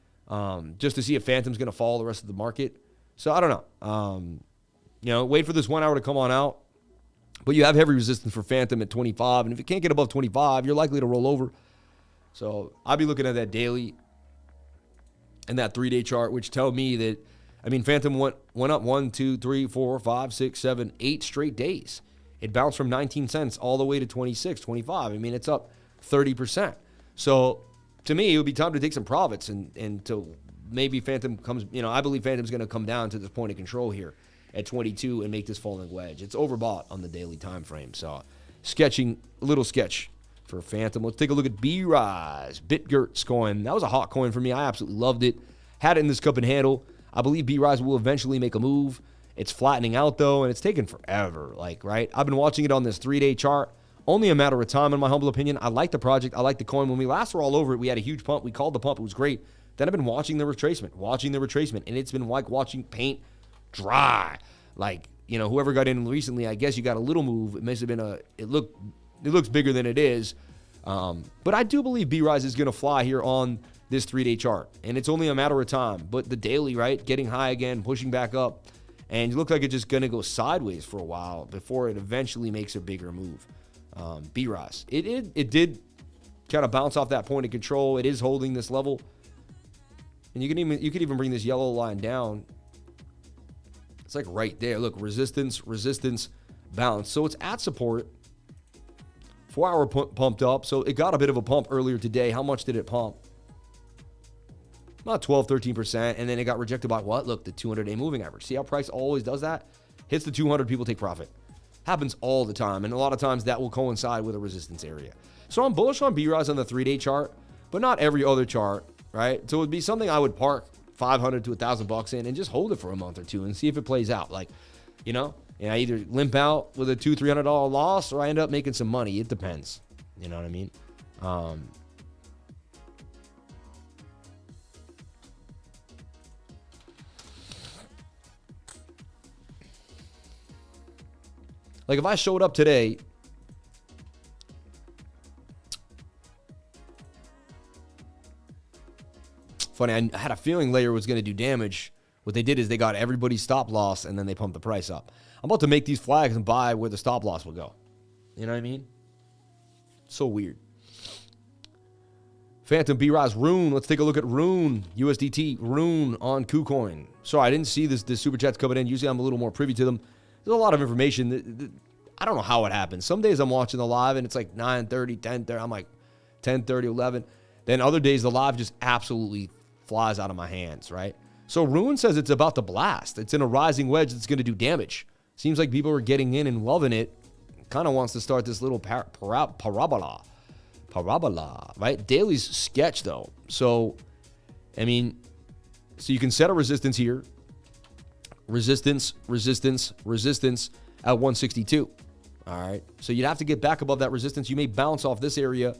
just to see if Phantom's going to follow the rest of the market. So, I don't know. Wait for this 1 hour to come on out. But you have heavy resistance for Phantom at 25. And if it can't get above 25, you're likely to roll over. So, I'll be looking at that daily and that 3-day chart, which tell me that, Phantom went up 1, 2, 3, 4, 5, 6, 7, 8 straight days. It bounced from 19 cents all the way to 26, 25. It's up 30%. So, to me, it would be time to take some profits and to maybe Phantom comes, I believe Phantom's going to come down to this point of control here at 22 and make this falling wedge. It's overbought on the daily time frame. So, a little sketch for Phantom. Let's take a look at BRISE, BitGertz coin. That was a hot coin for me. I absolutely loved it. Had it in this cup and handle. I believe BRISE will eventually make a move. It's flattening out, though, and it's taken forever. Right? I've been watching it on this 3-day chart. Only a matter of time, in my humble opinion. I like the project. I like the coin. When we last were all over it, we had a huge pump. We called the pump. It was great. Then I've been watching the retracement, and it's been like watching paint dry. Whoever got in recently, I guess you got a little move. It must have been it looks bigger than it is. But I do believe BRISE is going to fly here on this 3-day chart, and it's only a matter of time. But the daily, right, getting high again, pushing back up, and it looks like it's just going to go sideways for a while before it eventually makes a bigger move. BRISE. It did kind of bounce off that point of control. It is holding this level. And you could even bring this yellow line down. It's like right there. Look, resistance, bounce. So it's at support. 4-hour pumped up. So it got a bit of a pump earlier today. How much did it pump? About 12, 13%. And then it got rejected by what? Look, the 200-day moving average. See how price always does that? Hits the 200, people take profit. Happens all the time, and a lot of times that will coincide with a resistance area. So I'm bullish on BRISE on the 3-day chart, but not every other chart, right? So it would be something I would park $500 to $1,000 in and just hold it for a month or two and see if it plays out. I either limp out with a $200-300 loss or I end up making some money. It depends. You know what I mean? Like if I showed up today, funny, I had a feeling Layer was going to do damage. What they did is they got everybody's stop loss, and then they pumped the price up. I'm about to make these flags and buy where the stop loss will go. You know what I mean? So weird. Phantom B-Rise RUNE. Let's take a look at RUNE. USDT RUNE on KuCoin. Sorry, I didn't see this super chats coming in. Usually I'm a little more privy to them. There's a lot of information. I don't know how it happens. Some days I'm watching the live and it's like 9:30, 10:30. I'm like 10:30, 11. Then other days the live just absolutely flies out of my hands, right? So RUNE says it's about to blast. It's in a rising wedge that's going to do damage. Seems like people are getting in and loving it. Kind of wants to start this little parabola, right? Daily's sketch though. So, I mean, so you can set a resistance here. Resistance at 162. All right. So you'd have to get back above that resistance. You may bounce off this area.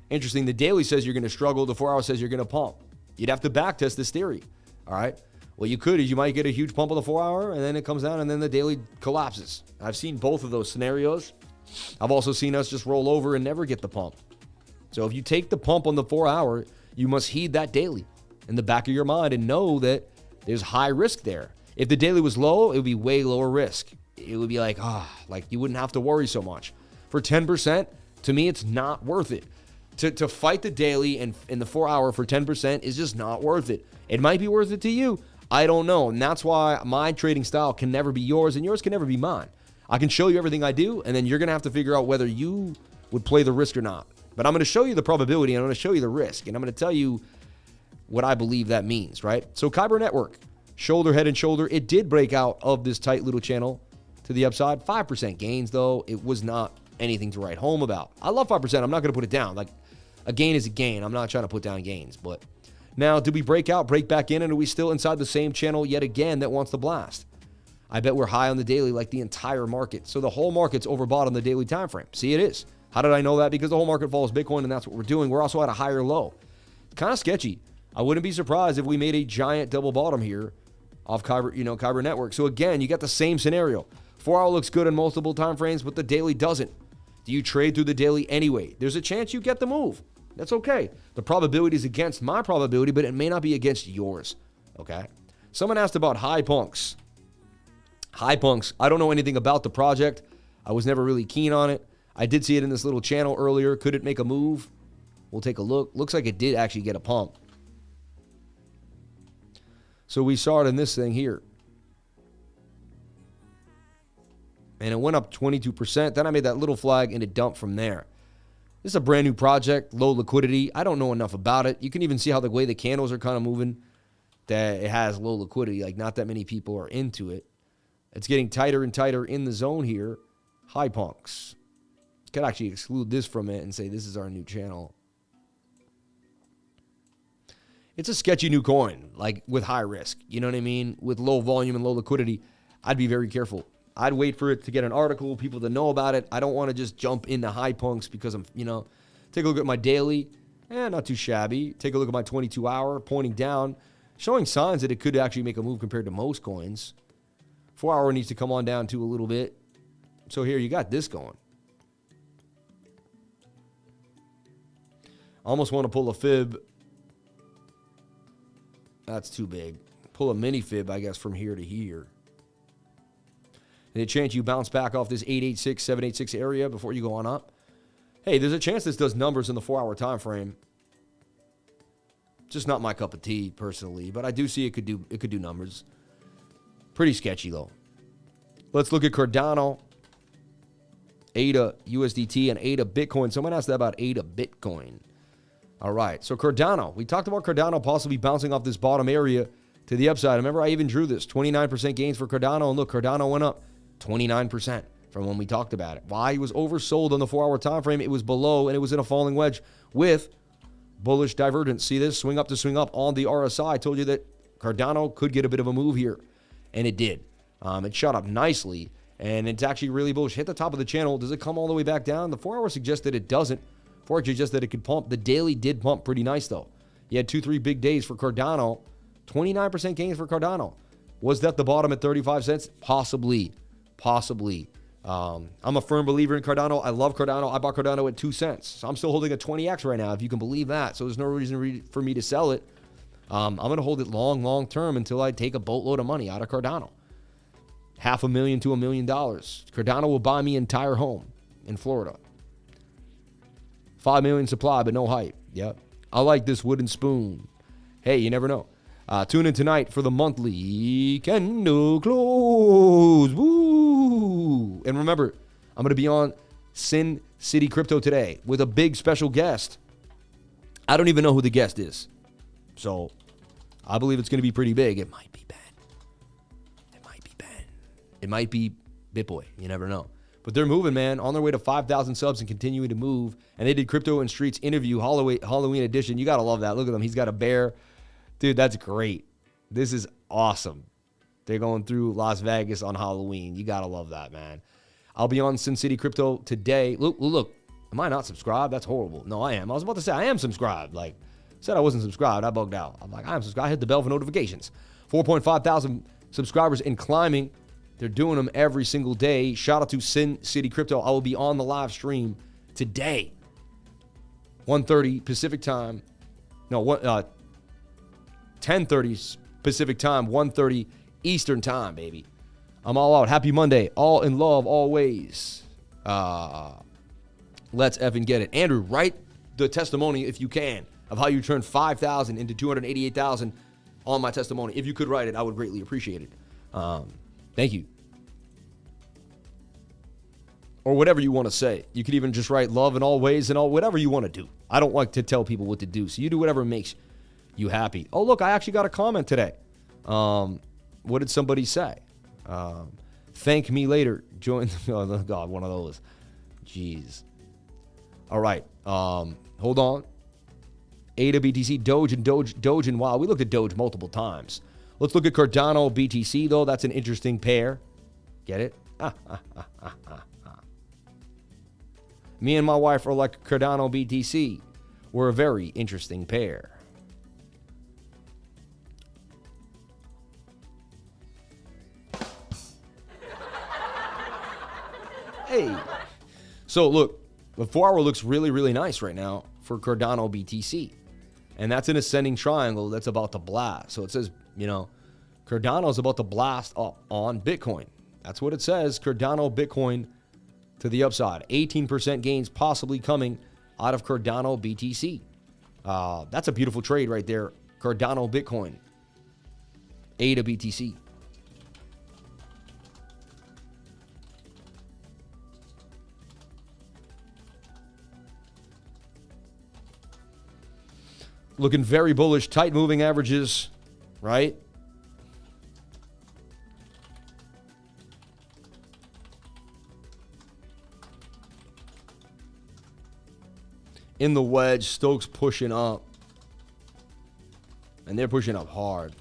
Interesting. The daily says you're going to struggle. The 4 hour says you're going to pump. You'd have to back test this theory. All right. What you could is you might get a huge pump on the 4 hour and then it comes down and then the daily collapses. I've seen both of those scenarios. I've also seen us just roll over and never get the pump. So if you take the pump on the 4 hour, you must heed that daily in the back of your mind and know that there's high risk there. If the daily was low, it would be way lower risk. It would be like, like you wouldn't have to worry so much. For 10%, to me, it's not worth it. To fight the daily and in the 4 hour for 10% is just not worth it. It might be worth it to you. I don't know. And that's why my trading style can never be yours and yours can never be mine. I can show you everything I do, and then you're going to have to figure out whether you would play the risk or not. But I'm going to show you the probability, and I'm going to show you the risk, and I'm going to tell you what I believe that means, right? So Kyber Network, shoulder, head and shoulder. It did break out of this tight little channel to the upside. 5% gains, though. It was not anything to write home about. I love 5%. I'm not going to put it down. Like, a gain is a gain. I'm not trying to put down gains. But now, did we break out, break back in, and are we still inside the same channel yet again that wants to blast? I bet we're high on the daily like the entire market. So the whole market's overbought on the daily time frame. See, it is. How did I know that? Because the whole market follows Bitcoin, and that's what we're doing. We're also at a higher low. Kind of sketchy. I wouldn't be surprised if we made a giant double bottom here off Kyber, Kyber Network. So again, you got the same scenario. 4 hour looks good in multiple time frames, but the daily doesn't. Do you trade through the daily anyway? There's a chance you get the move. That's okay. The probability is against my probability, but it may not be against yours. Okay? Someone asked about HIPUNKS. HIPUNKS. I don't know anything about the project. I was never really keen on it. I did see it in this little channel earlier. Could it make a move? We'll take a look. Looks like it did actually get a pump. So we saw it in this thing here. And it went up 22%. Then I made that little flag and it dumped from there. This is a brand new project, low liquidity. I don't know enough about it. You can even see how the way the candles are kind of moving, that it has low liquidity. Like not that many people are into it. It's getting tighter and tighter in the zone here. HIPUNKS. Could actually exclude this from it and say this is our new channel. It's a sketchy new coin, like with high risk. You know what I mean? With low volume and low liquidity, I'd be very careful. I'd wait for it to get an article, people to know about it. I don't want to just jump into HIPUNKS because I'm, take a look at my daily. Not too shabby. Take a look at my 22 hour, pointing down, showing signs that it could actually make a move compared to most coins. 4 hour needs to come on down too a little bit. So here you got this going. I almost want to pull a fib. That's too big. Pull a mini fib, I guess, from here to here. And a chance you bounce back off this 886, 786 area before you go on up. Hey, there's a chance this does numbers in the 4 hour time frame. Just not my cup of tea, personally. But I do see it could do numbers. Pretty sketchy, though. Let's look at Cardano, ADA USDT, and ADA Bitcoin. Someone asked that about ADA Bitcoin. All right, so Cardano. We talked about Cardano possibly bouncing off this bottom area to the upside. Remember, I even drew this. 29% gains for Cardano. And look, Cardano went up 29% from when we talked about it. Why? It was oversold on the 4 hour time frame. It was below, and it was in a falling wedge with bullish divergence. See this? Swing up to swing up on the RSI. I told you that Cardano could get a bit of a move here, and it did. It shot up nicely, and it's actually really bullish. Hit the top of the channel. Does it come all the way back down? The 4 hour suggests that it doesn't. Forex just that it could pump. The daily did pump pretty nice, though. You had 2-3 big days for Cardano. 29% gains for Cardano. Was that the bottom at 35 cents? Possibly. I'm a firm believer in Cardano. I love Cardano. I bought Cardano at 2 cents. So I'm still holding a 20x right now, if you can believe that. So there's no reason for me to sell it. I'm going to hold it long term until I take a boatload of money out of Cardano. $500,000 to $1 million. Cardano will buy me an entire home in Florida. 5 million supply, but no hype. Yep. I like this wooden spoon. Hey, you never know. Tune in tonight for the monthly candle close. Woo! And remember, I'm going to be on Sin City Crypto today with a big special guest. I don't even know who the guest is. So I believe it's going to be pretty big. It might be Ben. It might be BitBoy. You never know. But they're moving, man. On their way to 5,000 subs and continuing to move. And they did Crypto and Streets interview Halloween edition. You got to love that. Look at him. He's got a bear. Dude, that's great. This is awesome. They're going through Las Vegas on Halloween. You got to love that, man. I'll be on Sin City Crypto today. Look. Am I not subscribed? That's horrible. No, I am. I was about to say I am subscribed. Like, said I wasn't subscribed. I bugged out. I'm like, I am subscribed. I hit the bell for notifications. 4.5 thousand subscribers and climbing. They're doing them every single day. Shout out to Sin City Crypto. I will be on the live stream today. 1:30 Pacific time. No, 10:30 Pacific time. 1:30 Eastern time, baby. I'm all out. Happy Monday. All in love always. Let's effing get it. Andrew, write the testimony if you can of how you turned 5,000 into 288,000 on my testimony. If you could write it, I would greatly appreciate it. Thank you. Or whatever you want to say. You could even just write love in all ways and all, whatever you want to do. I don't like to tell people what to do. So you do whatever makes you happy. Oh, look, I actually got a comment today. What did somebody say? Thank me later. Join. Oh, God, one of those. Jeez. All right. Hold on. ADABTC, Doge, and wow. We looked at Doge multiple times. Let's look at Cardano BTC, though. That's an interesting pair. Get it? Me and my wife are like Cardano BTC. We're a very interesting pair. Hey. So, look, the 4-hour looks really, really nice right now for Cardano BTC. And that's an ascending triangle that's about to blast. So it says, Cardano's about to blast up on Bitcoin. That's what it says. Cardano Bitcoin to the upside. 18% gains possibly coming out of Cardano BTC. That's a beautiful trade right there. Cardano Bitcoin. ADABTC. Looking very bullish. Tight moving averages, right? In the wedge, Stokes pushing up. And they're pushing up hard.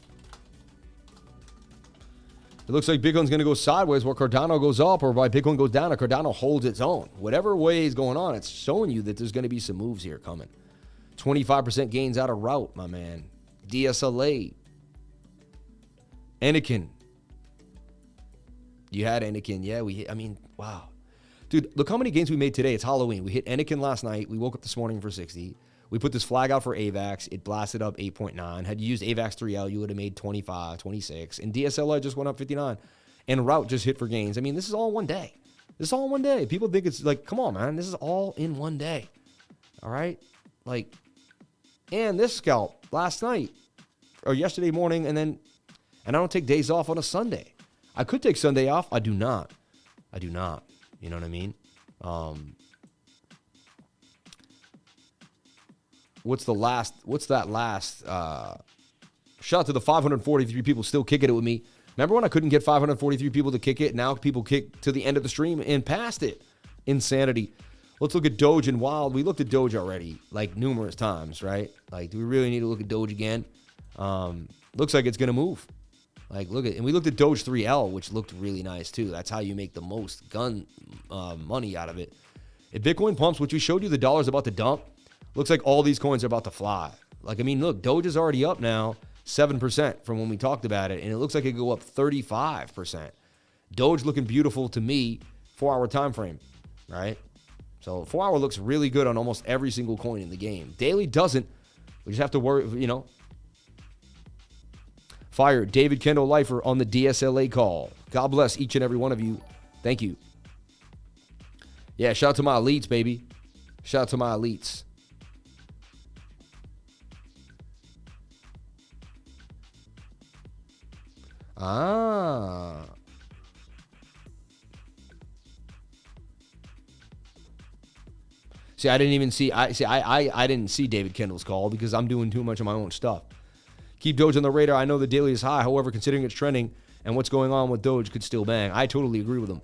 It looks like Bitcoin's going to go sideways while Cardano goes up, or while Bitcoin goes down and Cardano holds its own. Whatever way is going on, it's showing you that there's going to be some moves here coming. 25% gains out of route, my man. DSLA. Anakin. You had Anakin. Yeah, wow. Dude, look how many gains we made today. It's Halloween. We hit Anakin last night. We woke up this morning for 60. We put this flag out for AVAX. It blasted up 8.9. Had you used AVAX 3L, you would have made 25, 26. And DSLA just went up 59. And route just hit for gains. This is all in one day. This is all in one day. People think it's like, come on, man. This is all in one day. All right? And this scalp last night or yesterday morning, and I don't take days off on a Sunday. I could take Sunday off. I do not. You know what I mean? What's that last? Shout out to the 543 people still kicking it with me. Remember when I couldn't get 543 people to kick it? Now people kick to the end of the stream and past it. Insanity. Let's look at Doge and Wild. We looked at Doge already, numerous times, right? Do we really need to look at Doge again? Looks like it's going to move. And we looked at Doge 3L, which looked really nice too. That's how you make the most gun money out of it. If Bitcoin pumps, which we showed you the dollars about to dump, looks like all these coins are about to fly. Like, I mean, look, Doge is already up now 7% from when we talked about it, and it looks like it could go up 35%. Doge looking beautiful to me, 4-hour time frame, right? So 4-hour looks really good on almost every single coin in the game. Daily doesn't. We just have to worry, you know. Fire David Kendall Lifer on the DSLA call. God bless each and every one of you. Thank you. Yeah, shout out to my elites, baby. Shout out to my elites. Ah. See, I didn't even see. I didn't see David Kendall's call because I'm doing too much of my own stuff. Keep Doge on the radar. I know the daily is high. However, considering it's trending and what's going on with Doge, could still bang. I totally agree with him,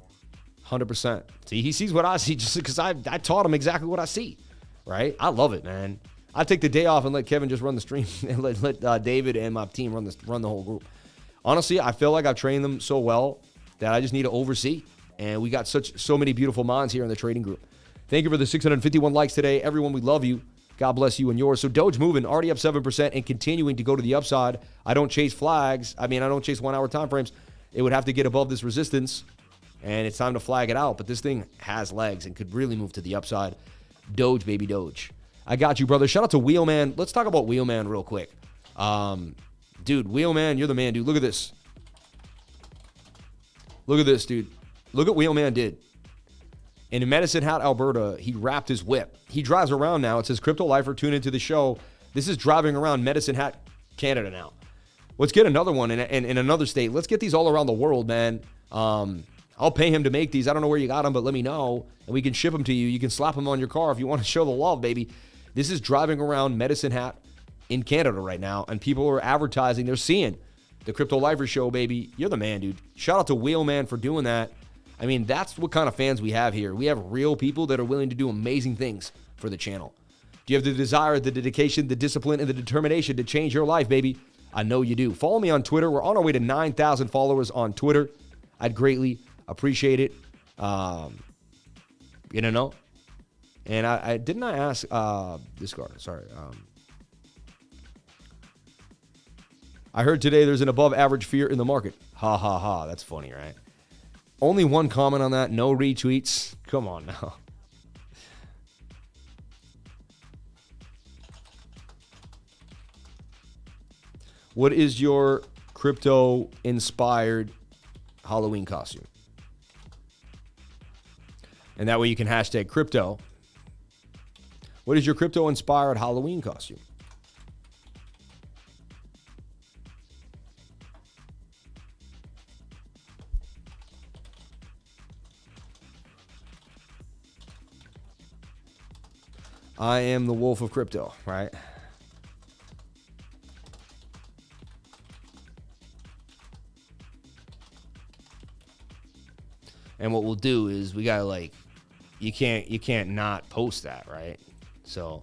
100%. See, he sees what I see just because I taught him exactly what I see, right? I love it, man. I take the day off and let Kevin just run the stream and let David and my team run the whole group. Honestly, I feel like I've trained them so well that I just need to oversee. And we got so many beautiful minds here in the trading group. Thank you for the 651 likes today. Everyone, we love you. God bless you and yours. So Doge moving, already up 7% and continuing to go to the upside. I don't chase flags. I don't chase 1-hour time frames. It would have to get above this resistance, and it's time to flag it out. But this thing has legs and could really move to the upside. Doge, baby, Doge. I got you, brother. Shout out to Wheelman. Let's talk about Wheelman real quick. Dude, Wheelman, you're the man, dude. Look at this. Look at this, dude. Look at what Wheelman did. In Medicine Hat, Alberta, he wrapped his whip. He drives around now. It says, Crypto Lifer, tune into the show. This is driving around Medicine Hat, Canada now. Let's get another one in another state. Let's get these all around the world, man. I'll pay him to make these. I don't know where you got them, but let me know, and we can ship them to you. You can slap them on your car if you want to show the love, baby. This is driving around Medicine Hat in Canada right now, and people are advertising. They're seeing the Crypto Lifer show, baby. You're the man, dude. Shout out to Wheelman for doing that. I mean, that's what kind of fans we have here. We have real people that are willing to do amazing things for the channel. Do you have the desire, the dedication, the discipline, and the determination to change your life, baby? I know you do. Follow me on Twitter. We're on our way to 9,000 followers on Twitter. I'd greatly appreciate it. You know? And I didn't I ask this card. Sorry. I heard today there's an above average fear in the market. Ha ha ha. That's funny, right? Only one comment on that. No retweets. Come on now. What is your crypto-inspired Halloween costume? And that way you can hashtag crypto. What is your crypto-inspired Halloween costume? I am the wolf of crypto, right? And what we'll do is we gotta you can't not post that, right? So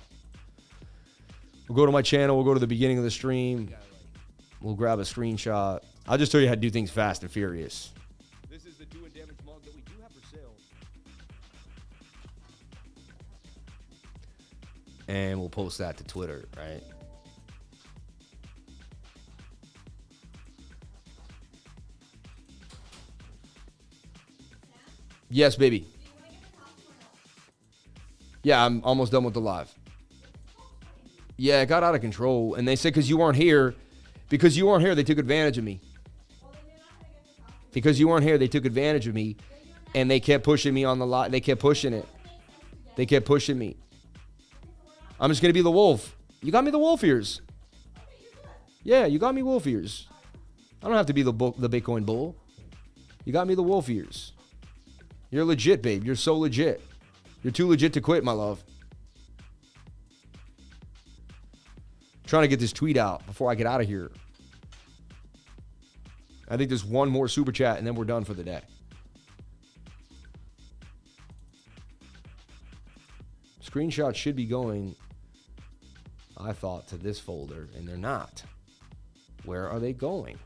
we'll go to my channel, we'll go to the beginning of the stream, we'll grab a screenshot. I'll just tell you how to do things fast and furious. This is the Do and Damage mug that we do have for sale. And we'll post that to Twitter, right? Yes, baby. Yeah, I'm almost done with the live. Yeah, it got out of control. And they said because you weren't here, they took advantage of me. Because you weren't here, they took advantage of me. And they kept pushing me on the lot. They kept pushing it. They kept pushing me. I'm just going to be the wolf. You got me the wolf ears. Yeah, you got me wolf ears. I don't have to be the Bitcoin bull. You got me the wolf ears. You're legit, babe. You're so legit. You're too legit to quit, my love. Trying to get this tweet out before I get out of here. I think there's one more super chat and then we're done for the day. Screenshots should be going, I thought, to this folder, and they're not. Where are they going?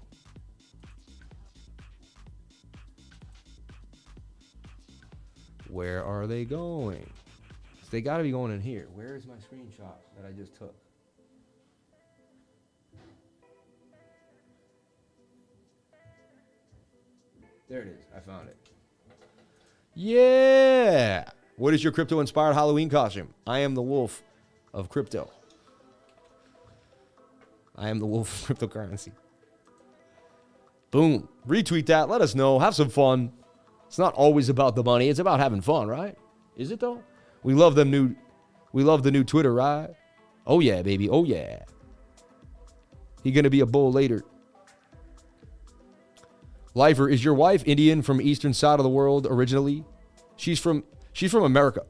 Where are they going? They got to be going in here. Where is my screenshot that I just took? There it is. I found it. Yeah. What is your crypto-inspired Halloween costume? I am the wolf of crypto. I am the wolf of cryptocurrency. Boom. Retweet that. Let us know. Have some fun. It's not always about the money. It's about having fun, right? Is it though? We love the new Twitter, right? Oh yeah, baby. Oh yeah. He gonna be a bull later. Lifer, is your wife Indian from eastern side of the world originally? She's from America,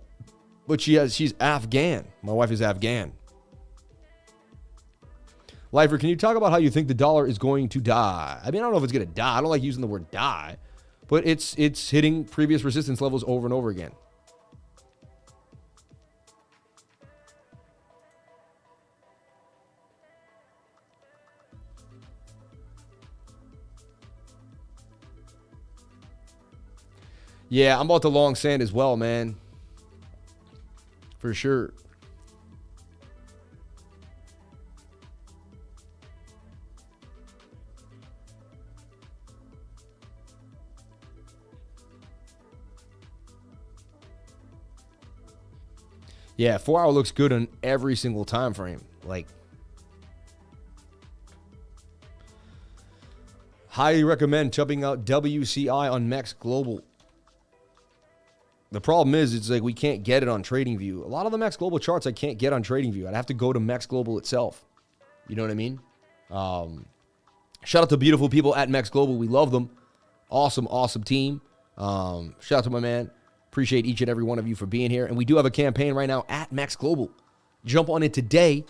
but she's Afghan. My wife is Afghan. Lifer, can you talk about how you think the dollar is going to die? I mean, I don't know if it's going to die. I don't like using the word die, but it's hitting previous resistance levels over and over again. Yeah, I'm about to long sand as well, man. For sure. Yeah, 4 hour looks good on every single time frame. Like, highly recommend chubbing out WCI on MEXC Global. The problem is, it's like we can't get it on TradingView. A lot of the MEXC Global charts I can't get on TradingView. I'd have to go to MEXC Global itself. You know what I mean? Shout out to beautiful people at MEXC Global. We love them. Awesome, awesome team. Shout out to my man. Appreciate each and every one of you for being here. And we do have a campaign right now at MEXC Global. Jump on it today.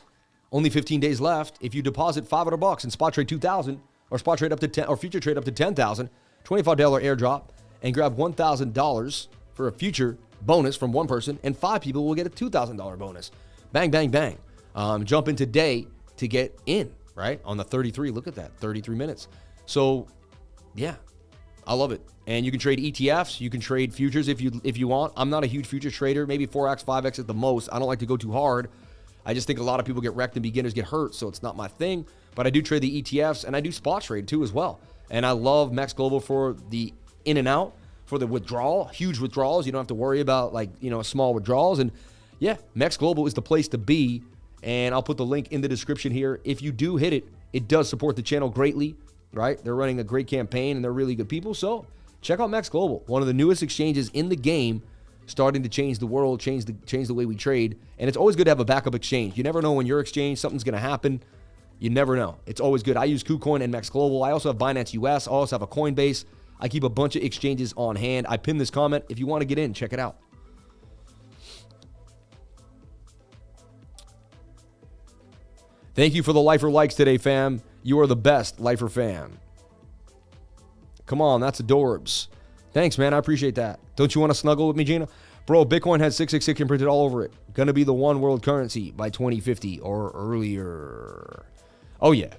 Only 15 days left. If you deposit $500 and spot trade 2,000 or spot trade up to 10 or future trade up to 10,000, $25 airdrop, and grab $1,000 for a future bonus from one person, and 5 people will get a $2,000 bonus. Bang, bang, bang. Jump in today to get in, right? On the 33. Look at that, 33 minutes. So, yeah, I love it. And you can trade ETFs. You can trade futures if you want. I'm not a huge futures trader. Maybe 4x, 5x at the most. I don't like to go too hard. I just think a lot of people get wrecked and beginners get hurt, so it's not my thing. But I do trade the ETFs, and I do spot trade too as well. And I love MEXC Global for the in and out, for the withdrawal, huge withdrawals. You don't have to worry about small withdrawals. And yeah, MEXC Global is the place to be. And I'll put the link in the description here. If you do hit it, it does support the channel greatly, right? They're running a great campaign and they're really good people. So check out MEXC Global, one of the newest exchanges in the game, starting to change the world, change the way we trade. And it's always good to have a backup exchange. You never know when your exchange, something's going to happen. You never know. It's always good. I use KuCoin and MEXC Global. I also have Binance US. I also have a Coinbase. I keep a bunch of exchanges on hand. I pinned this comment. If you want to get in, check it out. Thank you for the Lifer likes today, fam. You are the best, Lifer fam. Come on, that's adorbs. Thanks, man. I appreciate that. Don't you want to snuggle with me, Gina? Bro, Bitcoin has 666 imprinted all over it. Gonna be the one world currency by 2050 or earlier. Oh, yeah.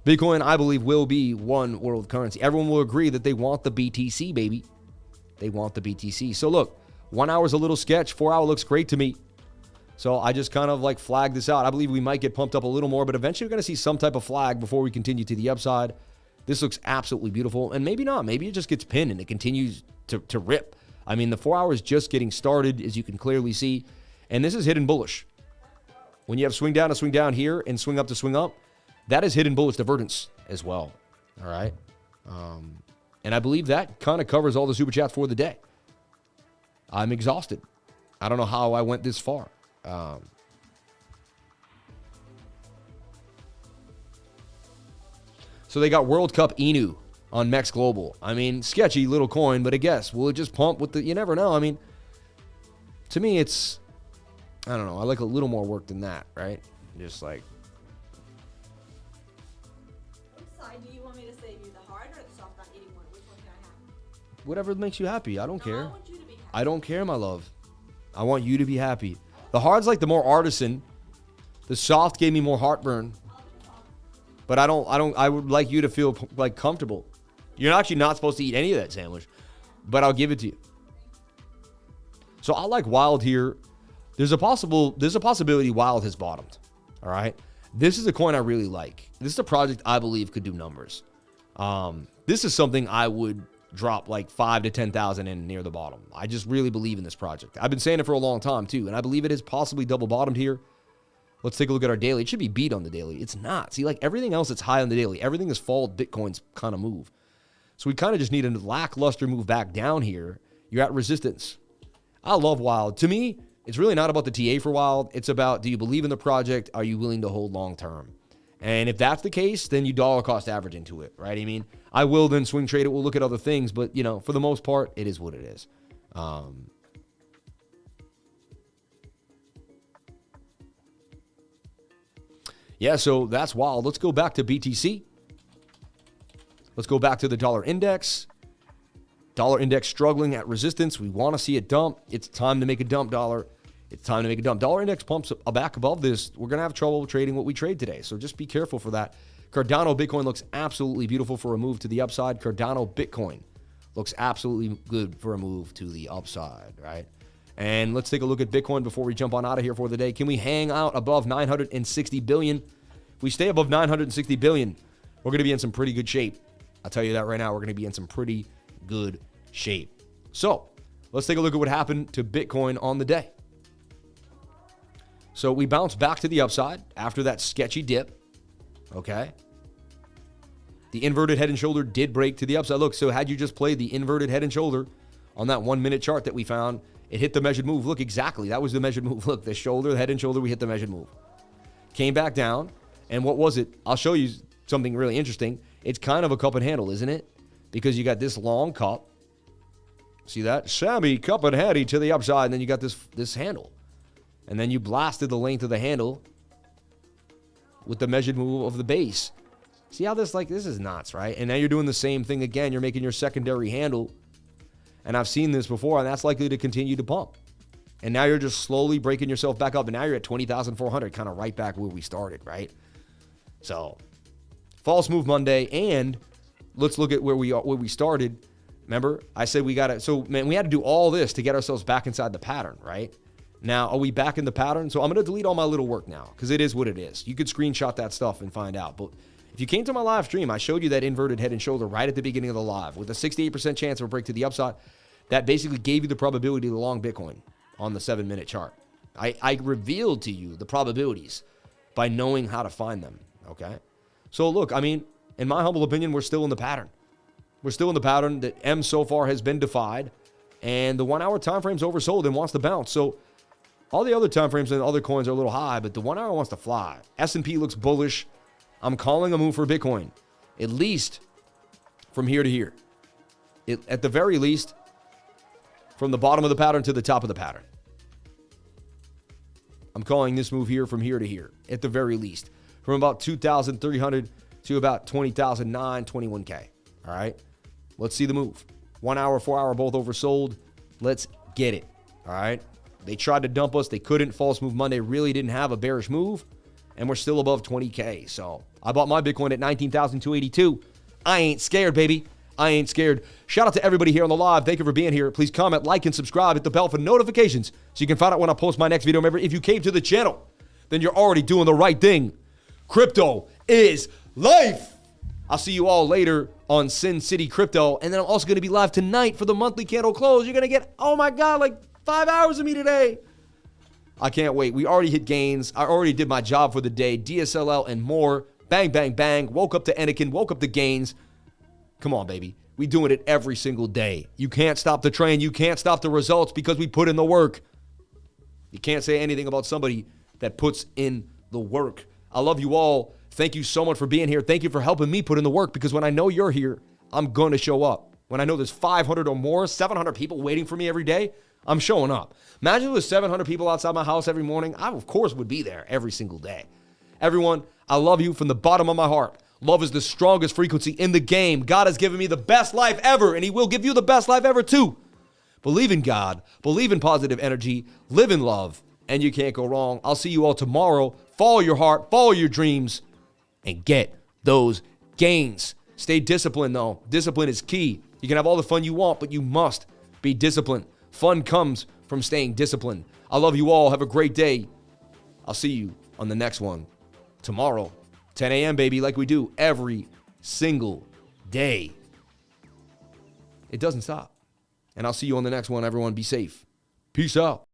Bitcoin, I believe, will be one world currency. Everyone will agree that they want the BTC, baby. They want the BTC. So look, 1 hour is a little sketch. 4 hour looks great to me. So I just kind of like flagged this out. I believe we might get pumped up a little more, but eventually we're going to see some type of flag before we continue to the upside. This looks absolutely beautiful. And maybe not. Maybe it just gets pinned and it continues to rip. I mean, the 4 hour is just getting started, as you can clearly see. And this is hidden bullish. When you have swing down to swing down here and swing up to swing up, that is hidden bullish divergence as well. All right. And I believe that kind of covers all the super chats for the day. I'm exhausted. I don't know how I went this far. So they got World Cup Inu on MEXC Global. I mean, sketchy little coin, but I guess will it just pump with the? You never know. I mean, to me, it's, I don't know. I like a little more work than that, right? Just like. Do you want me to save you the hard or the soft on eating one? Which one can I have? Whatever makes you happy. I don't care. I want you to be happy. I don't care, my love. I want you to be happy. The hard's like the more artisan. The soft gave me more heartburn. But I would like you to feel like comfortable. You're actually not supposed to eat any of that sandwich, but I'll give it to you. So I like Wild here. There's a possibility Wild has bottomed. All right. This is a coin I really like. This is a project I believe could do numbers. This is something I would drop like 5 to 10,000 in near the bottom. I just really believe in this project. I've been saying it for a long time too, and I believe it has possibly double bottomed here. Let's take a look at our daily. It should be beat on the daily. It's not. See, like everything else, it's high on the daily. Everything is fall Bitcoin's kind of move. So we kind of just need a lackluster move back down here. You're at resistance. I love Wild. To me, it's really not about the TA for Wild. It's about, do you believe in the project? Are you willing to hold long term? And if that's the case, then you dollar cost average into it, right? I mean, I will then swing trade it. We'll look at other things, but you know, for the most part, it is what it is. Yeah, so that's Wild. Let's go back to BTC. Let's go back to the dollar index. Dollar index struggling at resistance. We want to see it dump. It's time to make a dump, dollar. It's time to make a dump. Dollar index pumps back above this. We're going to have trouble trading what we trade today. So just be careful for that. Cardano Bitcoin looks absolutely beautiful for a move to the upside. Cardano Bitcoin looks absolutely good for a move to the upside, right? And let's take a look at Bitcoin before we jump on out of here for the day. Can we hang out above 960 billion? If we stay above 960 billion, we're going to be in some pretty good shape. I'll tell you that right now. We're going to be in some pretty good shape. So let's take a look at what happened to Bitcoin on the day. So we bounced back to the upside after that sketchy dip. Okay. The inverted head and shoulder did break to the upside. Look, so had you just played the inverted head and shoulder on that 1 minute chart that we found, it hit the measured move. Look, exactly. That was the measured move. Look, the shoulder, the head and shoulder, we hit the measured move. Came back down. And what was it? I'll show you something really interesting. It's kind of a cup and handle, isn't it? Because you got this long cup. See that? Shabby cup and handy to the upside. And then you got this handle. And then you blasted the length of the handle with the measured move of the base. See how this is nuts, right? And now you're doing the same thing again. You're making your secondary handle. And I've seen this before, and that's likely to continue to pump. And now you're just slowly breaking yourself back up. And now you're at 20,400, kind of right back where we started, right? So, false move Monday. And let's look at where we started. Remember, I said we had to do all this to get ourselves back inside the pattern, right? Now, are we back in the pattern? So I'm going to delete all my little work now because it is what it is. You could screenshot that stuff and find out. But if you came to my live stream, I showed you that inverted head and shoulder right at the beginning of the live with a 68% chance of a break to the upside. That basically gave you the probability to long Bitcoin on the 7 minute chart. I revealed to you the probabilities by knowing how to find them, okay? So look, I mean, in my humble opinion, we're still in the pattern. We're still in the pattern that M so far has been defied, and the 1 hour time frame's oversold and wants to bounce. So all the other time frames and other coins are a little high, but the 1 hour wants to fly. S&P looks bullish. I'm calling a move for Bitcoin, at least from here to here. At the very least, from the bottom of the pattern to the top of the pattern. I'm calling this move here from here to here, at the very least. From about 2,300 to about 20,009, 21K. All right? Let's see the move. 1 hour, 4 hour, both oversold. Let's get it. All right? They tried to dump us. They couldn't. False move Monday really didn't have a bearish move. And we're still above 20K. So I bought my Bitcoin at 19,282. I ain't scared, baby. I ain't scared. Shout out to everybody here on the live. Thank you for being here. Please comment, like, and subscribe. Hit the bell for notifications so you can find out when I post my next video. Remember, if you came to the channel, then you're already doing the right thing. Crypto is life. I'll see you all later on Sin City Crypto. And then I'm also going to be live tonight for the monthly candle close. You're going to get, oh my God, like 5 hours of me today. I can't wait. We already hit gains. I already did my job for the day. DSLA and more. Bang, bang, bang. Woke up to Anakin. Woke up to gains. Come on, baby. We doing it every single day. You can't stop the train. You can't stop the results because we put in the work. You can't say anything about somebody that puts in the work. I love you all. Thank you so much for being here. Thank you for helping me put in the work because when I know you're here, I'm going to show up. When I know there's 500 or more, 700 people waiting for me every day, I'm showing up. Imagine if there's 700 people outside my house every morning. I, of course, would be there every single day. Everyone, I love you from the bottom of my heart. Love is the strongest frequency in the game. God has given me the best life ever, and he will give you the best life ever too. Believe in God. Believe in positive energy. Live in love, and you can't go wrong. I'll see you all tomorrow. Follow your heart. Follow your dreams, and get those gains. Stay disciplined, though. Discipline is key. You can have all the fun you want, but you must be disciplined. Fun comes from staying disciplined. I love you all. Have a great day. I'll see you on the next one tomorrow, 10 a.m., baby, like we do every single day. It doesn't stop. And I'll see you on the next one, everyone. Be safe. Peace out.